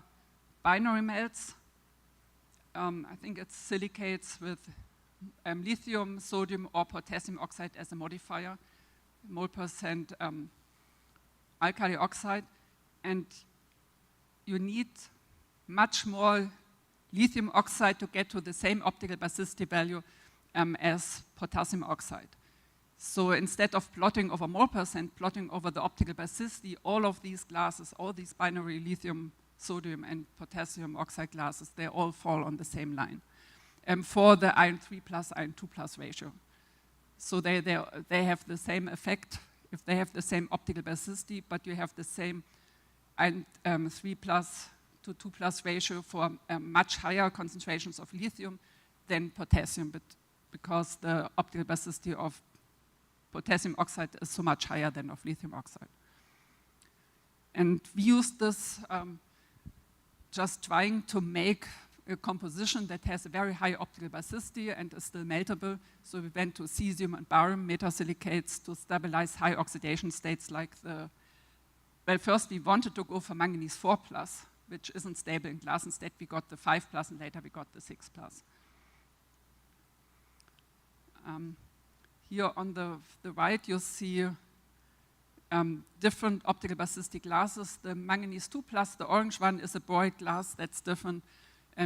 binary melts. I think it's silicates with lithium, sodium, or potassium oxide as a modifier, mole percent alkali oxide, and you need much more lithium oxide to get to the same optical basicity value as potassium oxide. So instead of plotting over mole percent, plotting over the optical basicity, all of these glasses, all these binary lithium, sodium, and potassium oxide glasses, they all fall on the same line for the iron 3+, iron 2+ ratio. So they have the same effect if they have the same optical basicity, but you have the same iron 3+ to 2+ ratio for much higher concentrations of lithium than potassium, but because the optical basicity of potassium oxide is so much higher than of lithium oxide. And we use this just trying to make a composition that has a very high optical basicity and is still meltable. So we went to cesium and barium metasilicates to stabilize high oxidation states like the, well, first we wanted to go for manganese 4+, which isn't stable in glass. Instead, we got the 5+, and later we got the 6+. Here on the right, you see different optical basicity glasses. The manganese 2+, the orange one, is a boroid glass. That's different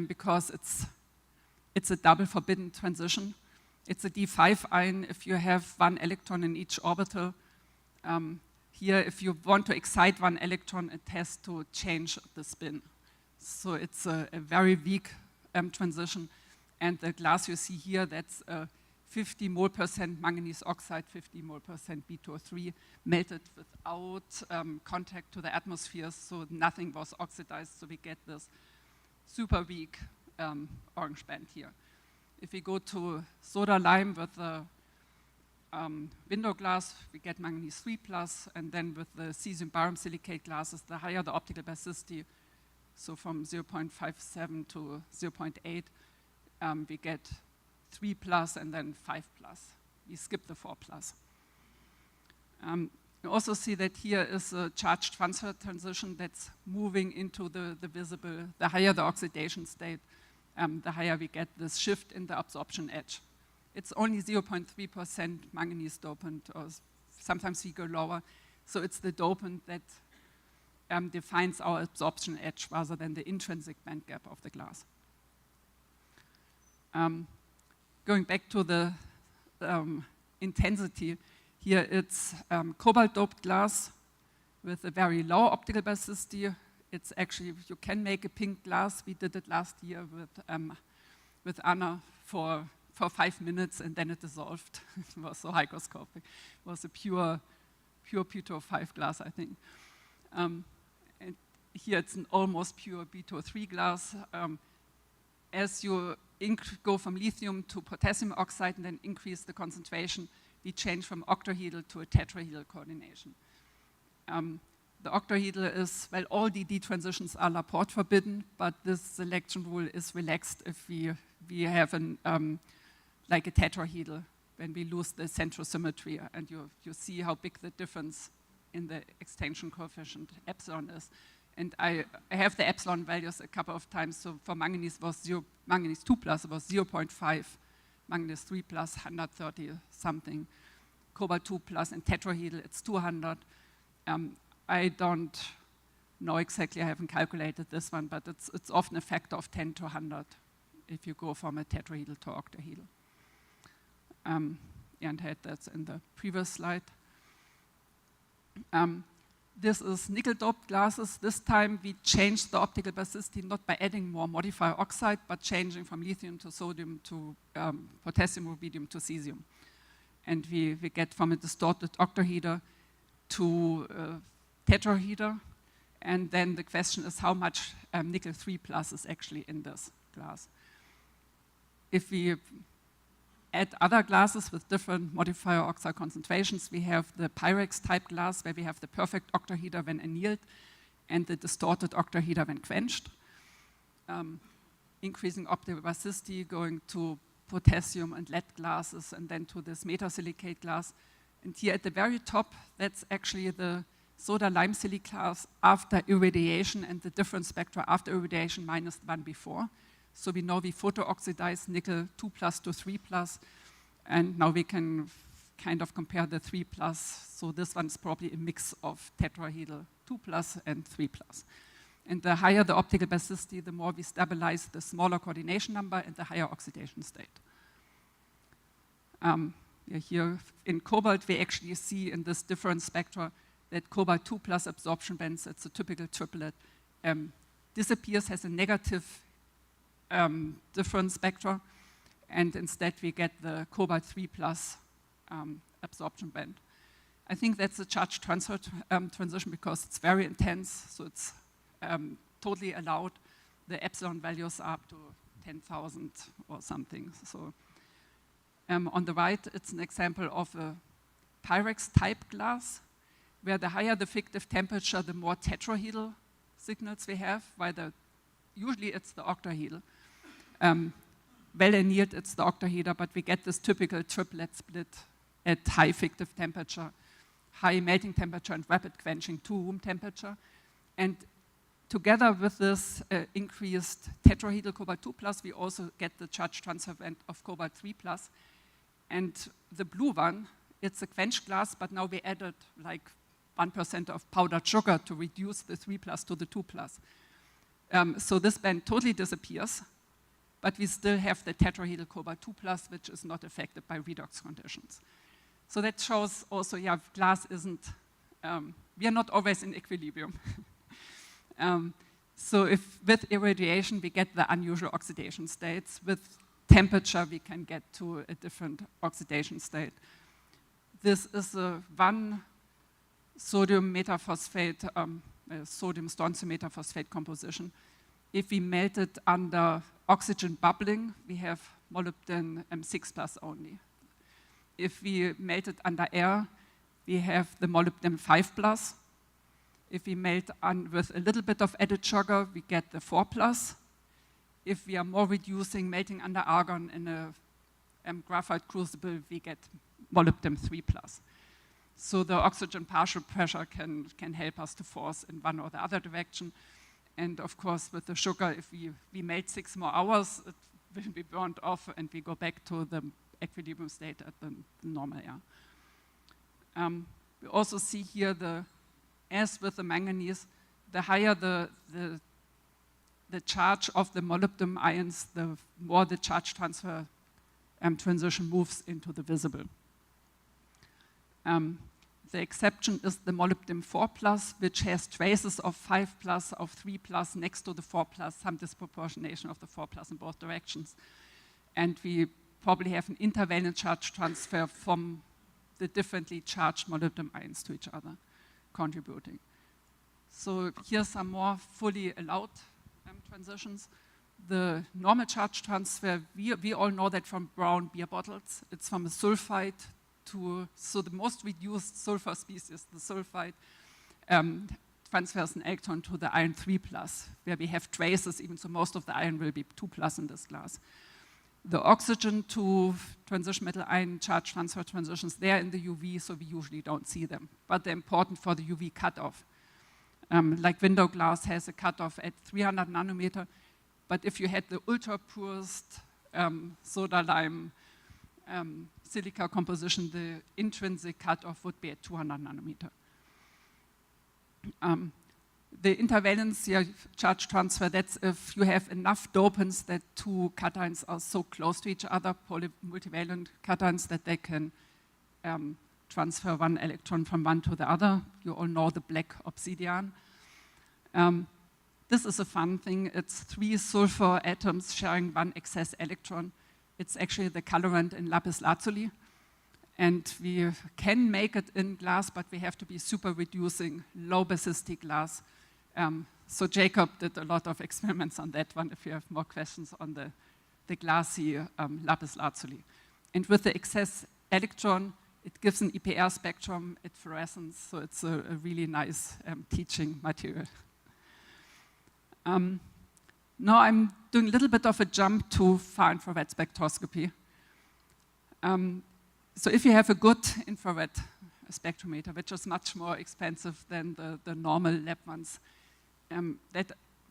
because it's a double forbidden transition. It's a D5 ion if you have one electron in each orbital. Here, if you want to excite one electron, it has to change the spin. So it's a very weak transition. And the glass you see here, that's 50 mole% manganese oxide, 50 mole% B2O3, melted without contact to the atmosphere, so nothing was oxidized, so we get this super weak orange band here. If we go to soda lime with the window glass, we get manganese 3+, and then with the cesium barium silicate glasses, the higher the optical basicity, so from 0.57 to 0.8, we get 3+ and then 5+. We skip the 4+. You also see that here is a charge transfer transition that's moving into the visible. The higher the oxidation state, the higher we get this shift in the absorption edge. It's only 0.3% manganese dopant, or sometimes we go lower. So it's the dopant that defines our absorption edge rather than the intrinsic band gap of the glass. Going back to the intensity, here it's cobalt-doped glass with a very low optical basicity. It's actually, you can make a pink glass. We did it last year with Anna for 5 minutes, and then it dissolved. It was so hygroscopic. It was a pure P2O5 glass, I think. And here it's an almost pure B2O3 glass. As you go from lithium to potassium oxide and then increase the concentration, we change from octahedral to a tetrahedral coordination. The octahedral is, well, all DD transitions are Laporte forbidden, but this selection rule is relaxed if we have like a tetrahedral when we lose the centrosymmetry, and you see how big the difference in the extension coefficient epsilon is. And I have the epsilon values a couple of times. So for manganese manganese 2+ was 0.5, manganese 3+, 130 something, cobalt 2+, and tetrahedral, it's 200. I don't know exactly, I haven't calculated this one, but it's often a factor of 10 to 100 if you go from a tetrahedral to octahedral. And had that in the previous slide. This is nickel-doped glasses. This time we changed the optical basicity not by adding more modifier oxide, but changing from lithium to sodium to potassium, rubidium to cesium. And we get from a distorted octahedra to tetrahedra. And then the question is how much nickel 3+ is actually in this glass. If we add other glasses with different modifier oxide concentrations, we have the Pyrex type glass where we have the perfect octahedra when annealed and the distorted octahedra when quenched. Increasing optical basicity, going to potassium and lead glasses, and then to this metasilicate glass. And here at the very top, that's actually the soda lime silicate glass after irradiation, and the different spectra after irradiation minus the one before. So we know we photo-oxidize nickel 2+ to 3+, and now we can kind of compare the 3+. So this one's probably a mix of tetrahedral 2+ and 3+. And the higher the optical basicity, the more we stabilize the smaller coordination number and the higher oxidation state. Here in cobalt, we actually see in this different spectra that cobalt 2+ absorption bands, it's a typical triplet, disappears, has a negative different spectra, and instead we get the cobalt 3+ absorption band. I think that's a charge transfer transition because it's very intense, so it's totally allowed. The epsilon values are up to 10,000 or something. So on the right, it's an example of a Pyrex type glass, where the higher the fictive temperature, the more tetrahedral signals we have, while usually it's the octahedral. well annealed, it's the octahedra, but we get this typical triplet split at high fictive temperature, high melting temperature, and rapid quenching to room temperature. And together with this increased tetrahedral cobalt-2+, we also get the charge transfer event of cobalt-3+. And the blue one, it's a quenched glass, but now we added like 1% of powdered sugar to reduce the 3+ to the 2+. So this band totally disappears, but we still have the tetrahedral cobalt-2+, which is not affected by redox conditions. So that shows also, yeah, glass isn't, we are not always in equilibrium. So if with irradiation we get the unusual oxidation states, with temperature we can get to a different oxidation state. This is a 1 sodium metaphosphate, sodium strontium metaphosphate composition. If we melt it under oxygen bubbling, we have molybdenum 6+ only. If we melt it under air, we have the molybdenum 5+. If we melt with a little bit of added sugar, we get the 4+. If we are more reducing, melting under argon in a graphite crucible, we get molybdenum 3+. So the oxygen partial pressure can help us to force in one or the other direction. And of course, with the sugar, if we melt 6 more hours, it will be burned off and we go back to the equilibrium state at the normal air. We also see here as with the manganese, the higher the charge of the molybdenum ions, the more the charge transfer transition moves into the visible. The exception is the molybdenum 4+, which has traces of 5+, of 3+ next to the 4+, some disproportionation of the 4+ in both directions. And we probably have an intervalent charge transfer from the differently charged molybdenum ions to each other, contributing. So here's some more fully allowed transitions. The normal charge transfer, we all know that from brown beer bottles. It's from a sulfide so the most reduced sulfur species, the sulfide, transfers an electron to the iron 3+, where we have traces, even so most of the iron will be 2+ in this glass. The oxygen to transition metal ion charge transfer transitions, they're in the UV, so we usually don't see them. But they're important for the UV cutoff. Like window glass has a cutoff at 300 nanometer, but if you had the ultra purest soda lime silica composition, the intrinsic cutoff would be at 200 nanometer. The intervalence charge transfer, that's if you have enough dopants that 2 cations are so close to each other, multivalent cations, that they can transfer 1 electron from one to the other. You all know the black obsidian. This is a fun thing. It's 3 sulfur atoms sharing 1 excess electron. It's actually the colorant in lapis lazuli. And we can make it in glass, but we have to be super reducing low basicity glass. So Jacob did a lot of experiments on that one, if you have more questions on the glassy lapis lazuli. And with the excess electron, it gives an EPR spectrum at fluorescence, so it's a really nice teaching material. Now I'm doing a little bit of a jump to far infrared spectroscopy. So if you have a good infrared spectrometer, which is much more expensive than the normal lab ones,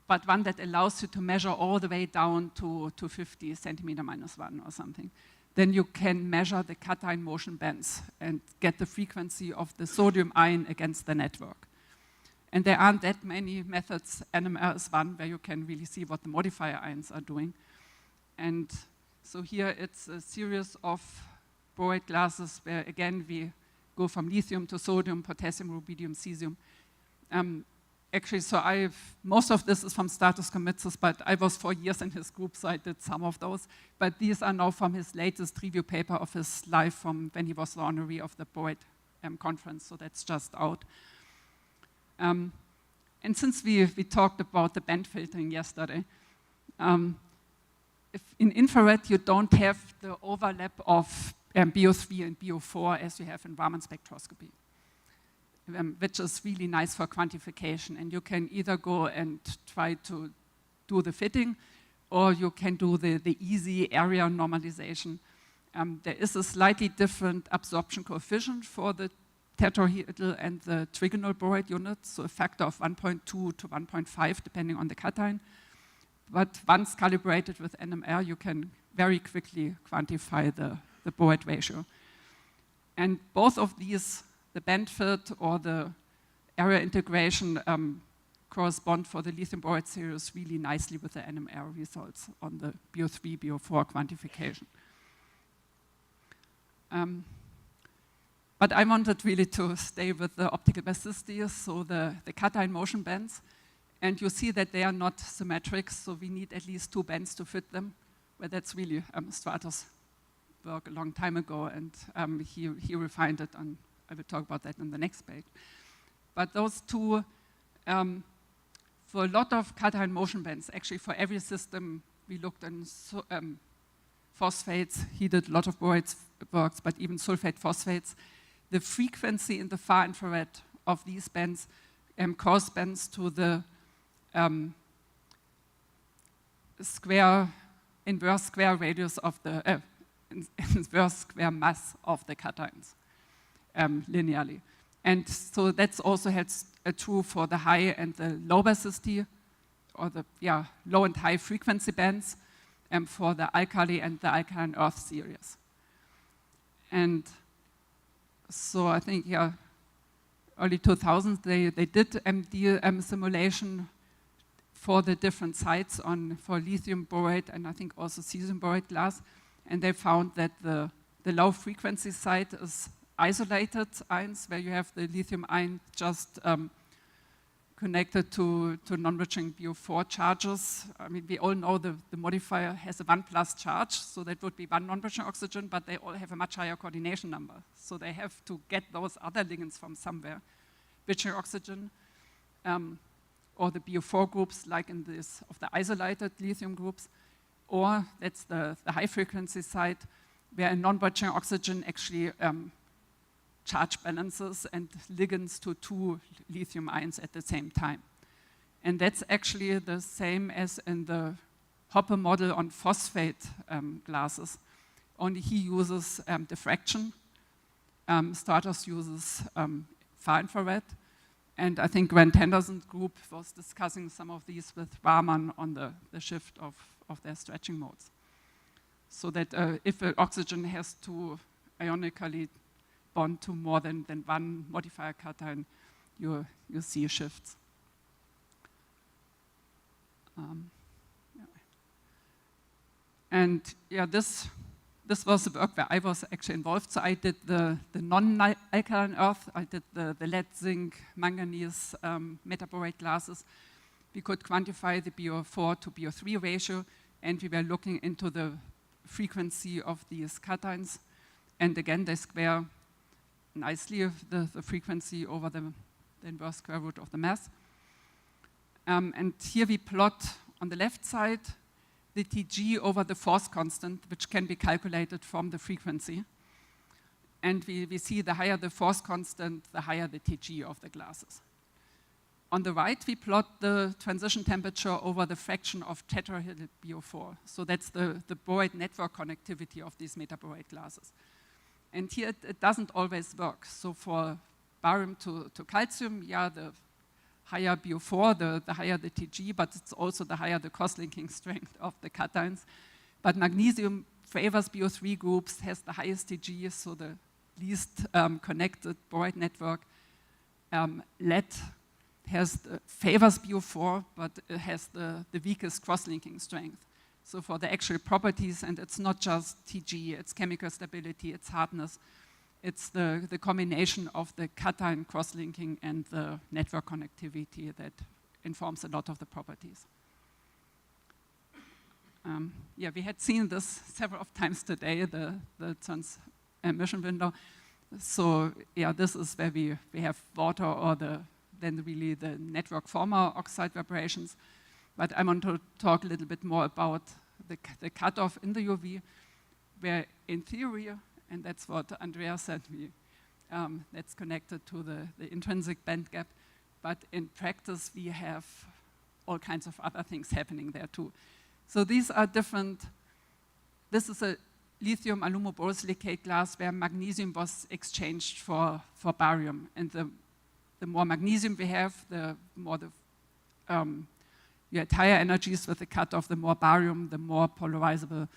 but one that allows you to measure all the way down to 50 centimeter -1 or something, then you can measure the cation motion bands and get the frequency of the sodium ion against the network. And there aren't that many methods, NMR is one, where you can really see what the modifier ions are doing. And so here it's a series of borate glasses where, again, we go from lithium to sodium, potassium, rubidium, cesium. Actually, so most of this is from Status Comitzis, but I was 4 years in his group, so I did some of those. But these are now from his latest review paper of his life from when he was the honoree of the borate conference, so that's just out. And since we talked about the band filtering yesterday, if in infrared you don't have the overlap of BO3 and BO4 as you have in Raman spectroscopy, which is really nice for quantification. And you can either go and try to do the fitting, or you can do the easy area normalization. There is a slightly different absorption coefficient for the tetrahedral and the trigonal boroid units, so a factor of 1.2 to 1.5 depending on the cation. But once calibrated with NMR, you can very quickly quantify the boroid ratio. And both of these, the band fit or the area integration, correspond for the lithium boroid series really nicely with the NMR results on the BO3, BO4 quantification. But I wanted really to stay with the optical basicity, so the cation motion bands. And you see that they are not symmetric, so we need at least 2 bands to fit them. But that's really Stratos' work a long time ago, and he refined it, and I will talk about that in the next page. But those two, for a lot of cation motion bands, actually for every system we looked in phosphates, he did a lot of boroid works, but even sulfate phosphates, the frequency in the far infrared of these bands corresponds to the inverse square radius of the inverse square mass of the cations linearly. And so that's also true for the high and the low basicity, or the low and high frequency bands, for the alkali and the alkaline earth series. And so I think, early 2000s, they did MD simulation for the different sites for lithium boroid and I think also cesium boroid glass. And they found that the low frequency site is isolated ions, where you have the lithium ion just connected to non-bridging BO4 charges. I mean, we all know the modifier has a 1+ charge, so that would be 1 non-bridging oxygen, but they all have a much higher coordination number. So they have to get those other ligands from somewhere, bridging oxygen, or the BO4 groups, like in this of the isolated lithium groups, or that's the high frequency site, where a non-bridging oxygen actually charge balances and ligands to 2 lithium ions at the same time. And that's actually the same as in the Hopper model on phosphate glasses. Only he uses diffraction. Stratos uses far infrared. And I think Grant Henderson's group was discussing some of these with Raman on the shift of their stretching modes. So that if an oxygen has to ionically bond to more than 1 modifier cation, you see shifts. And this was the work where I was actually involved. So I did the non-alkaline earth, I did the lead, zinc, manganese metaboroid glasses. We could quantify the BO4 to BO3 ratio, and we were looking into the frequency of these cations. And again, they square nicely the frequency over the inverse square root of the mass. And here we plot on the left side the Tg over the force constant, which can be calculated from the frequency. And we see the higher the force constant, the higher the Tg of the glasses. On the right, we plot the transition temperature over the fraction of tetrahedral BO4. So that's the boroid network connectivity of these metaboroid glasses. And here it doesn't always work. So for barium to calcium, the higher BO4, the higher the Tg, but it's also the higher the cross-linking strength of the cations. But magnesium favors BO3 groups, has the highest Tg, so the least connected boroid network. Lead favors BO4, but it has the weakest cross-linking strength. So for the actual properties, and it's not just Tg, it's chemical stability, it's hardness, it's the combination of the cation cross-linking and the network connectivity that informs a lot of the properties. We had seen this several times today, the transmission window. So this is where we have water or then really the network former oxide vibrations. But I want to talk a little bit more about the cutoff in the UV, where in theory, and that's what Andrea said, that's connected to the intrinsic band gap. But in practice, we have all kinds of other things happening there too. So these are different. This is a lithium aluminoborosilicate glass where magnesium was exchanged for barium. And the more magnesium we have, the more you had higher energies with the cutoff, the more barium, the more polarizable,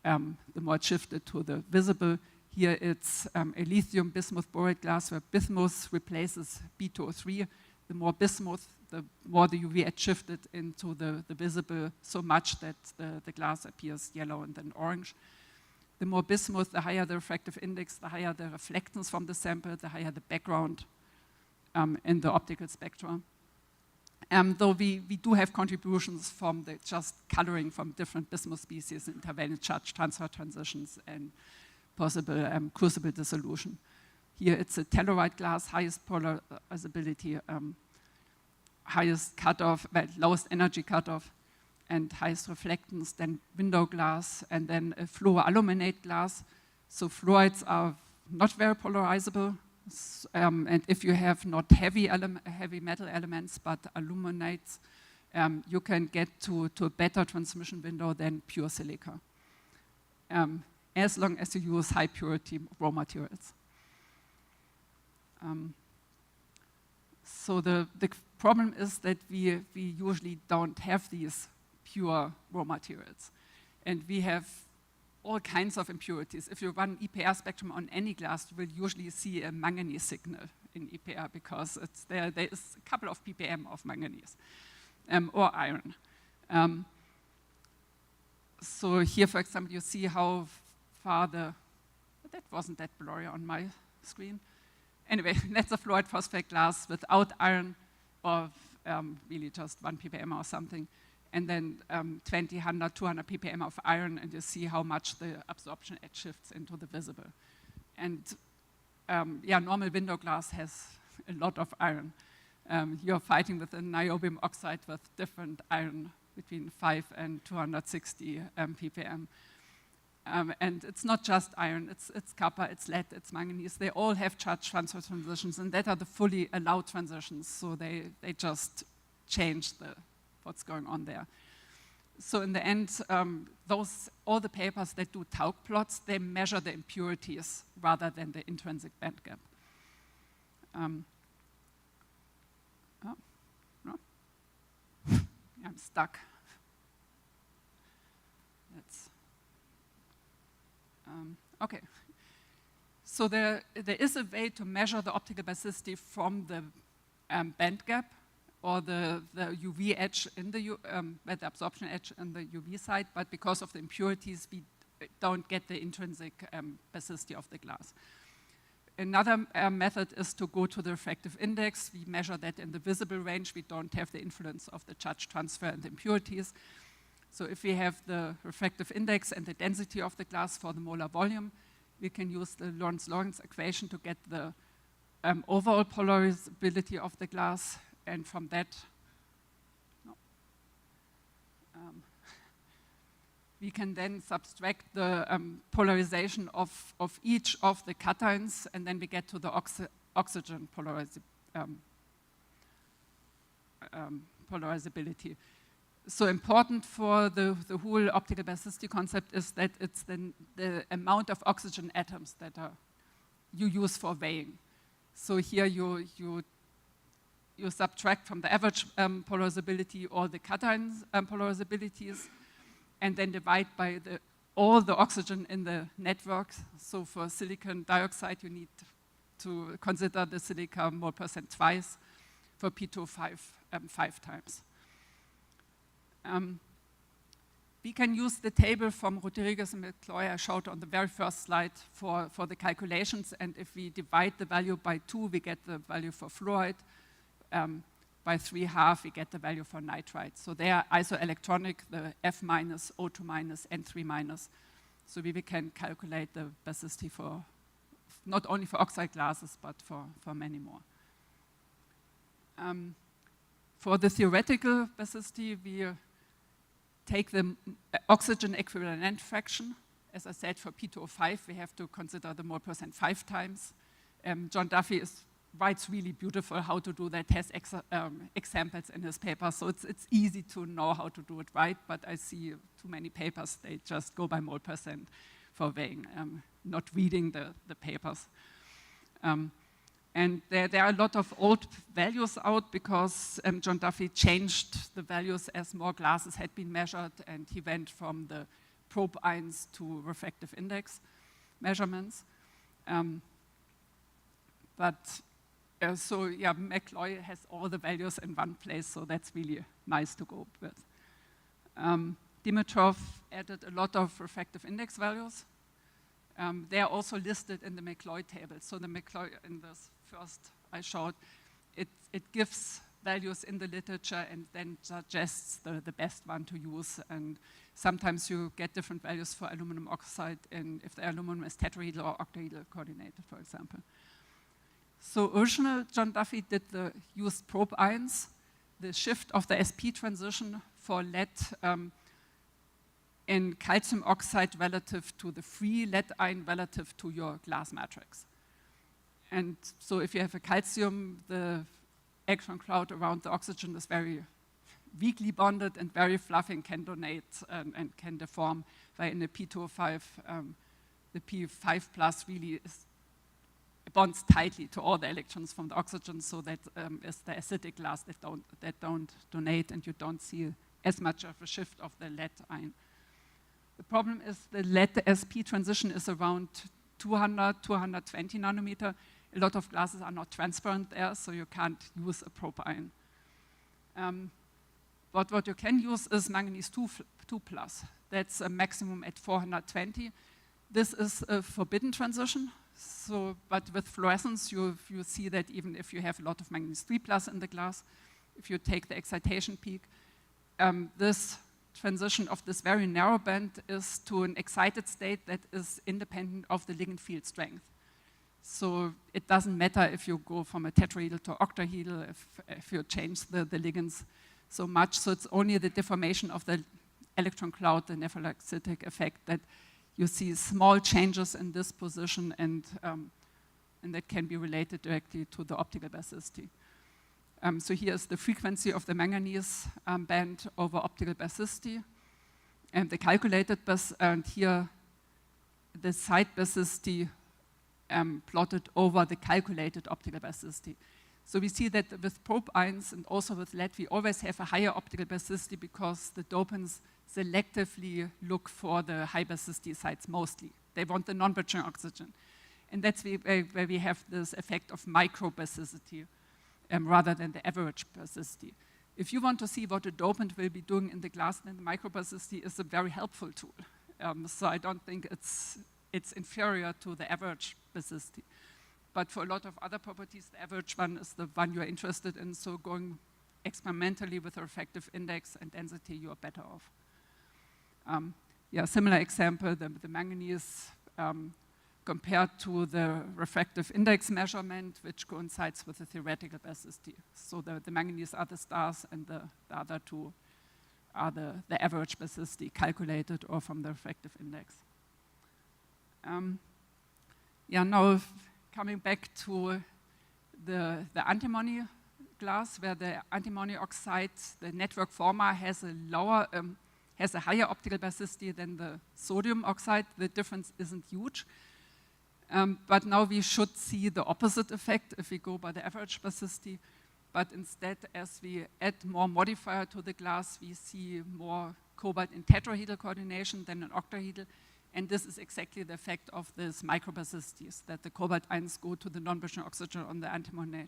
the more it shifted to the visible. Here it's a lithium bismuth borate glass where bismuth replaces B2O3. The more bismuth, the more the UV edge shifted into the visible so much that the glass appears yellow and then orange. The more bismuth, the higher the refractive index, the higher the reflectance from the sample, the higher the background in the optical spectra. Though we do have contributions from the just coloring from different bismuth species, intervalent charge transfer transitions, and possible crucible dissolution. Here it's a telluride glass, highest polarizability, highest cutoff, well, lowest energy cutoff, and highest reflectance, then window glass, and then a fluoroaluminate glass. So fluorides are not very polarizable, and if you have not heavy metal elements, but aluminates, you can get to a better transmission window than pure silica, as long as you use high purity raw materials. So the problem is that we usually don't have these pure raw materials. And we have all kinds of impurities. If you run EPR spectrum on any glass, you will usually see a manganese signal in EPR because there is a couple of ppm of manganese or iron. So here, for example, you see how far that wasn't that blurry on my screen. Anyway, that's a fluoride phosphate glass without iron or really just 1 ppm or something. And then 20, 100, 200 ppm of iron, and you see how much the absorption edge shifts into the visible. And normal window glass has a lot of iron. You're fighting with a niobium oxide with different iron between 5 and 260 ppm. And it's not just iron, it's copper, it's lead, it's manganese. They all have charge transfer transitions, and that are the fully allowed transitions. So they just change what's going on there. So in the end, all the papers that do Taug plots, they measure the impurities rather than the intrinsic band gap. I'm stuck. Okay. So there is a way to measure the optical basicity from the band gap or the UV edge in the absorption edge in the UV side, but because of the impurities, we don't get the intrinsic basicity of the glass. Another method is to go to the refractive index. We measure that in the visible range. We don't have the influence of the charge transfer and the impurities. So if we have the refractive index and the density of the glass for the molar volume, we can use the Lorentz equation to get the overall polarizability of the glass. And from that, we can then subtract the polarization of each of the cations, and then we get to the oxygen polarizability. So important for the whole optical basicity concept is that it's the amount of oxygen atoms that you use for weighing. So here you subtract from the average polarizability all the cation polarizabilities, and then divide by all the oxygen in the network. So for silicon dioxide, you need to consider the silica mole percent twice. For P2O5, 5 times. We can use the table from Rodriguez and McCloy I showed on the very first slide for the calculations, and if we divide the value by 2, we get the value for fluoride. By 3½ we get the value for nitride. So they are isoelectronic, the F-, O2-, and 3-. So we can calculate the basicity for not only for oxide glasses, but for many more. For the theoretical basicity, we take the oxygen equivalent fraction. As I said, for P2O5, we have to consider the mole percent 5 times. John Duffy is writes really beautiful how to do that, has examples in his paper, so it's easy to know how to do it right, but I see too many papers, they just go by mole percent for weighing, not reading the papers. And there are a lot of old values out because John Duffy changed the values as more glasses had been measured, and he went from the probe ions to refractive index measurements. So yeah, McCloy has all the values in one place, so that's really nice to go with. Dimitrov added a lot of refractive index values. They are also listed in the McCloy table. So the McCloy, in this first I showed, it gives values in the literature and then suggests the best one to use. And sometimes you get different values for aluminum oxide and if the aluminum is tetrahedral or octahedral coordinated, for example. So original John Duffy used probe ions, the shift of the SP transition for lead in calcium oxide relative to the free lead ion relative to your glass matrix. And so if you have a calcium, the electron cloud around the oxygen is very weakly bonded and very fluffy and can donate and can deform, where in the P2O5, the P5 plus really bonds tightly to all the electrons from the oxygen, so that is the acidic glass that don't donate, and you don't see as much of a shift of the lead ion. The problem is the lead SP transition is around 200, 220 nanometer. A lot of glasses are not transparent there, so you can't use a probe ion. But what you can use is manganese 2 plus. That's a maximum at 420. This is a forbidden transition. So, but with fluorescence, you see that even if you have a lot of manganese 3 plus in the glass, if you take the excitation peak, this transition of this very narrow band is to an excited state that is independent of the ligand field strength. So it doesn't matter if you go from a tetrahedral to octahedral, if you change the ligands so much. So it's only the deformation of the electron cloud, the nephelauxetic effect, that you see small changes in this position, and that can be related directly to the optical basicity. So here's the frequency of the manganese band over optical basicity, and the calculated and here the side basicity plotted over the calculated optical basicity. So we see that with probe ions and also with lead, we always have a higher optical basicity because the dopants selectively look for the high basicity sites mostly. They want the non-bridging oxygen. And that's where we have this effect of micro basicity rather than the average basicity. If you want to see what a dopant will be doing in the glass, then the micro basicity is a very helpful tool. So I don't think it's inferior to the average basicity. But for a lot of other properties, the average one is the one you're interested in. So going experimentally with a refractive index and density, you are better off. Similar example, the manganese compared to the refractive index measurement, which coincides with the theoretical basicity. So the manganese are the stars, and the other two are the average basicity calculated or from the refractive index. Now coming back to the antimony glass, where the antimony oxide, the network former, has a higher optical basicity than the sodium oxide. The difference isn't huge. But now we should see the opposite effect if we go by the average basicity. But instead, as we add more modifier to the glass, we see more cobalt in tetrahedral coordination than in octahedral. And this is exactly the effect of these microbasicities, that the cobalt ions go to the non-bridging oxygen on the antimony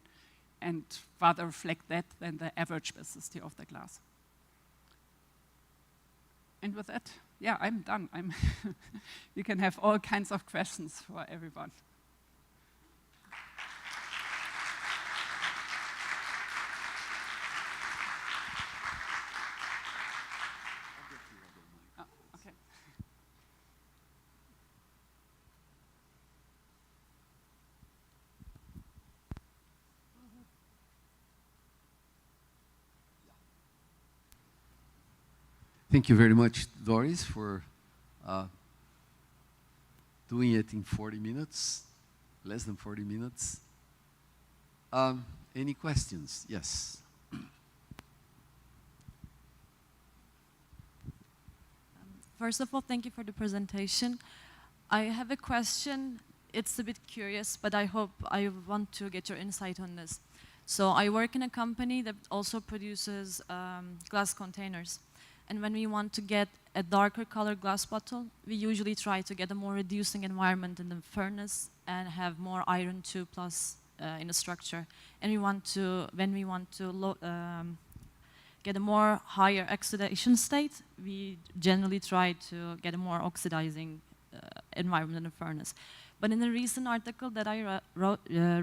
and rather reflect that than the average basicity of the glass. And with that, I'm done. You can have all kinds of questions for everyone. Okay. Thank you very much, Doris, for doing it in 40 minutes, less than 40 minutes. Any questions? Yes. First of all, thank you for the presentation. I have a question. It's a bit curious, but I want to get your insight on this. So I work in a company that also produces glass containers. And when we want to get a darker color glass bottle, we usually try to get a more reducing environment in the furnace and have more iron 2+ in the structure. And when we want to get a more higher oxidation state, we generally try to get a more oxidizing environment in the furnace. But in a recent article that I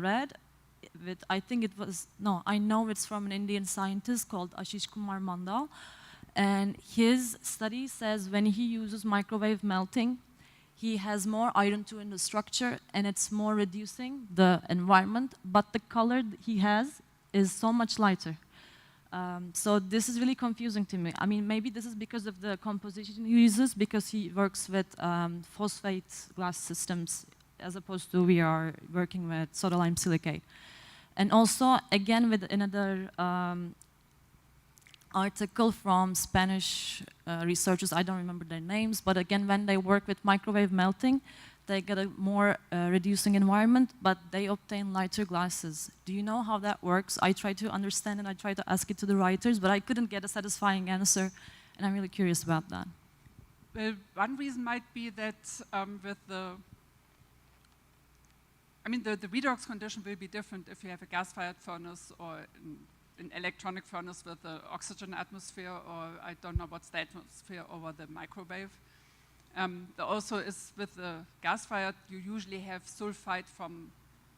read, I know it's from an Indian scientist called Ashish Kumar Mandal, and his study says when he uses microwave melting, he has more iron 2 in the structure, and it's more reducing the environment, but the color he has is so much lighter. So this is really confusing to me. I mean, maybe this is because of the composition he uses, because he works with phosphate glass systems, as opposed to we are working with soda lime silicate. And also, again, with another article from Spanish researchers, I don't remember their names, but again, when they work with microwave melting, they get a more reducing environment, but they obtain lighter glasses. Do you know how that works? I try to understand and I try to ask it to the writers, but I couldn't get a satisfying answer, and I'm really curious about that. Well, one reason might be that the redox condition will be different if you have a gas-fired furnace or an electronic furnace with the oxygen atmosphere, or I don't know what's the atmosphere over the microwave. Also is with the gas-fired, you usually have sulfide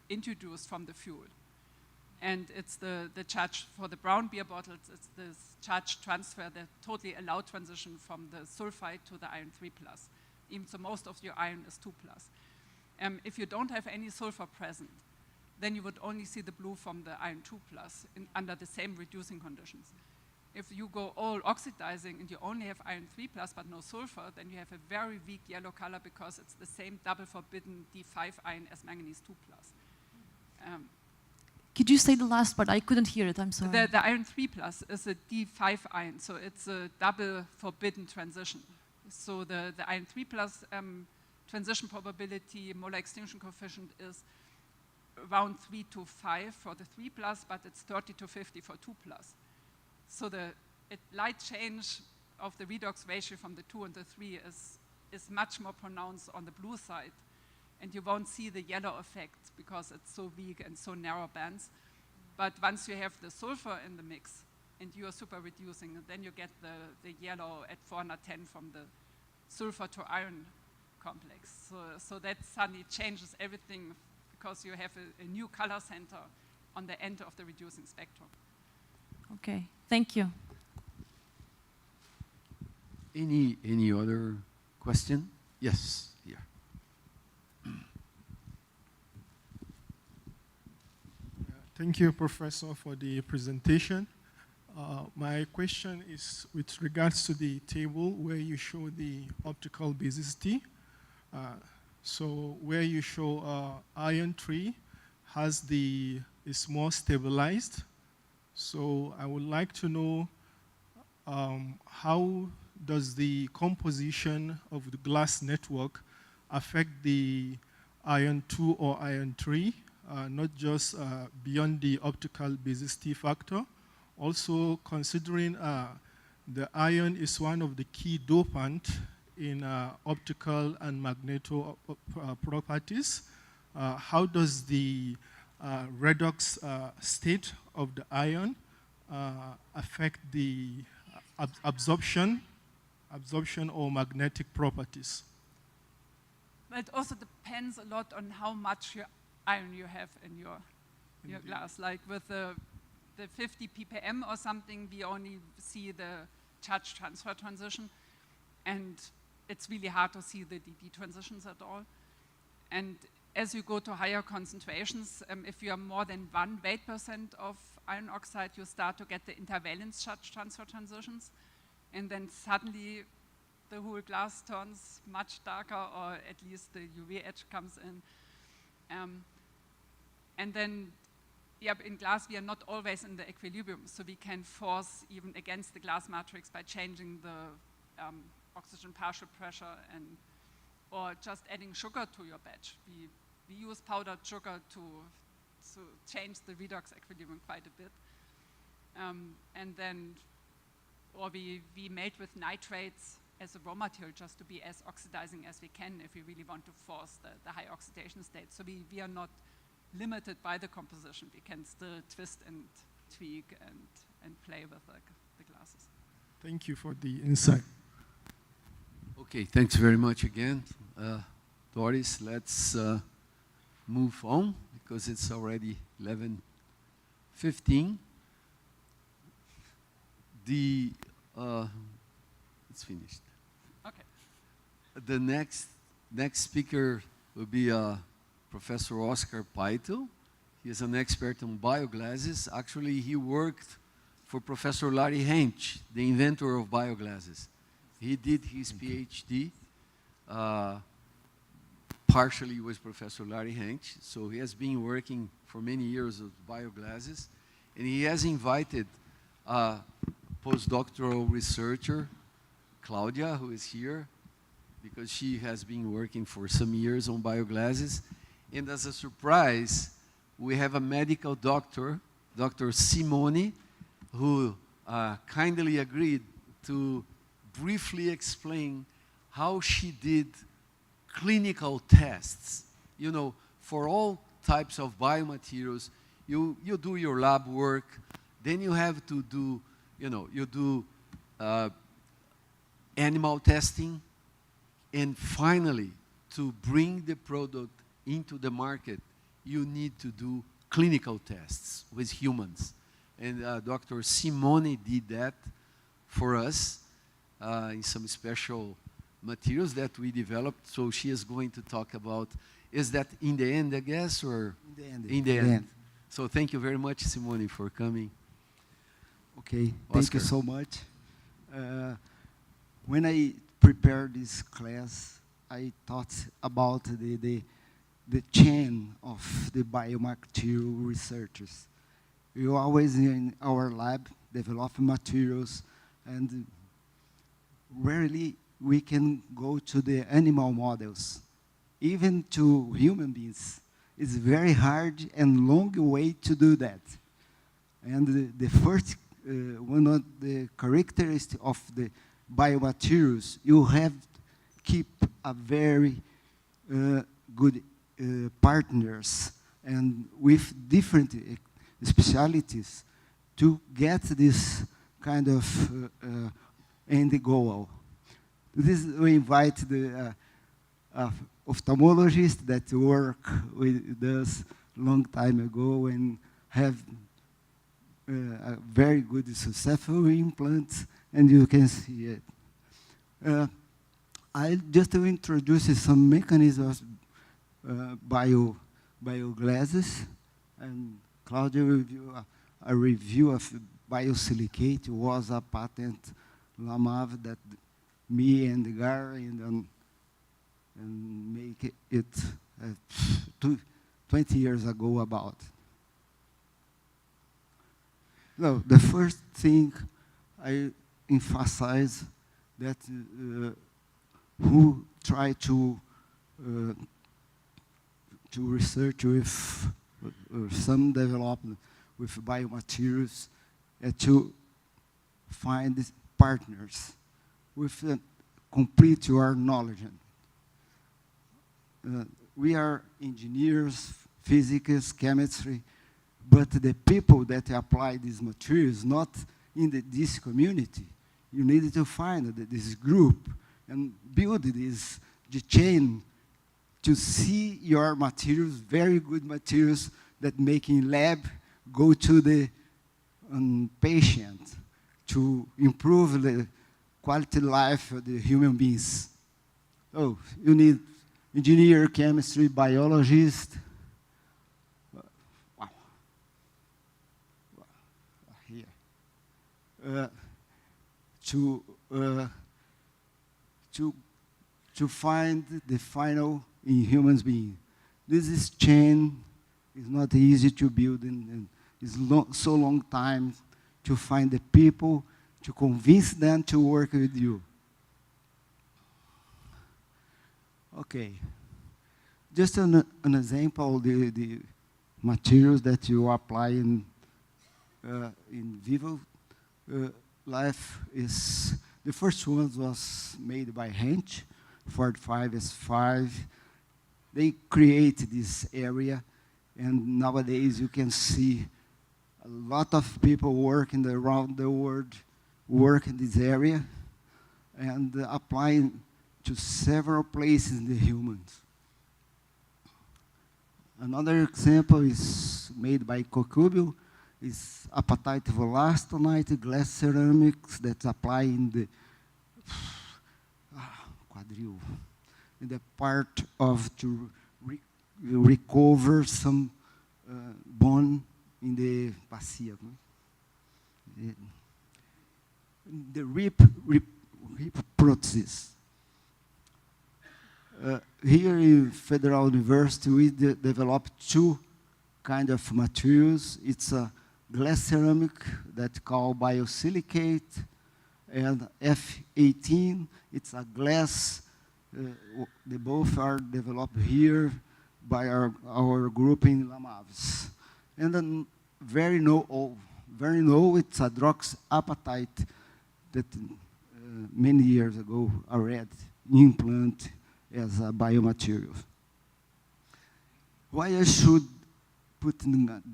introduced from the fuel. And it's the charge for the brown beer bottles, it's this charge transfer, the totally allowed transition from the sulfide to the iron 3+. Even so most of your iron is 2+. If you don't have any sulfur present, then you would only see the blue from the iron 2+ under the same reducing conditions. If you go all oxidizing and you only have iron 3+ but no sulfur, then you have a very weak yellow color because it's the same double forbidden D5 ion as manganese 2+. Could you say the last part? I couldn't hear it, I'm sorry. The iron 3+ is a D5 ion, so it's a double forbidden transition. So the iron 3+ transition probability, molar extinction coefficient is around 3 to 5 for the 3+, but it's 30 to 50 for 2+. So the light change of the redox ratio from the 2 and the 3 is much more pronounced on the blue side. And you won't see the yellow effect because it's so weak and so narrow bands. But once you have the sulfur in the mix and you are super reducing, then you get the yellow at 410 from the sulfur to iron complex. So that suddenly changes everything because you have a new color center on the end of the reducing spectrum. Okay, thank you. Any other question? Yes, here. Thank you, Professor, for the presentation. My question is with regards to the table where you show the optical basicity. So where you show iron 3 is more stabilized. So I would like to know how does the composition of the glass network affect the iron 2 or iron 3, not just beyond the optical basicity factor. Also considering the iron is one of the key dopant in optical and magneto properties, how does the redox state of the ion affect the absorption or magnetic properties? But it also depends a lot on how much iron you have in your glass. Like with the 50 ppm or something, we only see the charge transfer transition, and it's really hard to see the DD transitions at all. And as you go to higher concentrations, if you are more than 1 weight% of iron oxide, you start to get the intervalence charge transfer transitions. And then suddenly the whole glass turns much darker, or at least the UV edge comes in. And then yeah, in glass we are not always in the equilibrium, so we can force even against the glass matrix by changing the oxygen partial pressure or just adding sugar to your batch. We use powdered sugar to change the redox equilibrium quite a bit. And then, or we made with nitrates as a raw material just to be as oxidizing as we can if we really want to force the high oxidation state. So we are not limited by the composition. We can still twist and tweak and play with the glasses. Thank you for the insight. Okay, thanks very much again. Doris, let's move on because it's already 11:15. It's finished. Okay. The next speaker will be Professor Oscar Paito. He is an expert on bioglasses. Actually, he worked for Professor Larry Hench, the inventor of bioglasses. He did his PhD partially with Professor Larry Hench, so he has been working for many years with bioglasses, and he has invited a postdoctoral researcher, Claudia, who is here, because she has been working for some years on bioglasses. And as a surprise, we have a medical doctor, Dr. Simone, who kindly agreed to briefly explain how she did clinical tests. You know, for all types of biomaterials, you do your lab work, then you have to do, you do animal testing, and finally, to bring the product into the market, you need to do clinical tests with humans. And Dr. Simone did that for us in some special materials that we developed. So she is going to talk about, is that in the end, I guess, or? In the end. In the end. So thank you very much, Simone, for coming. Okay, Oscar. thank you so much. When I prepared this class, I thought about the chain of the biomaterial researchers. We always in our lab develop materials, and rarely we can go to the animal models. Even to human beings, it's very hard and long way to do that. And the first, one of the characteristics of the biomaterials, you have to keep a very good partners and with different specialities to get this kind of end goal. This we invite the ophthalmologist that work with us long time ago and have a very good successful implants, and you can see it. I just will introduce some mechanisms of bioglasses, and Claudia will do a review of biosilicate. Was a patent Lamav that me and Gary and make it 20 years ago about. No, the first thing I emphasize that who try to research with some development with biomaterials to find partners with complete your knowledge. We are engineers, physicists, chemistry, but the people that apply these materials not in this community. You need to find this group and build the chain to see your materials, very good materials that make in lab, go to the patient to improve the quality life of the human beings. Oh, you need engineer, chemistry, biologist. Wow. Here. To find the final in humans being. This is chain It's not easy to build, and it's so long time to find the people, to convince them to work with you. Okay. Just an example of the materials that you apply in vivo life is, the first one was made by Hench, 45S5. They created this area, and nowadays you can see a lot of people working around the world, work in this area, and applying to several places in the humans. Another example is made by Kokubio, is apatite volastonite glass ceramics that apply in the quadril, in the part of to recover some bone in the fascia. The rip process. Here in Federal University, we developed two kind of materials. It's a glass ceramic that's called biosilicate, and F18, it's a glass. They both are developed here by our group in Lamaves. And then very low, it's a hydroxyapatite that many years ago already implanted as a biomaterial. Why I should put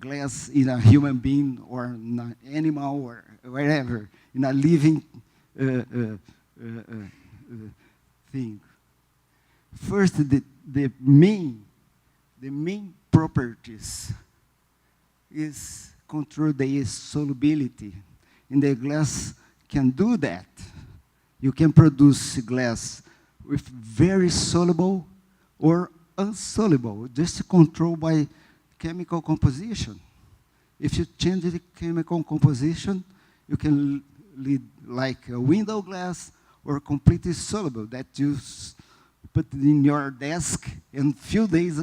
glass in a human being or an animal or wherever, in a living thing? First, the main properties is control the solubility. And the glass can do that. You can produce glass with very soluble or insoluble, just controlled by chemical composition. If you change the chemical composition, you can lead like a window glass or completely soluble that you put in your desk, and a few days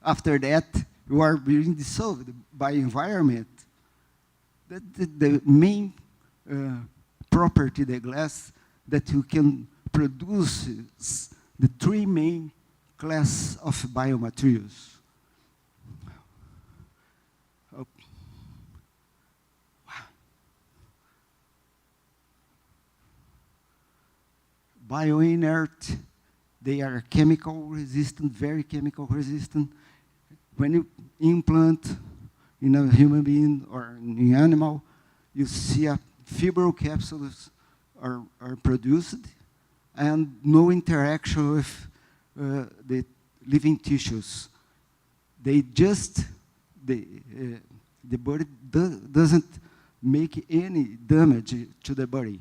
after that, you are being dissolved by environment. That's the main property of the glass, that you can produce the three main class of biomaterials. Oh. Wow. Bioinert, they are chemical resistant, very chemical resistant. When you implant in a human being or in an animal, you see a fibril capsules are produced, and no interaction with the living tissues. They just, the body doesn't make any damage to the body.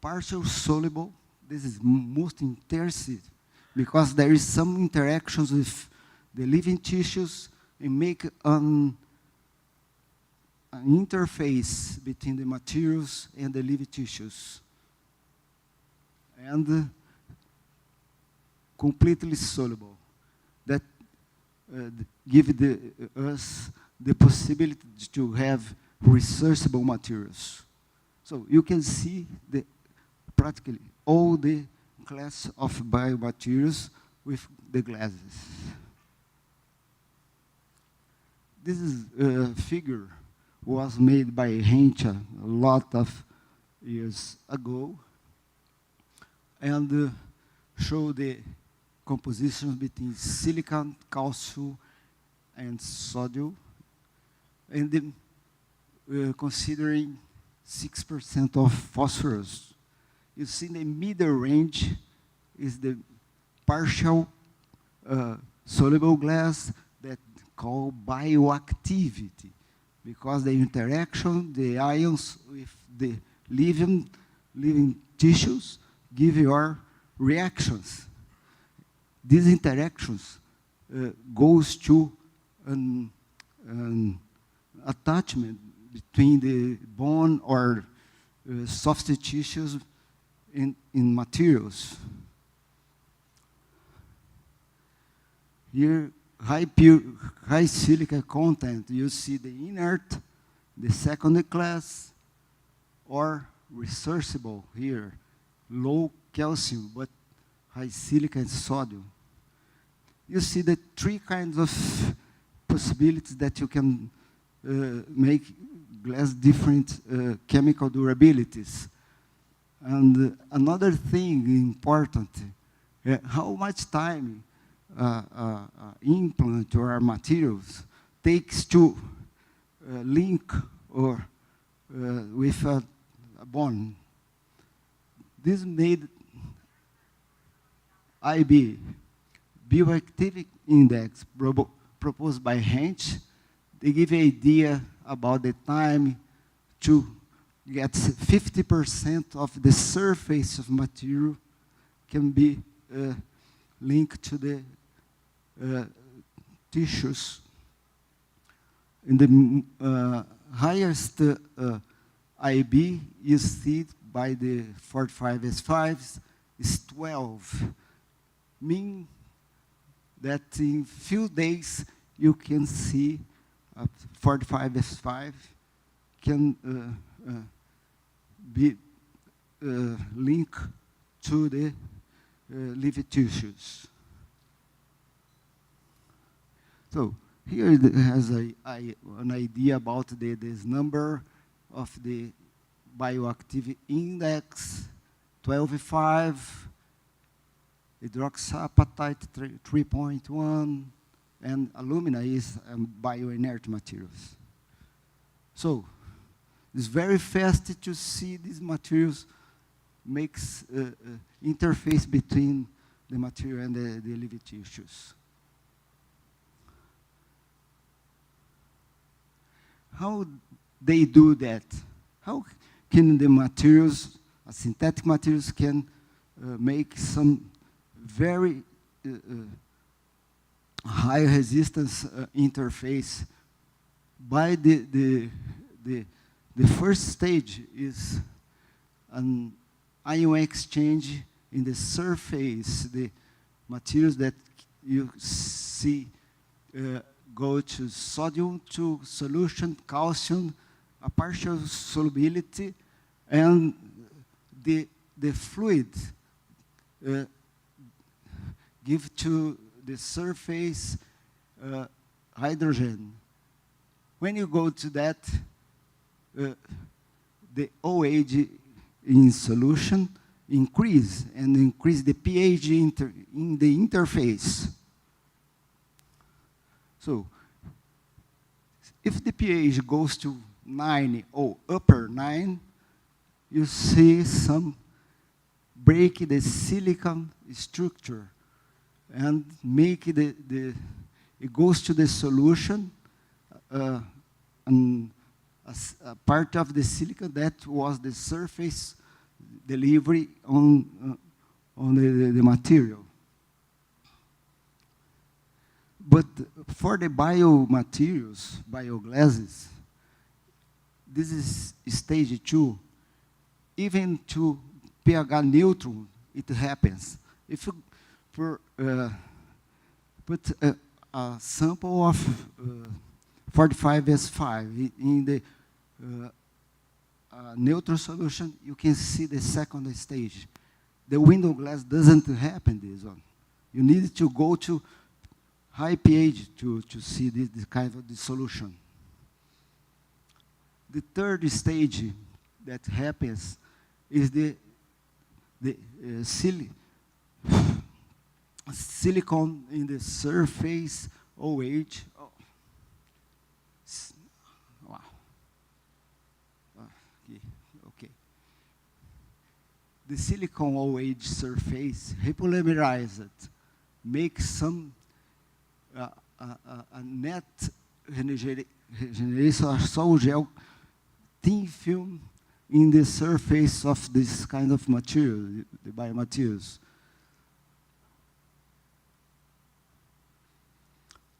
Partial soluble, this is most interesting, because there is some interactions with the living tissues and make an interface between the materials and the living tissues. And completely soluble. That give us the possibility to have resourceable materials. So you can see practically all the class of biomaterials with the glasses. This is a figure was made by Hencha a lot of years ago, and show the composition between silicon, calcium, and sodium, and considering 6% of phosphorus. You see the middle range is the partial soluble glass that called bioactivity, because the interaction, the ions with the living tissues give your reactions. These interactions goes to an attachment between the bone or soft tissues in materials. Here, high silica content, you see the inert, the second class, or reversible here, low calcium, but high silica and sodium. You see the three kinds of possibilities that you can make glass different chemical durabilities. And another thing important, how much time implant or materials takes to link or with a bond. This made IB, Bioactivity Index, proposed by Hench. They give an idea about the time to get 50% of the surface of material can be linked to the tissues. In the highest IB you see by the 45S5s is 12, meaning that in few days you can see 45S5 can be linked to the living tissues. So here it has an idea about this number of the bioactivity index, 12.5, hydroxyapatite 3.1, and alumina is bioinert materials. So it's very fast to see these materials makes interface between the material and the living tissues. How they do that? How can the materials, synthetic materials, can make some very high resistance interface? By the first stage is an ion exchange in the surface. The materials that you see go to sodium to solution, calcium, a partial solubility, and the fluid give to the surface hydrogen. When you go to that, the OH in solution increase the pH in the interface. So if the pH goes to 9 or upper 9, you see some break the silicon structure and make it goes to the solution, and a part of the silicon that was the surface delivery on the material. But for the biomaterials, bioglasses, this is stage 2. Even to pH neutral, it happens. If you put a sample of 45S5 in the neutral solution, you can see the second stage. The window glass doesn't happen this one. You need to go to high pH to see this kind of solution. The third stage that happens is the silicon in the surface OH. Oh. Wow. Okay. The silicon OH surface repolymerized makes some a net regeneration or sol gel thin film in the surface of this kind of material, the biomaterials.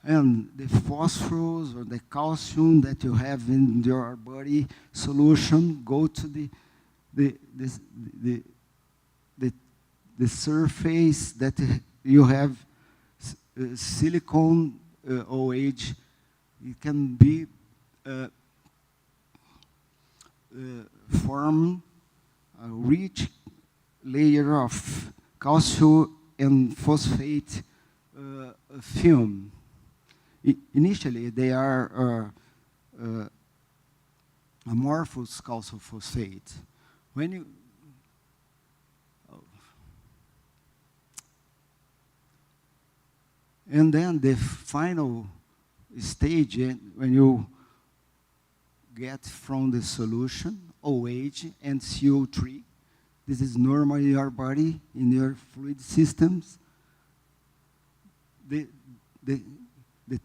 And the phosphorus or the calcium that you have in your body solution go to the surface that you have silicone OH, it can be form a rich layer of calcium and phosphate film. Initially, they are amorphous calcium phosphate. When you and then the final stage, when you get from the solution, OH and CO3, this is normal in your body, in your fluid systems. The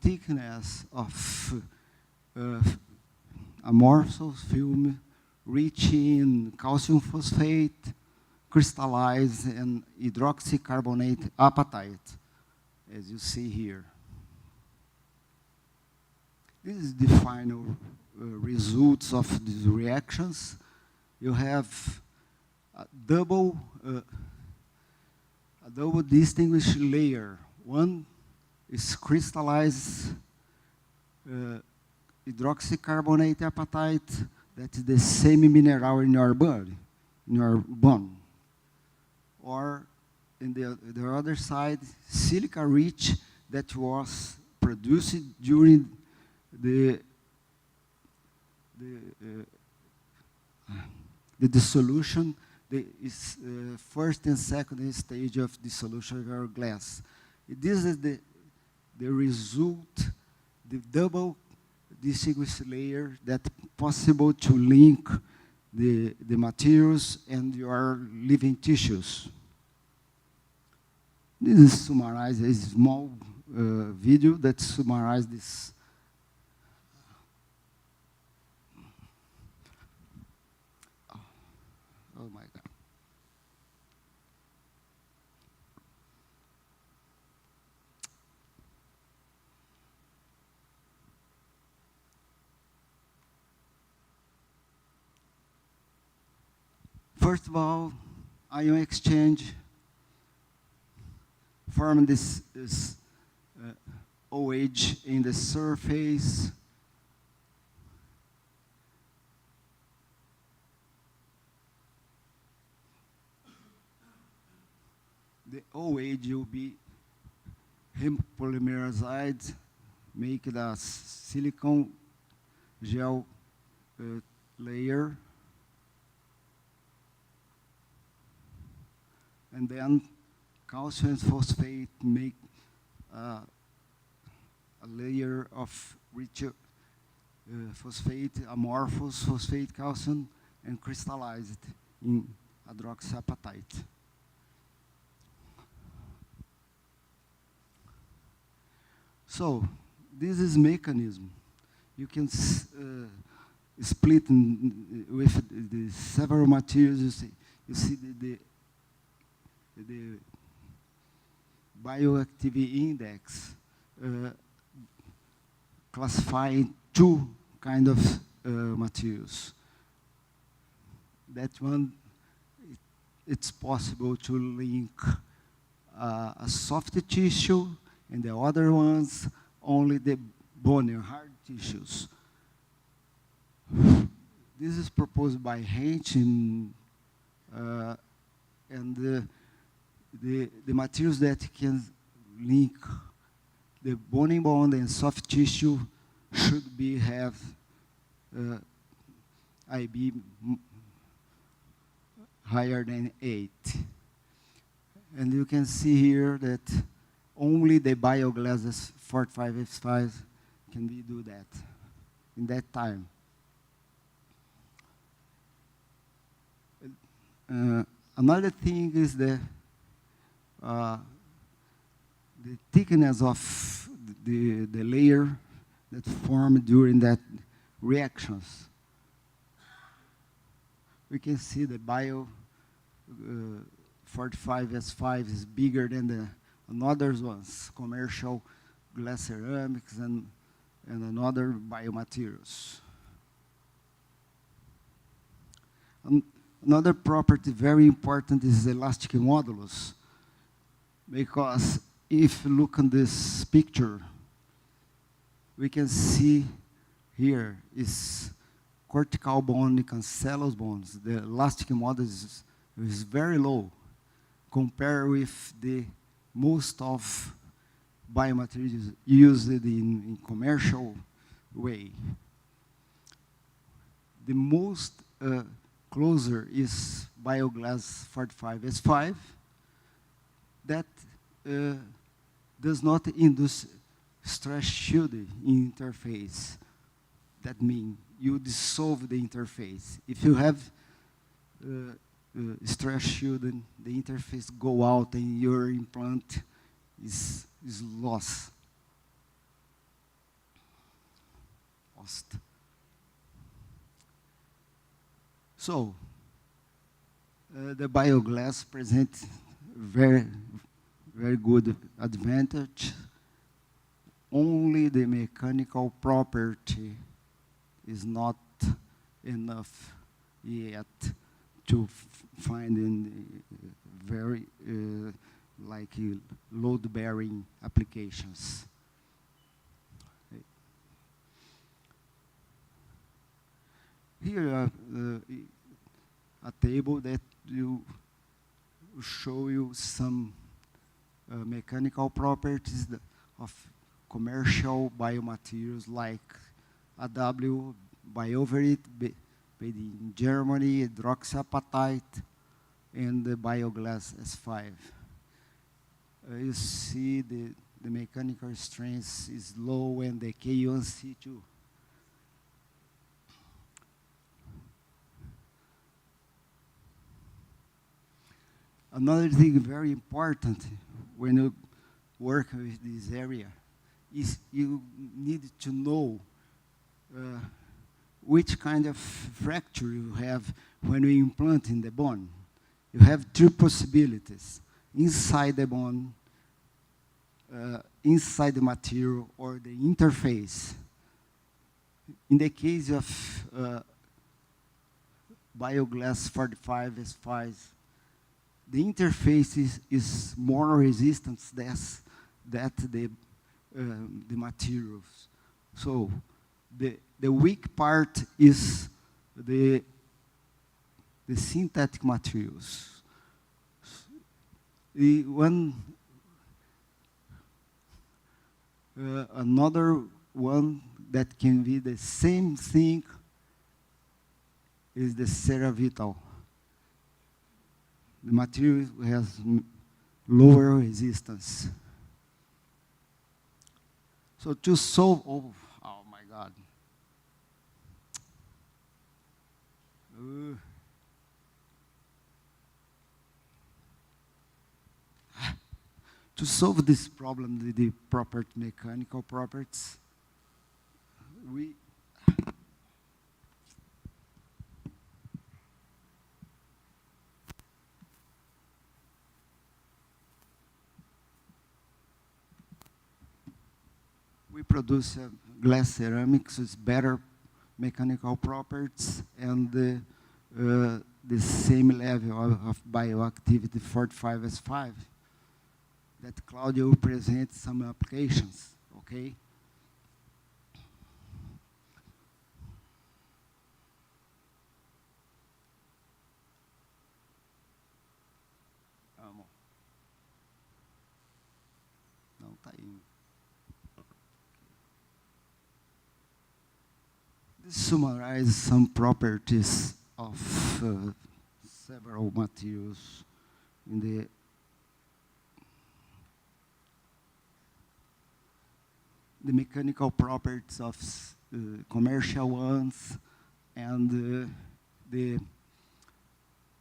thickness of amorphous film rich in calcium phosphate, crystallized and hydroxycarbonate apatite, as you see here. This is the final results of these reactions. You have a double distinguished layer. One is crystallized hydroxycarbonate apatite, that is the same mineral in your body, in your bone. Or in the other side, silica rich that was produced during the dissolution, the first and second stage of dissolution of your glass. This is the result, the double distinguished layer that possible to link the materials and your living tissues. This is summarized, a small video that summarizes this. Oh my God. First of all, ion exchange form this OH in the surface. The OH will be polymerized, make the silicon gel layer. And then calcium phosphate make a layer of richer phosphate, amorphous phosphate calcium, and crystallize it in hydroxyapatite. So this is mechanism. You can split with the several materials. You see the bioactivity index classifying two kind of materials. That one, it's possible to link a soft tissue, and the other ones only the bone and hard tissues. This is proposed by Heinz, and the materials that can link the bone bond and soft tissue should have IB higher than 8. And you can see here that only the Bioglass 45F5 can do that in that time. Another thing is the thickness of the layer that formed during that reactions. We can see the Bio 45S5 is bigger than the another ones, commercial glass ceramics and another biomaterials. Another property very important is elastic modulus, because if you look on this picture, we can see here is cortical bond and cancellous bonds. The elastic model is very low compared with the most of biomaterials used in commercial way. The most closer is Bioglass 45S5 that does not induce stress shielding in interface. That means you dissolve the interface. If you have stress shielding, the interface go out and your implant is lost. So, the Bioglass presents very good advantage. Only the mechanical property is not enough yet to find in very like load-bearing applications. Here a table that will show you some mechanical properties of commercial biomaterials like Abbe, Bioverit, made in Germany, hydroxyapatite, and the Bioglass S5. You see the mechanical strength is low and the K1C too. Another thing very important when you work with this area is you need to know which kind of fracture you have when you implant in the bone. You have two possibilities: inside the bone, inside the material, or the interface. In the case of Bioglass 45S5, the interface is more resistant than the materials. So the weak part is the synthetic materials. Another one that can be the same thing is the Ceravital. The material has lower resistance. So to solve, oh my God. To solve this problem, the proper mechanical properties, we produce glass ceramics with better mechanical properties and the same level of bioactivity 45S5 that Claudio will present some applications, okay? Não, tá indo. This summarizes some properties of several materials in the mechanical properties of commercial ones and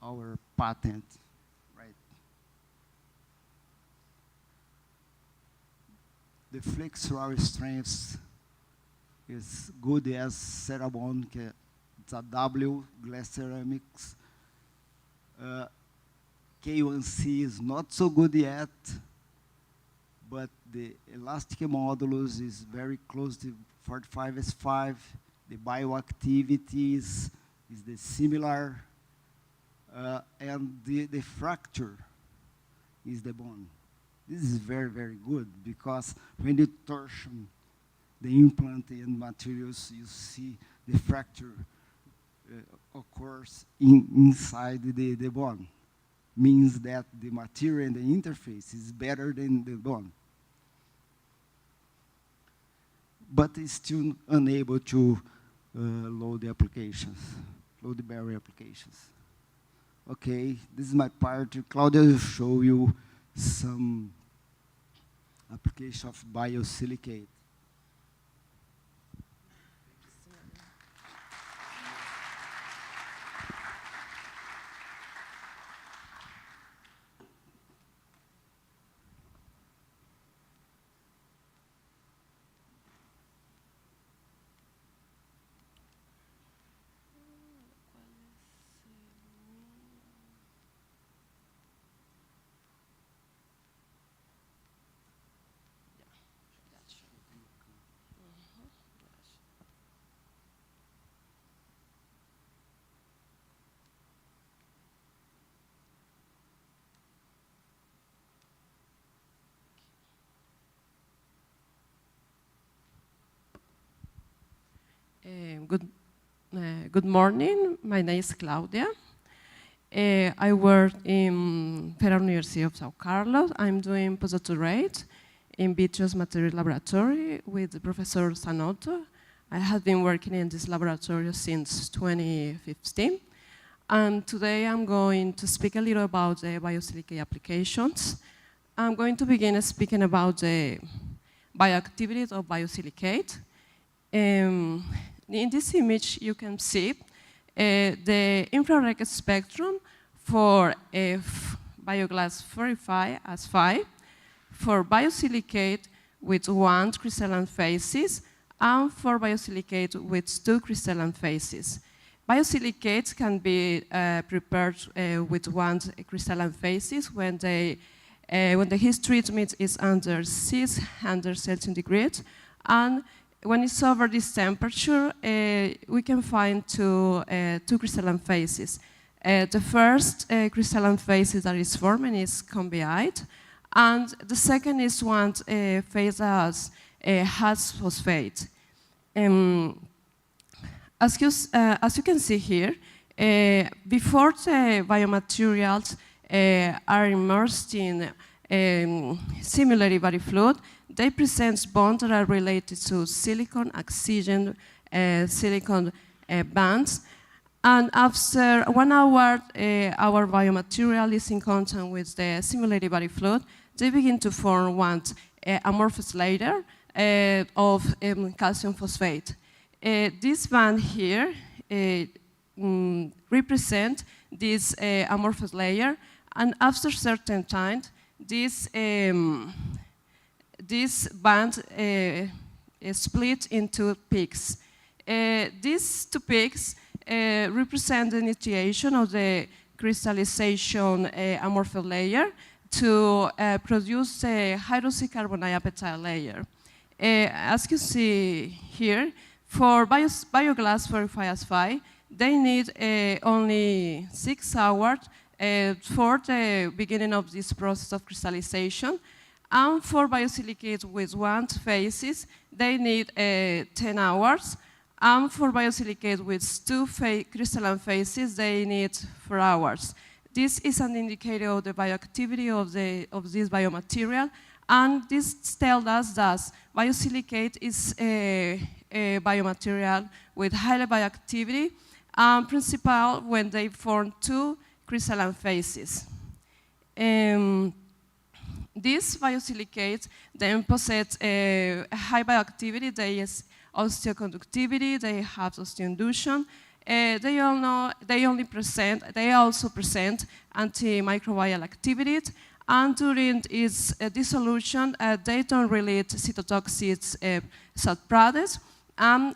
our patent, right? The flexural strength is good as Cerabond, it's a W glass ceramics. K1C is not so good yet, but the elastic modulus is very close to 45S5. The bioactivity is the similar, and the fracture is the bone. This is very, very good because when you torsion the implant and materials, you see the fracture occurs inside the bone. Means that the material and the interface is better than the bone. But it's still unable to load the applications, load the barrier applications. Okay, this is my part. Claudia will show you some application of biosilicate. Good morning. My name is Claudia. I work in Federal University of São Carlos. I'm doing postdoctorate in vitreous material laboratory with Professor Sanotto. I have been working in this laboratory since 2015. And today I'm going to speak a little about the biosilicate applications. I'm going to begin speaking about the bioactivity of biosilicate. In this image, you can see the infrared spectrum for Bioglass 45 as 5, for biosilicate with 1 crystalline phases, and for biosilicate with 2 crystalline phases. Biosilicates can be prepared with 1 crystalline phases when the heat treatment is under 600 centigrade, and when it's over this temperature, we can find two crystalline phases. The first crystalline phase that is forming is combiite, and the second is one phase as has phosphate. As you can see here, before the biomaterials are immersed in similarly body fluid, they present bonds that are related to silicon, oxygen, silicon bands. And after 1 hour, our biomaterial is in contact with the simulated body fluid. They begin to form one amorphous layer of calcium phosphate. This band here represent this amorphous layer, and after certain time, this band is split into peaks. These 2 peaks represent the initiation of the crystallization amorphous layer to produce a hydroxycarbonate layer. As you see here, for Bioglass 45S5, they need only 6 hours for the beginning of this process of crystallization. And for biosilicate with 1 phases, they need 10 hours. And for biosilicate with 2 crystalline phases, they need 4 hours. This is an indicator of the bioactivity of this biomaterial. And this tells us that biosilicate is a biomaterial with high bioactivity, principal when they form 2 crystalline phases. These biosilicates then possess a high bioactivity. They have osteoconductivity, they have osteoinduction. They also present antimicrobial activity, and during its dissolution, they don't release cytotoxic subproducts, and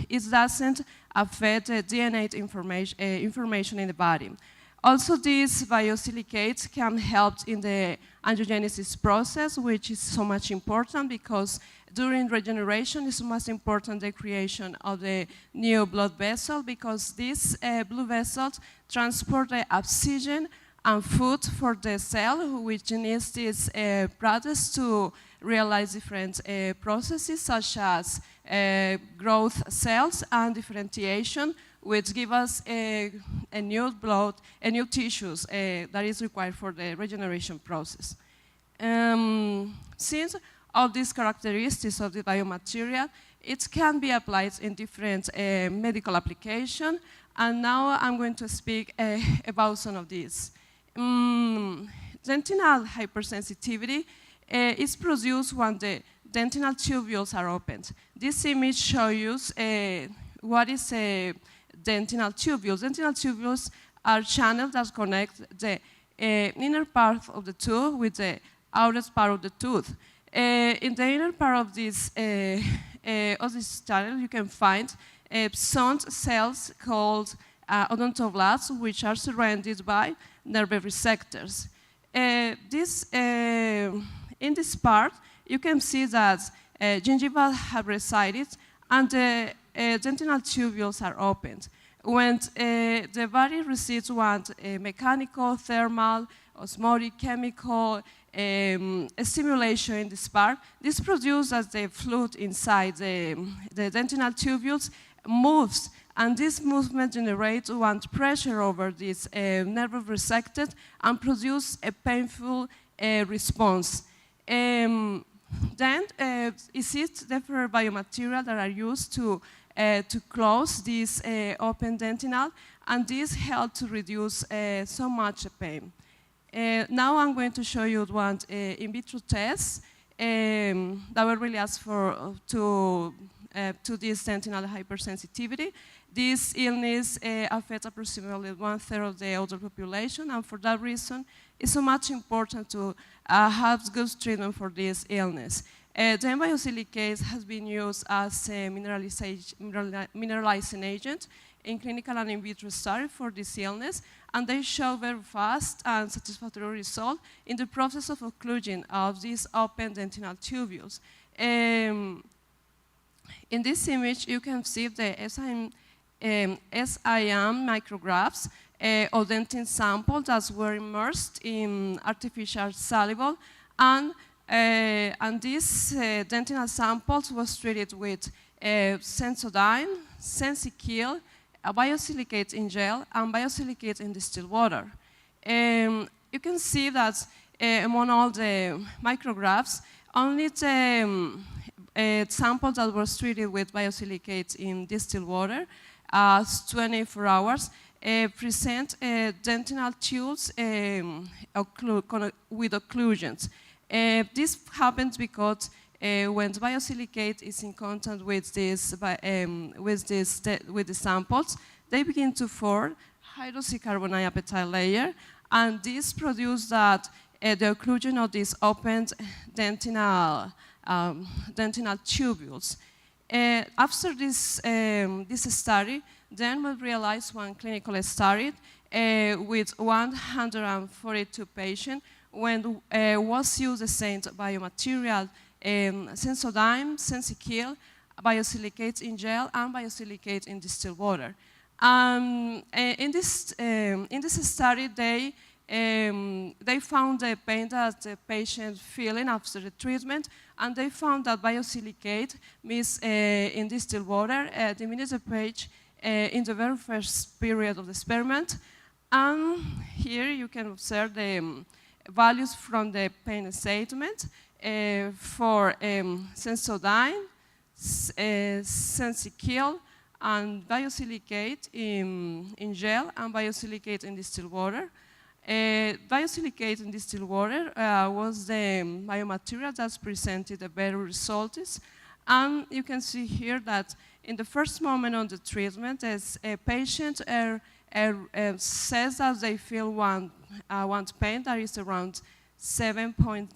it doesn't affect the DNA information in the body. Also, these biosilicates can help in the angiogenesis process, which is so much important because during regeneration it's most important the creation of the new blood vessel, because these blood vessels transport the oxygen and food for the cell, which needs these products to realize different processes such as growth cells and differentiation, which give us a new blood, a new tissues that is required for the regeneration process. Since all these characteristics of the biomaterial, it can be applied in different medical applications, and now I'm going to speak about some of these. Dentinal hypersensitivity is produced when the dentinal tubules are opened. This image shows you what is a dentinal tubules. Dentinal tubules are channels that connect the inner part of the tooth with the outer part of the tooth. In the inner part of this channel, you can find some cells called odontoblasts, which are surrounded by nerve receptors. In this part, you can see that gingiva have resided and the dentinal tubules are opened. When the body receives one mechanical, thermal, osmotic, chemical stimulation in this part, this produces as the fluid inside the dentinal tubules moves, and this movement generates one pressure over this nerve receptor and produce a painful response. Then exists different biomaterials that are used to close this open dentinal, and this helps to reduce so much pain. Now I'm going to show you one in vitro test that were really asked for to this dentinal hypersensitivity. This illness affects approximately 1/3 of the older population, and for that reason, it's so much important to have good treatment for this illness. The biosilicate has been used as a mineralizing agent in clinical and in vitro study for this illness, and they show very fast and satisfactory result in the process of occlusion of these open dentinal tubules. In this image, you can see the SIM micrographs of dentin samples that were immersed in artificial saliva, and these dentinal samples was treated with Sensodyne, Sensikill, biosilicate in gel, and biosilicate in distilled water. You can see that among all the micrographs, only the samples that were treated with biosilicate in distilled water 24 hours present dentinal tubes with occlusions. This happens because when the biosilicate is in contact with the samples, they begin to form hydroxycarbonate epithelial layer, and this produces that the occlusion of these open dentinal tubules. After this study, then we realized one clinical study with 142 patients when was used the same biomaterial, Sensodyne, Sensikill, biosilicate in gel, and biosilicate in distilled water. In this study, they found the pain that the patient feeling after the treatment, and they found that biosilicate mixed in distilled water diminished the pain in the very first period of the experiment. And here you can observe the values from the pain assessment for Sensodyne, Sensikill, and biosilicate in gel and biosilicate in distilled water. Biosilicate in distilled water was the biomaterial that presented the better results. And you can see here that in the first moment of the treatment, as a patient says that they feel one pain that is around 7 point,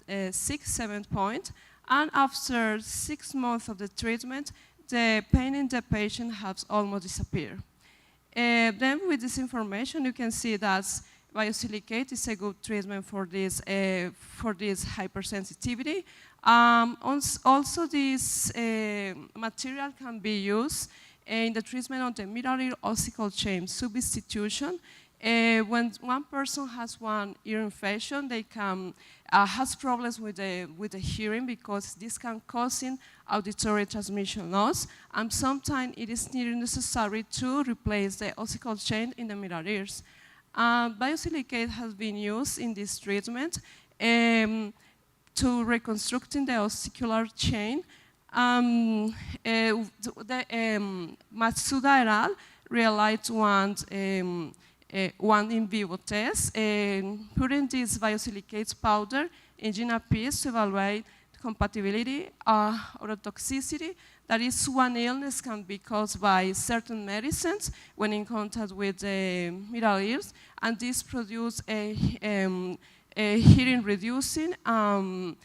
and after 6 months of the treatment, the pain in the patient has almost disappeared. Then with this information, you can see that biosilicate is a good treatment for this hypersensitivity. Also, this material can be used in the treatment of the middle ear ossicle chain substitution When one person has one ear infection, they can has problems with the hearing because this can cause auditory transmission loss, and sometimes it is necessary to replace the optical chain in the middle ears. Biosilicate has been used in this treatment to reconstructing the ossicular chain. Matsuda et al. Realized one in vivo test, putting this biosilicates powder in GNA piece to evaluate compatibility or toxicity. That is, one illness can be caused by certain medicines when in contact with the middle ears, and this produce a hearing reducing and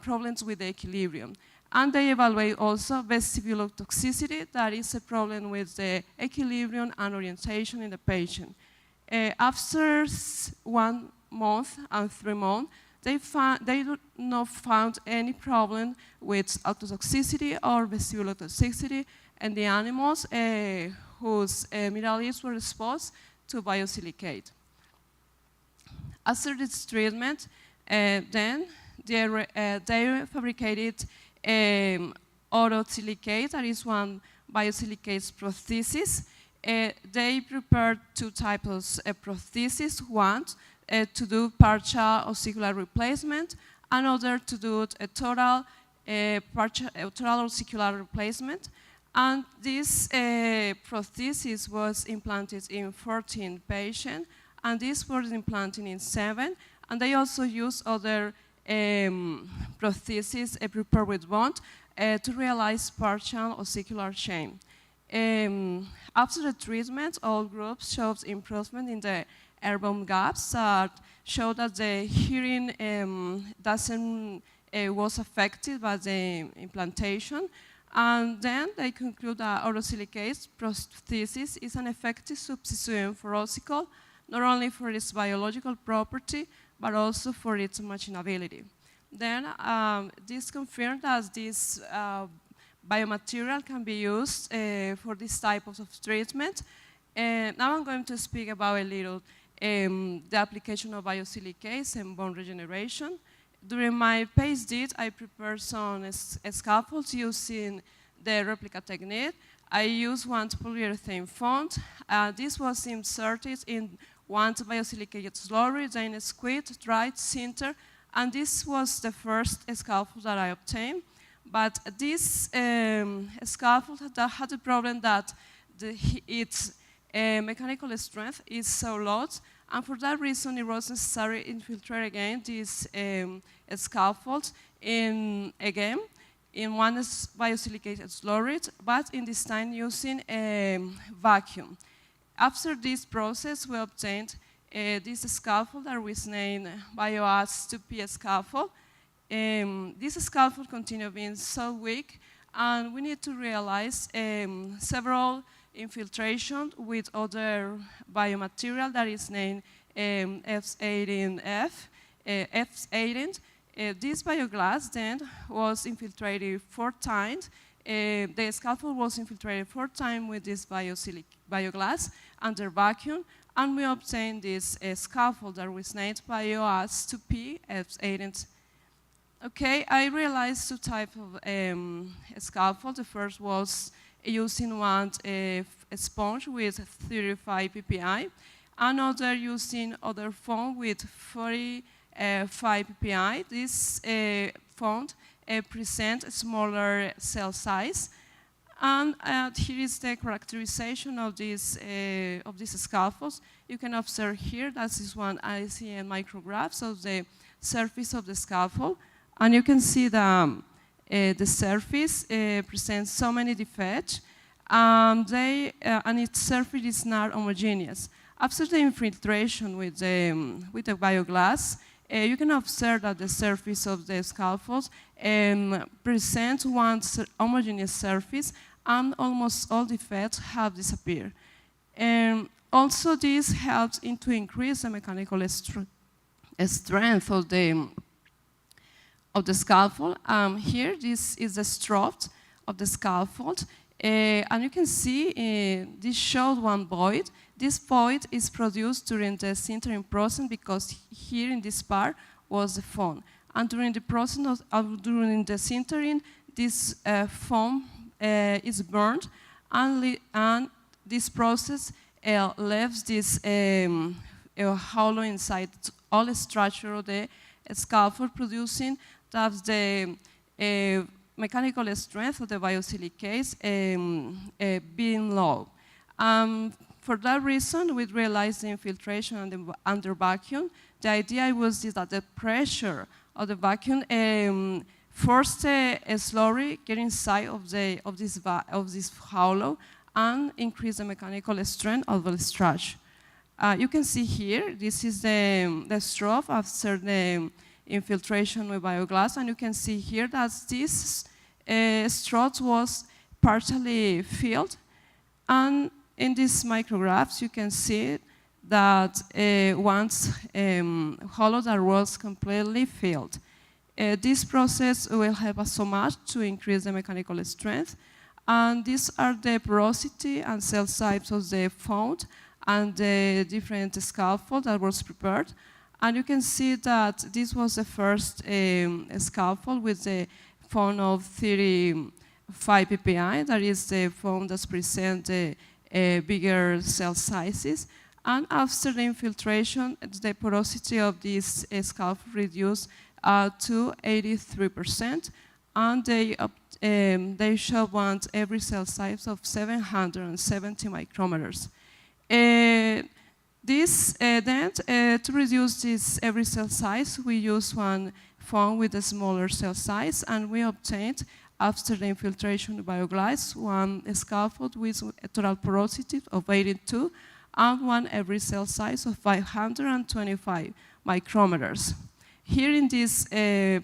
problems with the equilibrium. And they evaluate also vestibular toxicity, that is a problem with the equilibrium and orientation in the patient. After 1 month and 3 months, they do not found any problem with ototoxicity or vestibular toxicity in the animals whose middle ears were exposed to biosilicate. After this treatment, then they fabricated orosilicate, that is one biosilicates prosthesis. They prepared 2 types of prosthesis, one to do partial ossicular replacement, another to do a total ossicular replacement. And this prosthesis was implanted in 14 patients, and this was implanted in 7. And they also used other prosthesis prepared with bond to realize partial ossicular chain. After the treatment, all groups showed improvement in the airborne gaps that show that the hearing was affected by the implantation. And then they conclude that orosilicate prosthesis is an effective substitute for ossicle, not only for its biological property, but also for its machinability. Then this confirmed that this biomaterial can be used for this type of treatment. Now I'm going to speak about a little the application of biosilicates and bone regeneration. During my PhD, I prepared some scaffolds using the replica technique. I used one polyurethane font. This was inserted in one biosilicate slurry, then squeezed, dried, sintered, and this was the first scaffold that I obtained. But this scaffold had the problem that its mechanical strength is so low, and for that reason it was necessary to infiltrate again this scaffold in one biosilicate slurry, but in this time using a vacuum. After this process, we obtained this scaffold that was named Bioglass 2P scaffold. This scaffold continued being so weak, and we need to realize several infiltration with other biomaterial that is named F18F. This bioglass then was infiltrated 4 times. The scaffold was infiltrated 4 times with this bioglass under vacuum, and we obtained this scaffold that was named Bioglass 2P F18. Okay, I realized 2 types of scaffold. The first was using one a sponge with 35 ppi, another using other foam with 45 ppi. This foam presents a smaller cell size, and here is the characterization of these scaffolds. You can observe here that is one ICN micrographs of the surface of the scaffold, and you can see the surface presents so many defects, and its surface is not homogeneous. After the infiltration with the bioglass, you can observe that the surface of the scaffolds presents one homogeneous surface, and almost all defects have disappeared. Also, this helps to increase the mechanical strength of the scaffold. Here, this is the strut of the scaffold. And you can see this shows one void. This void is produced during the sintering process because here in this part was the foam. And during the process during the sintering, this foam is burned, and this process leaves this hollow inside all the structure of the scaffold, producing that's the mechanical strength of the biosilicates being low. For that reason, we realized the infiltration under vacuum. The idea was that the pressure of the vacuum forced slowly get inside of this hollow and increase the mechanical strength of the structure. You can see here, this is the stroke after the infiltration with bioglass, and you can see here that this stroke was partially filled, and in these micrographs you can see that once hollow that was completely filled. This process will help us so much to increase the mechanical strength, and these are the porosity and cell types of the foam and the different scaffold that was prepared. And you can see that this was the first scaffold with the foam of 35 ppi, that is the foam that presents the bigger cell sizes. And after the infiltration, the porosity of this scaffold reduced to 83%, and they show want every cell size of 770 micrometers. To reduce this every cell size, we use one foam with a smaller cell size, and we obtained, after the infiltration of bioglass, one scaffold with a total porosity of 82, and one every cell size of 525 micrometers. Here in this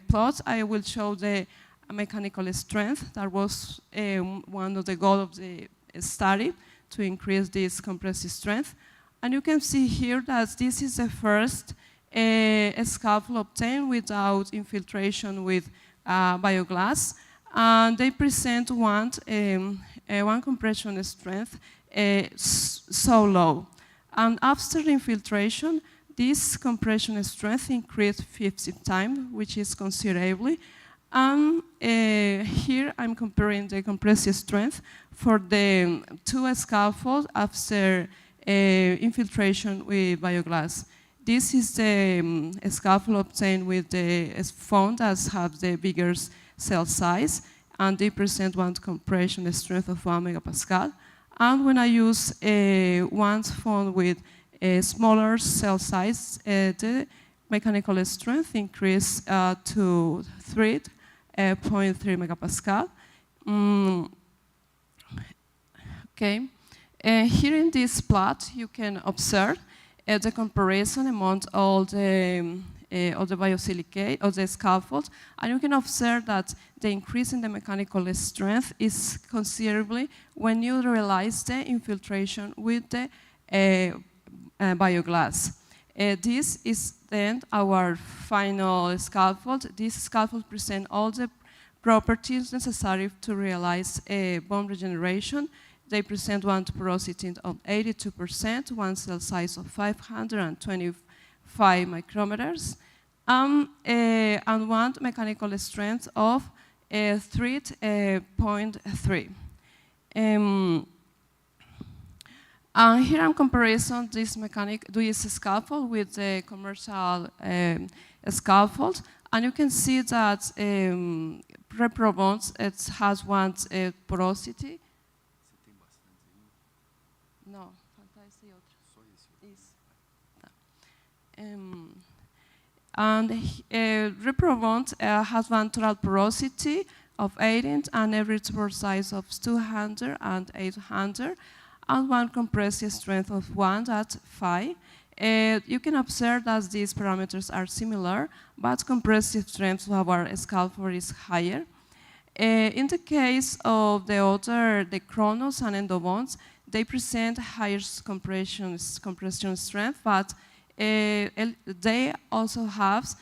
plot, I will show the mechanical strength. That was one of the goals of the study, to increase this compressive strength. And you can see here that this is the first scaffold obtained without infiltration with bioglass. And they present one compression strength so low. And after the infiltration, this compression strength increased 50 times, which is considerably. And here I'm comparing the compressive strength for the two scaffolds after infiltration with bioglass. This is the scaffold obtained with the foam that have the bigger cell size, and they present one compression strength of 1 megapascal. And when I use one foam with a smaller cell size, the mechanical strength increased to 3.3 megapascal. Okay. Here in this plot, you can observe the comparison among all the biosilicate, of the scaffold, and you can observe that the increase in the mechanical strength is considerably when you realize the infiltration with the bioglass. This is then our final scaffold. This scaffold presents all the properties necessary to realize bone regeneration. They present one porosity of 82%, one cell size of 525 micrometers, and one mechanical strength of 3.3. Here I'm comparing this scaffold with the commercial scaffold, and you can see that reprobons, it has one porosity. No, falta esse outro. Só esse. Isso. Tá. And reprobond has one total porosity of 18 and average pore size of 200 and 800, and one compressive strength of 1.5. You can observe that these parameters are similar, but compressive strength of our scaffold is higher. In the case of the chronos and endobonds, they present higher compression strength, but they also have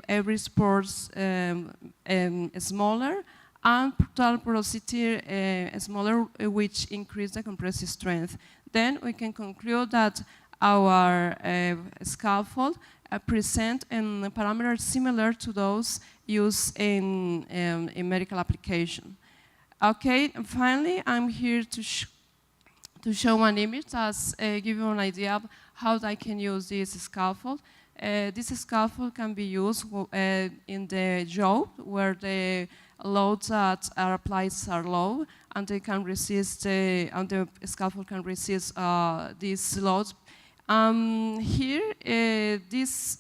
every pores smaller and total porosity smaller, which increase the compressive strength. Then we can conclude that our scaffold present parameters similar to those used in medical application. Okay, and finally, I'm here to show an image that give you an idea of how I can use this scaffold. This scaffold can be used in the jaw, where the loads that are applied are low, and they can resist, and the scaffold can resist these loads. Here, this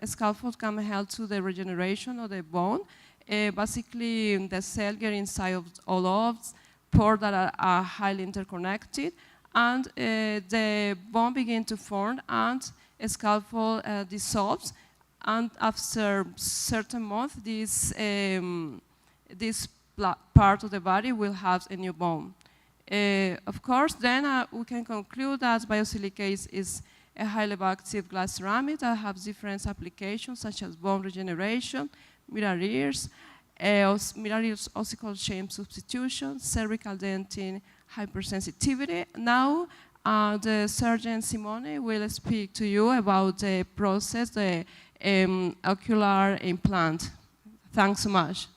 scaffold can help to the regeneration of the bone. Basically, the cell get inside of all of pores that are highly interconnected, and the bone begin to form, and a scaffold dissolves, and after certain months, this part of the body will have a new bone. Of course, then we can conclude that biosilicate is a highly active glass ceramic that has different applications, such as bone regeneration, mirror ears, ossicle shape substitution, cervical dentin, hypersensitivity. Now, the surgeon Simone will speak to you about the process, the ocular implant. Thanks so much.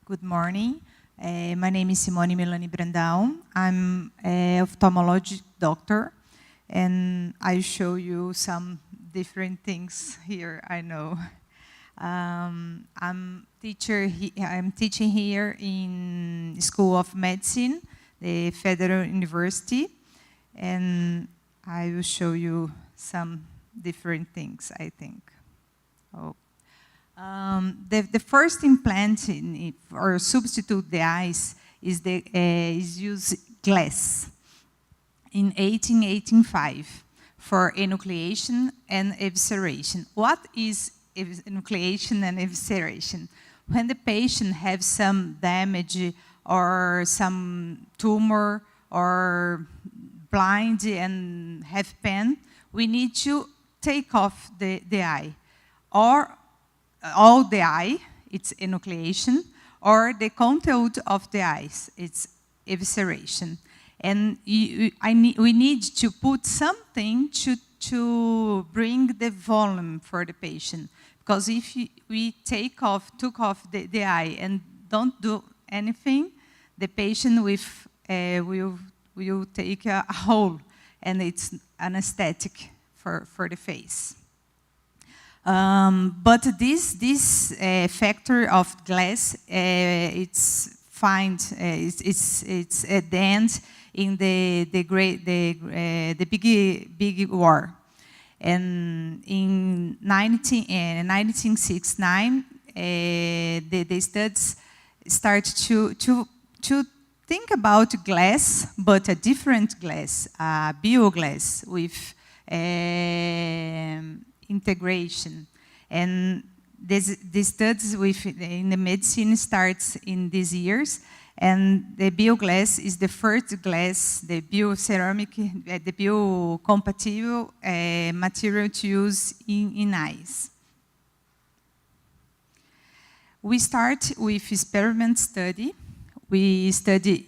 Good morning. My name is Simone Melanie Brandão. I'm an ophthalmology doctor, and I show you some different things here, I know. I'm teaching here in School of Medicine, the Federal University, and I will show you some different things, I think. Oh. The first implant or substitute the eyes is use glass in 1885 for enucleation and evisceration. What is enucleation and evisceration? When the patient has some damage or some tumor or blind and have pain, we need to take off the eye, or all the eye, it's enucleation, or the content of the eyes, it's evisceration. And we need to put something to bring the volume for the patient. Because if we took off the eye and don't do anything, the patient will take a hole, and it's anesthetic for the face. But this factor of glass, it's at the end in the big war, and in 1969 the studies start to think about glass, but a different glass, bioglass with integration. And the studies in the medicine starts in these years, And the Bioglass is the first glass, the bioceramic, the biocompatible material to use in eyes. We start with experiment study. We study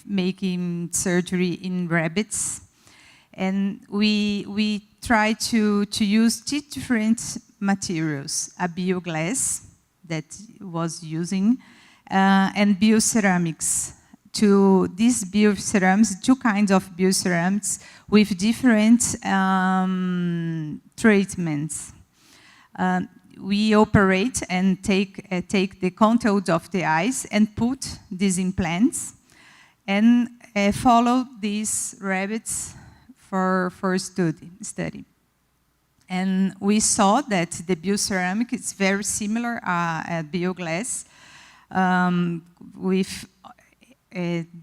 making surgery in rabbits. And we try to use two different materials, a bioglass that was using, and bioceramics. To these bioceramics, two kinds of bioceramics with different treatments. We operate and take the contours of the eyes and put these implants and follow these rabbits for study. And we saw that the bioceramic is very similar at Bioglass with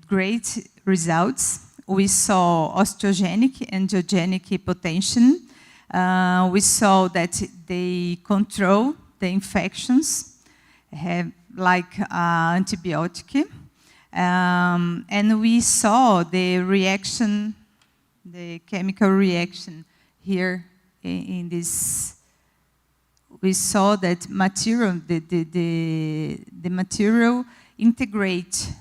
great results. We saw osteogenic and geogenic hypotension. We saw that they control the infections, like antibiotic. And we saw the reaction, the chemical reaction here in this. We saw that material, the material integrate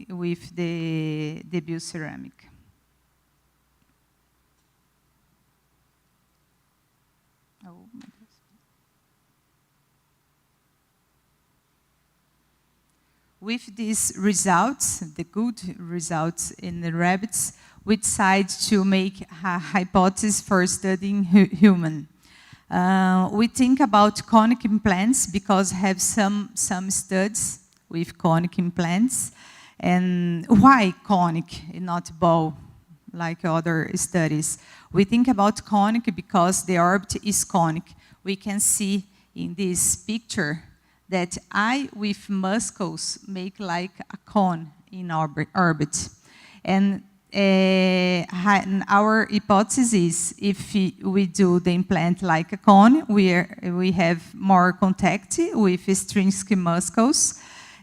with the bioceramic. Oh, my goodness. With these results, the good results in the rabbits, we decided to make a hypothesis for studying human. We think about conic implants because have some studies with conic implants. And why conic and not ball, like other studies? We think about conic because the orbit is conic. We can see in this picture that eye with muscles make like a cone in orbit. And our hypothesis is if we do the implant like a cone, we have more contact with extrinsic muscles,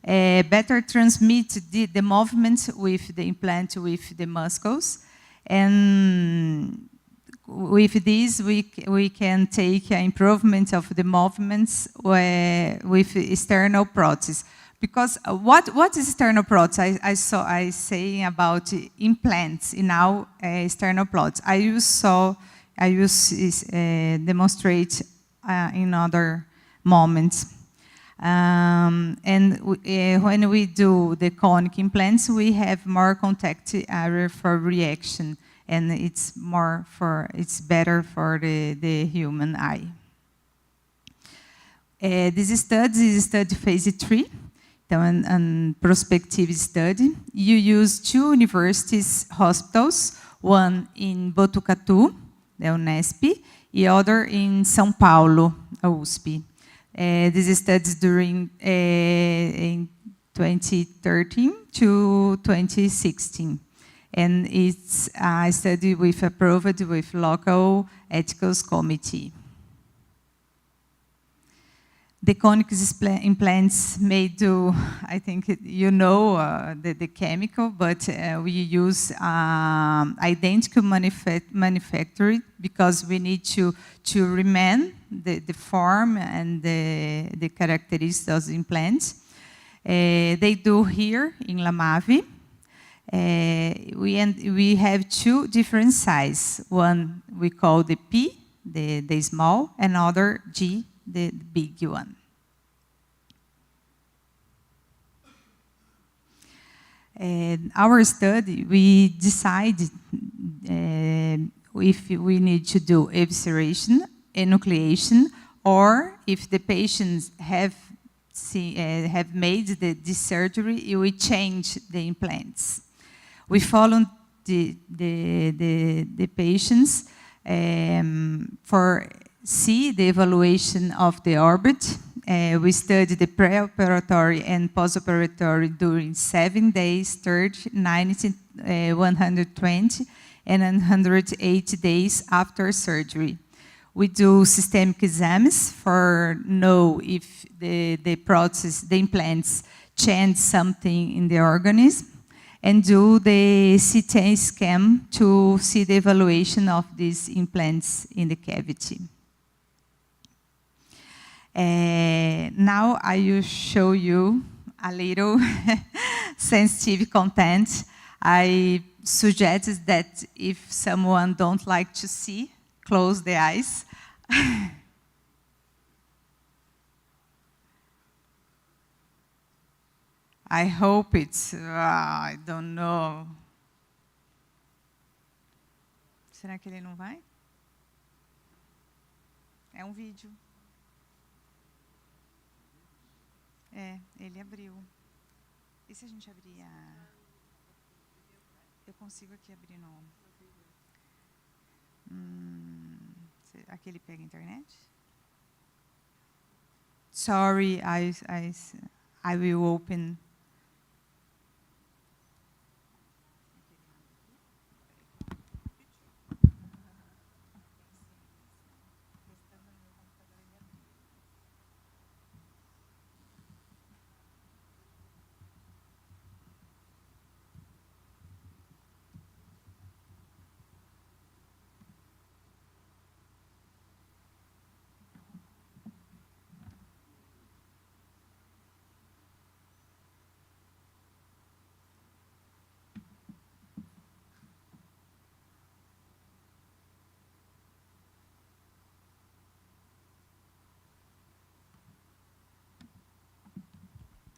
better transmit the movement with the implant with the muscles. And with this, we can take an improvement of the movements with external prosthesis. Because what is external prosthesis? I say about implants in our external plots. I use demonstrate in other moments. And when we do the conic implants, we have more contact area for reaction, and it's better for the human eye. This study is study phase 3. And prospective study. You use 2 universities hospitals, one in Botucatu, the Unesp, the other in São Paulo, USP. This studies during in 2013 to 2016. And it's a study approved with local ethical committee. The conic implants made to, I think you know the chemical, but we use identical manufacturing because we need to remain the form and the characteristics of the implants. They do here in Lamave. We have 2 different sizes. One we call the P, the small, and other G, the big one. Our study, we decided if we need to do evisceration, enucleation, or if the patients have made this surgery, we change the implants. We followed the patients for see the evaluation of the orbit. We studied the preoperatory and postoperatory during 7 days, 30, 90, 120, and 180 days after surgery. We do systemic exams for know if the implants change something in the organism, and do the CT scan to see the evaluation of these implants in the cavity. Now I will show you a little sensitive content. I suggest that if someone don't like to see, close the eyes. I hope it's, I don't know. Será que ele não vai? É vídeo. Ele abriu. E se a gente abrir a... Eu consigo aqui abrir no... Aqui ele pega a internet? Sorry, I will open...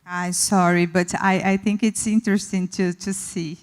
I'm sorry, but I think it's interesting to see.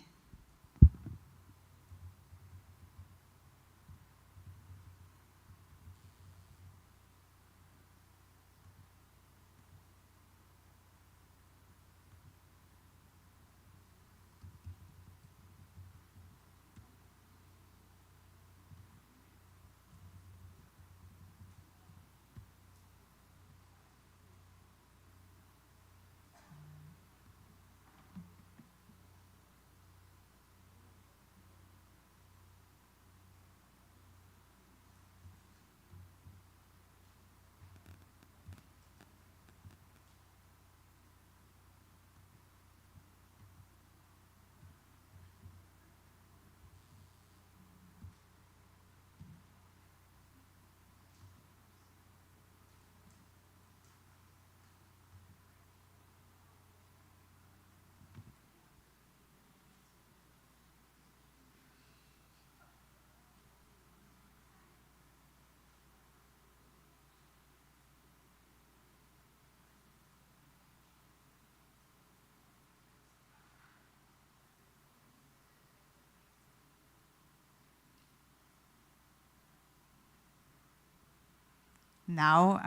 Now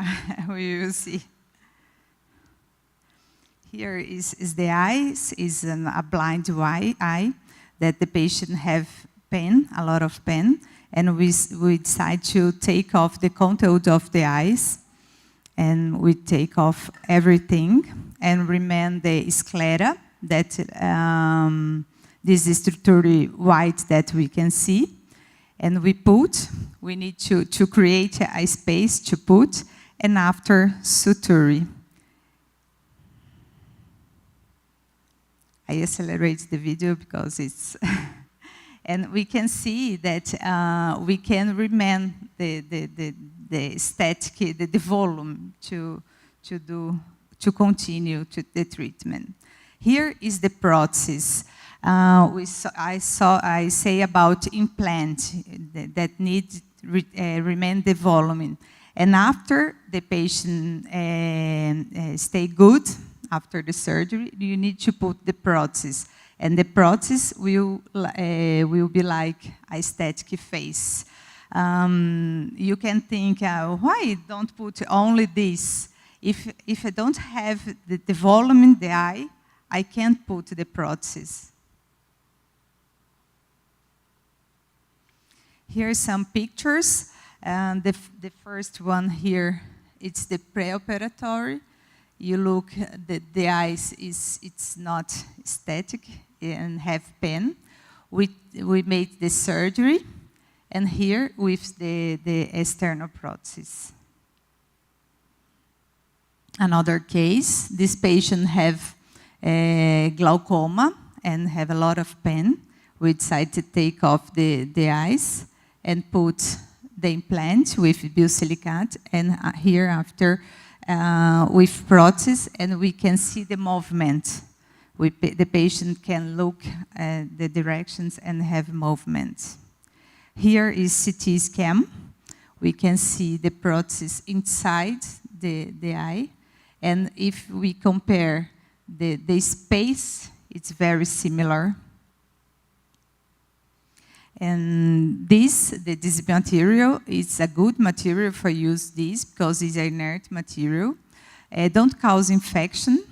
we will see. Here is the eye, is a blind eye that the patient have pain, a lot of pain, and we decide to take off the contour of the eyes, and we take off everything and remain the sclera, that this is structurally white that we can see. And we need to create a space to put, and after suture. I accelerate the video because it's... and we can see that we can remain the static, the volume to continue the treatment. Here is the process. I say about implant that need remain the volume, and after the patient stay good after the surgery, you need to put the prosthesis, and the prosthesis will be like a static face. You can think, why don't put only this? If I don't have the volume in the eye, I can't put the prosthesis. Here are some pictures. The first one here, it's the preoperatory. You look, the eyes it's not static and have pain. We made the surgery, and here with the external prosthesis. Another case, this patient have glaucoma and have a lot of pain. We decided to take off the eyes and put the implant with biosilicate, and here after with prosthesis, and we can see the movement. The patient can look at the directions and have movement. Here is CT scan. We can see the prosthesis inside the eye, and if we compare the space, it's very similar. And this material is a good material for use this because it's an inert material. Don't cause infection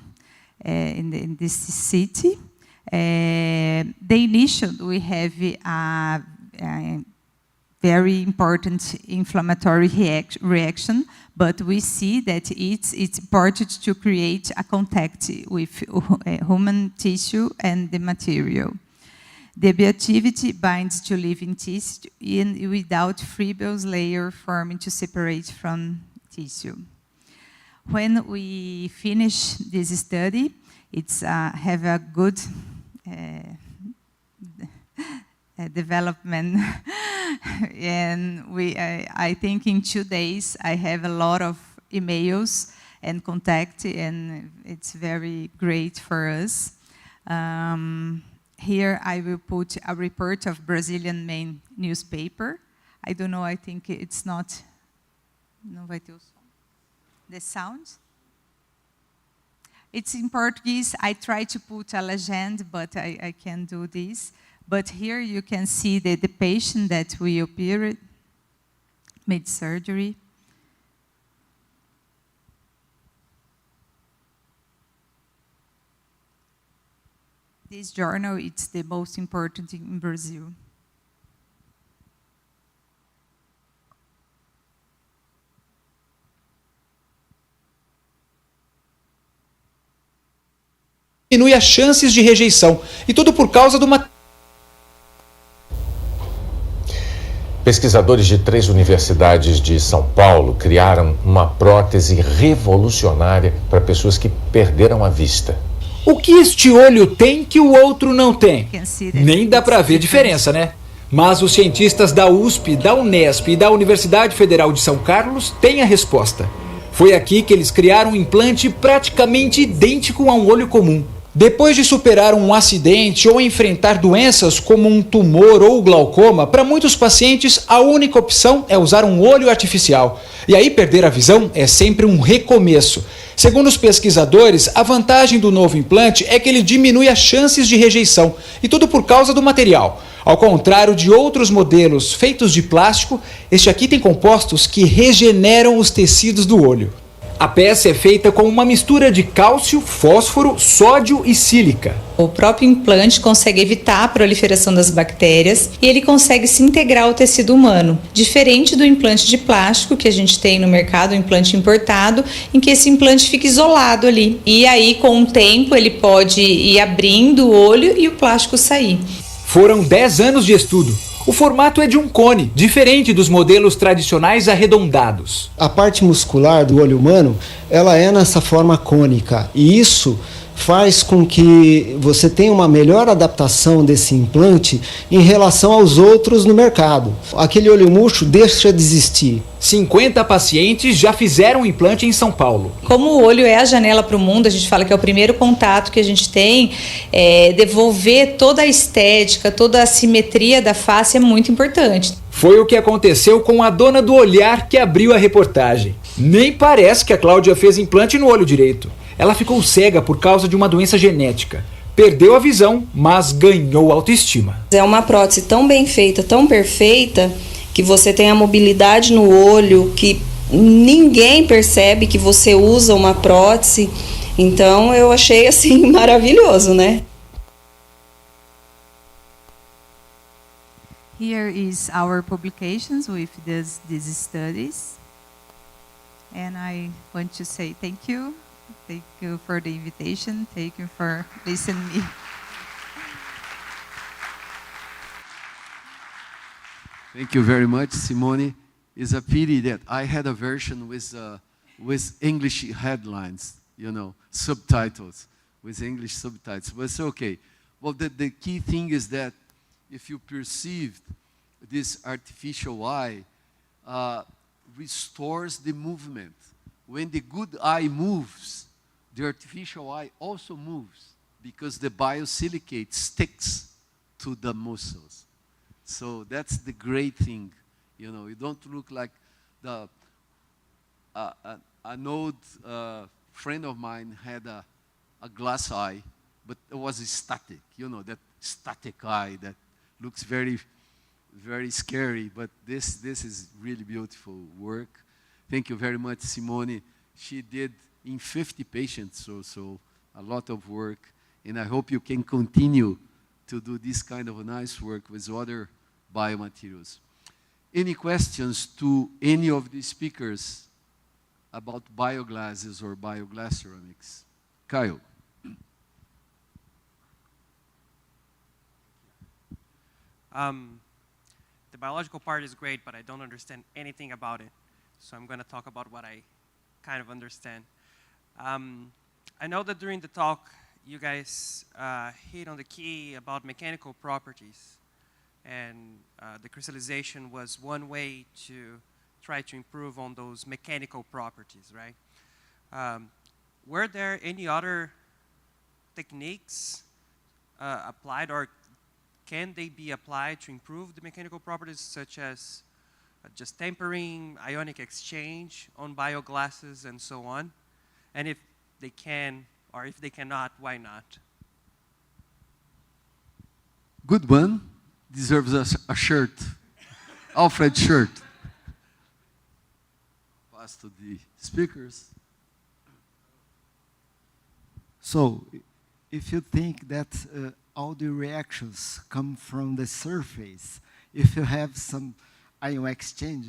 in this city. The initial, we have a very important inflammatory reaction, but we see that it's important to create a contact with human tissue and the material. The bioactivity binds to living tissue without fibrous layer forming to separate from tissue. When we finish this study, it's have a good development, and I think in 2 days I have a lot of emails and contact, and it's very great for us. Here I will put a report of Brazilian main newspaper. I don't know, I think it's not, não vai ter o som. The sound. It's in Portuguese. I try to put a legend, but I can't do this. But here you can see the patient that we operate, made surgery. This journal, it's the most important in Brazil. Diminui as chances de rejeição, e tudo por causa de uma... Pesquisadores de 3 universidades de São Paulo criaram uma prótese revolucionária para pessoas que perderam a vista. O que este olho tem que o outro não tem? Nem dá para ver diferença, né? Mas os cientistas da USP, da Unesp e da Universidade Federal de São Carlos têm a resposta. Foi aqui que eles criaram um implante praticamente idêntico a um olho comum. Depois de superar um acidente ou enfrentar doenças como um tumor ou glaucoma, para muitos pacientes a única opção é usar um olho artificial. E aí perder a visão é sempre um recomeço. Segundo os pesquisadores, a vantagem do novo implante é que ele diminui as chances de rejeição, e tudo por causa do material. Ao contrário de outros modelos feitos de plástico, este aqui tem compostos que regeneram os tecidos do olho. A peça é feita com uma mistura de cálcio, fósforo, sódio e sílica. O próprio implante consegue evitar a proliferação das bactérias e ele consegue se integrar ao tecido humano, diferente do implante de plástico que a gente tem no mercado, o implante importado, em que esse implante fica isolado ali. E aí, com o tempo, ele pode ir abrindo o olho e o plástico sair. Foram 10 anos de estudo. O formato é de um cone, diferente dos modelos tradicionais arredondados. A parte muscular do olho humano, ela é nessa forma cônica, e isso faz com que você tenha uma melhor adaptação desse implante em relação aos outros no mercado. Aquele olho murcho deixa de existir. 50 pacientes já fizeram o implante em São Paulo. Como o olho é a janela para o mundo, a gente fala que é o primeiro contato que a gente tem, devolver toda a estética, toda a simetria da face é muito importante. Foi o que aconteceu com a dona do olhar que abriu a reportagem. Nem parece que a Cláudia fez implante no olho direito. Ela ficou cega por causa de uma doença genética. Perdeu a visão, mas ganhou autoestima. É uma prótese tão bem feita, tão perfeita, que você tem a mobilidade no olho, que ninguém percebe que você usa uma prótese. Então eu achei assim maravilhoso, né? Here is our publications with these studies. And I want to say thank you. Thank you for the invitation. Thank you for listening to me. Thank you very much, Simone. It's a pity that I had a version with English headlines, you know, subtitles. with English subtitles, but it's okay. Well, the key thing is that if you perceived this artificial eye restores the movement. When the good eye moves, the artificial eye also moves because the biosilicate sticks to the muscles. So that's the great thing. You know, you don't look like the an old friend of mine had a glass eye, but it was static. You know, that static eye that looks very, very scary. But this is really beautiful work. Thank you very much, Simone. She did in 50 patients or so, a lot of work. And I hope you can continue to do this kind of nice work with other biomaterials. Any questions to any of the speakers about bioglasses or bioglass ceramics? Kyle. The biological part is great, but I don't understand anything about it. So I'm going to talk about what I kind of understand. I know that during the talk, you guys hit on the key about mechanical properties. And the crystallization was one way to try to improve on those mechanical properties, right? Were there any other techniques applied, or can they be applied to improve the mechanical properties, such as just tempering, ionic exchange on bioglasses, and so on? And if they can, or if they cannot, why not? Good one. Deserves a shirt. Alfred shirt. Pass to the speakers. So, if you think that all the reactions come from the surface, if you have some ion exchange,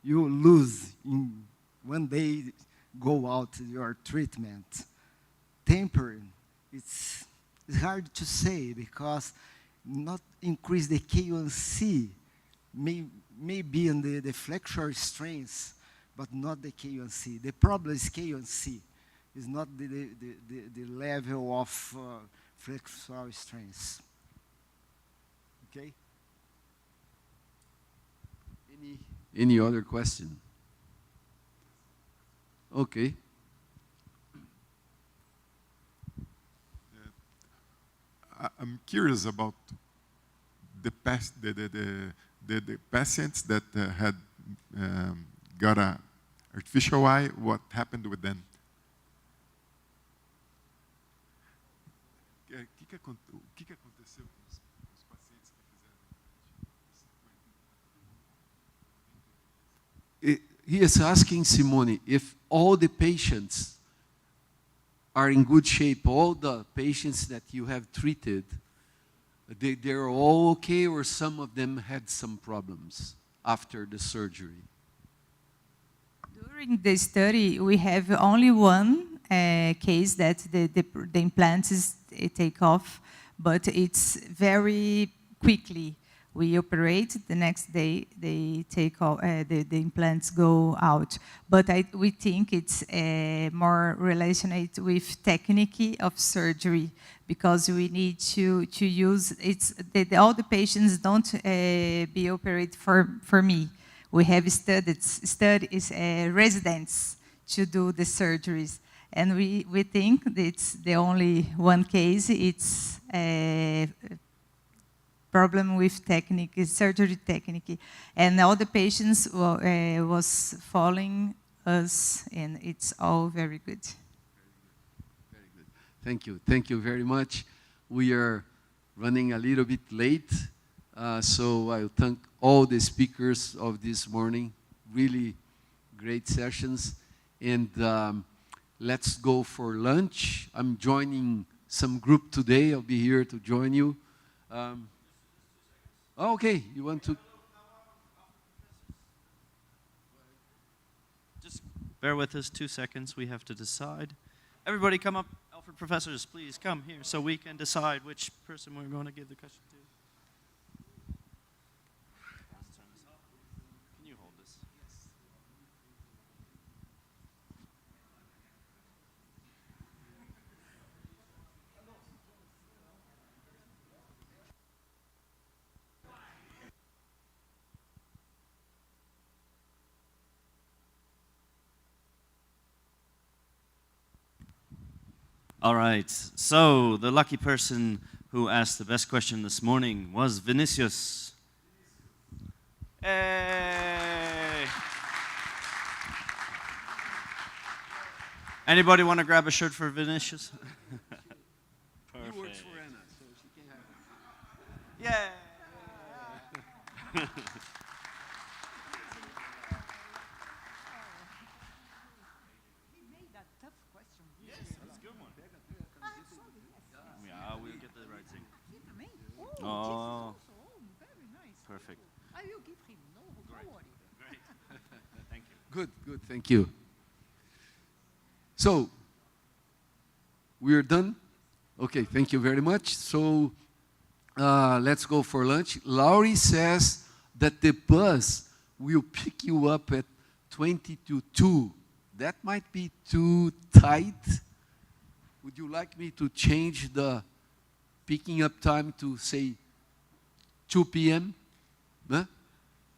you lose in one day, go out your treatment. Tempering, it's hard to say because not increase the K1C may be in the flexural strains, but not the K1C. The problem is K1C. It's not the level of flexural strains. Okay? Any other question? Okay. I'm curious about the patients that had got an artificial eye. What happened with them? O que aconteceu com os pacientes que fizeram? He is asking, Simone, if all the patients are in good shape, all the patients that you have treated, they're all okay, or some of them had some problems after the surgery? During the study, we have only one case that the implants take off, but it's very quickly. We operate, the next day they take off, the implants go out. But we think it's more related with technique of surgery, because we need to use, all the patients don't be operated for me. We have studies, residents to do the surgeries. And we think it's the only one case, it's problem with technique, surgery technique. And all the patients was following us, and it's all very good. Very good. Thank you. Thank you very much. We are running a little bit late, so I'll thank all the speakers of this morning. Really great sessions. And let's go for lunch. I'm joining some group today. I'll be here to join you. Okay, you want to? Just bear with us 2 seconds. We have to decide. Everybody come up. Alfred professors, please come here so we can decide which person we're going to give the question to. Can you hold this? Yes. All right. So the lucky person who asked the best question this morning was Vinicius. Hey! Anybody want to grab a shirt for Vinicius? Perfect. He works for Anna, so she can have it. Yeah. Yeah, we'll get the right thing. Oh, very nice. perfect. I will give him. No worry. Great. Thank you. Good, good, thank you. So, we're done? Okay, thank you very much. So, let's go for lunch. Laurie says that the bus will pick you up at 20 to 2. That might be too tight. Would you like me to change the picking up time to, say, 2 p.m.? Huh?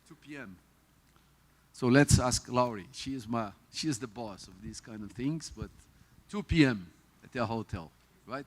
2 p.m. So let's ask Laurie. She is the boss of these kind of things, but 2 p.m. at the hotel, right?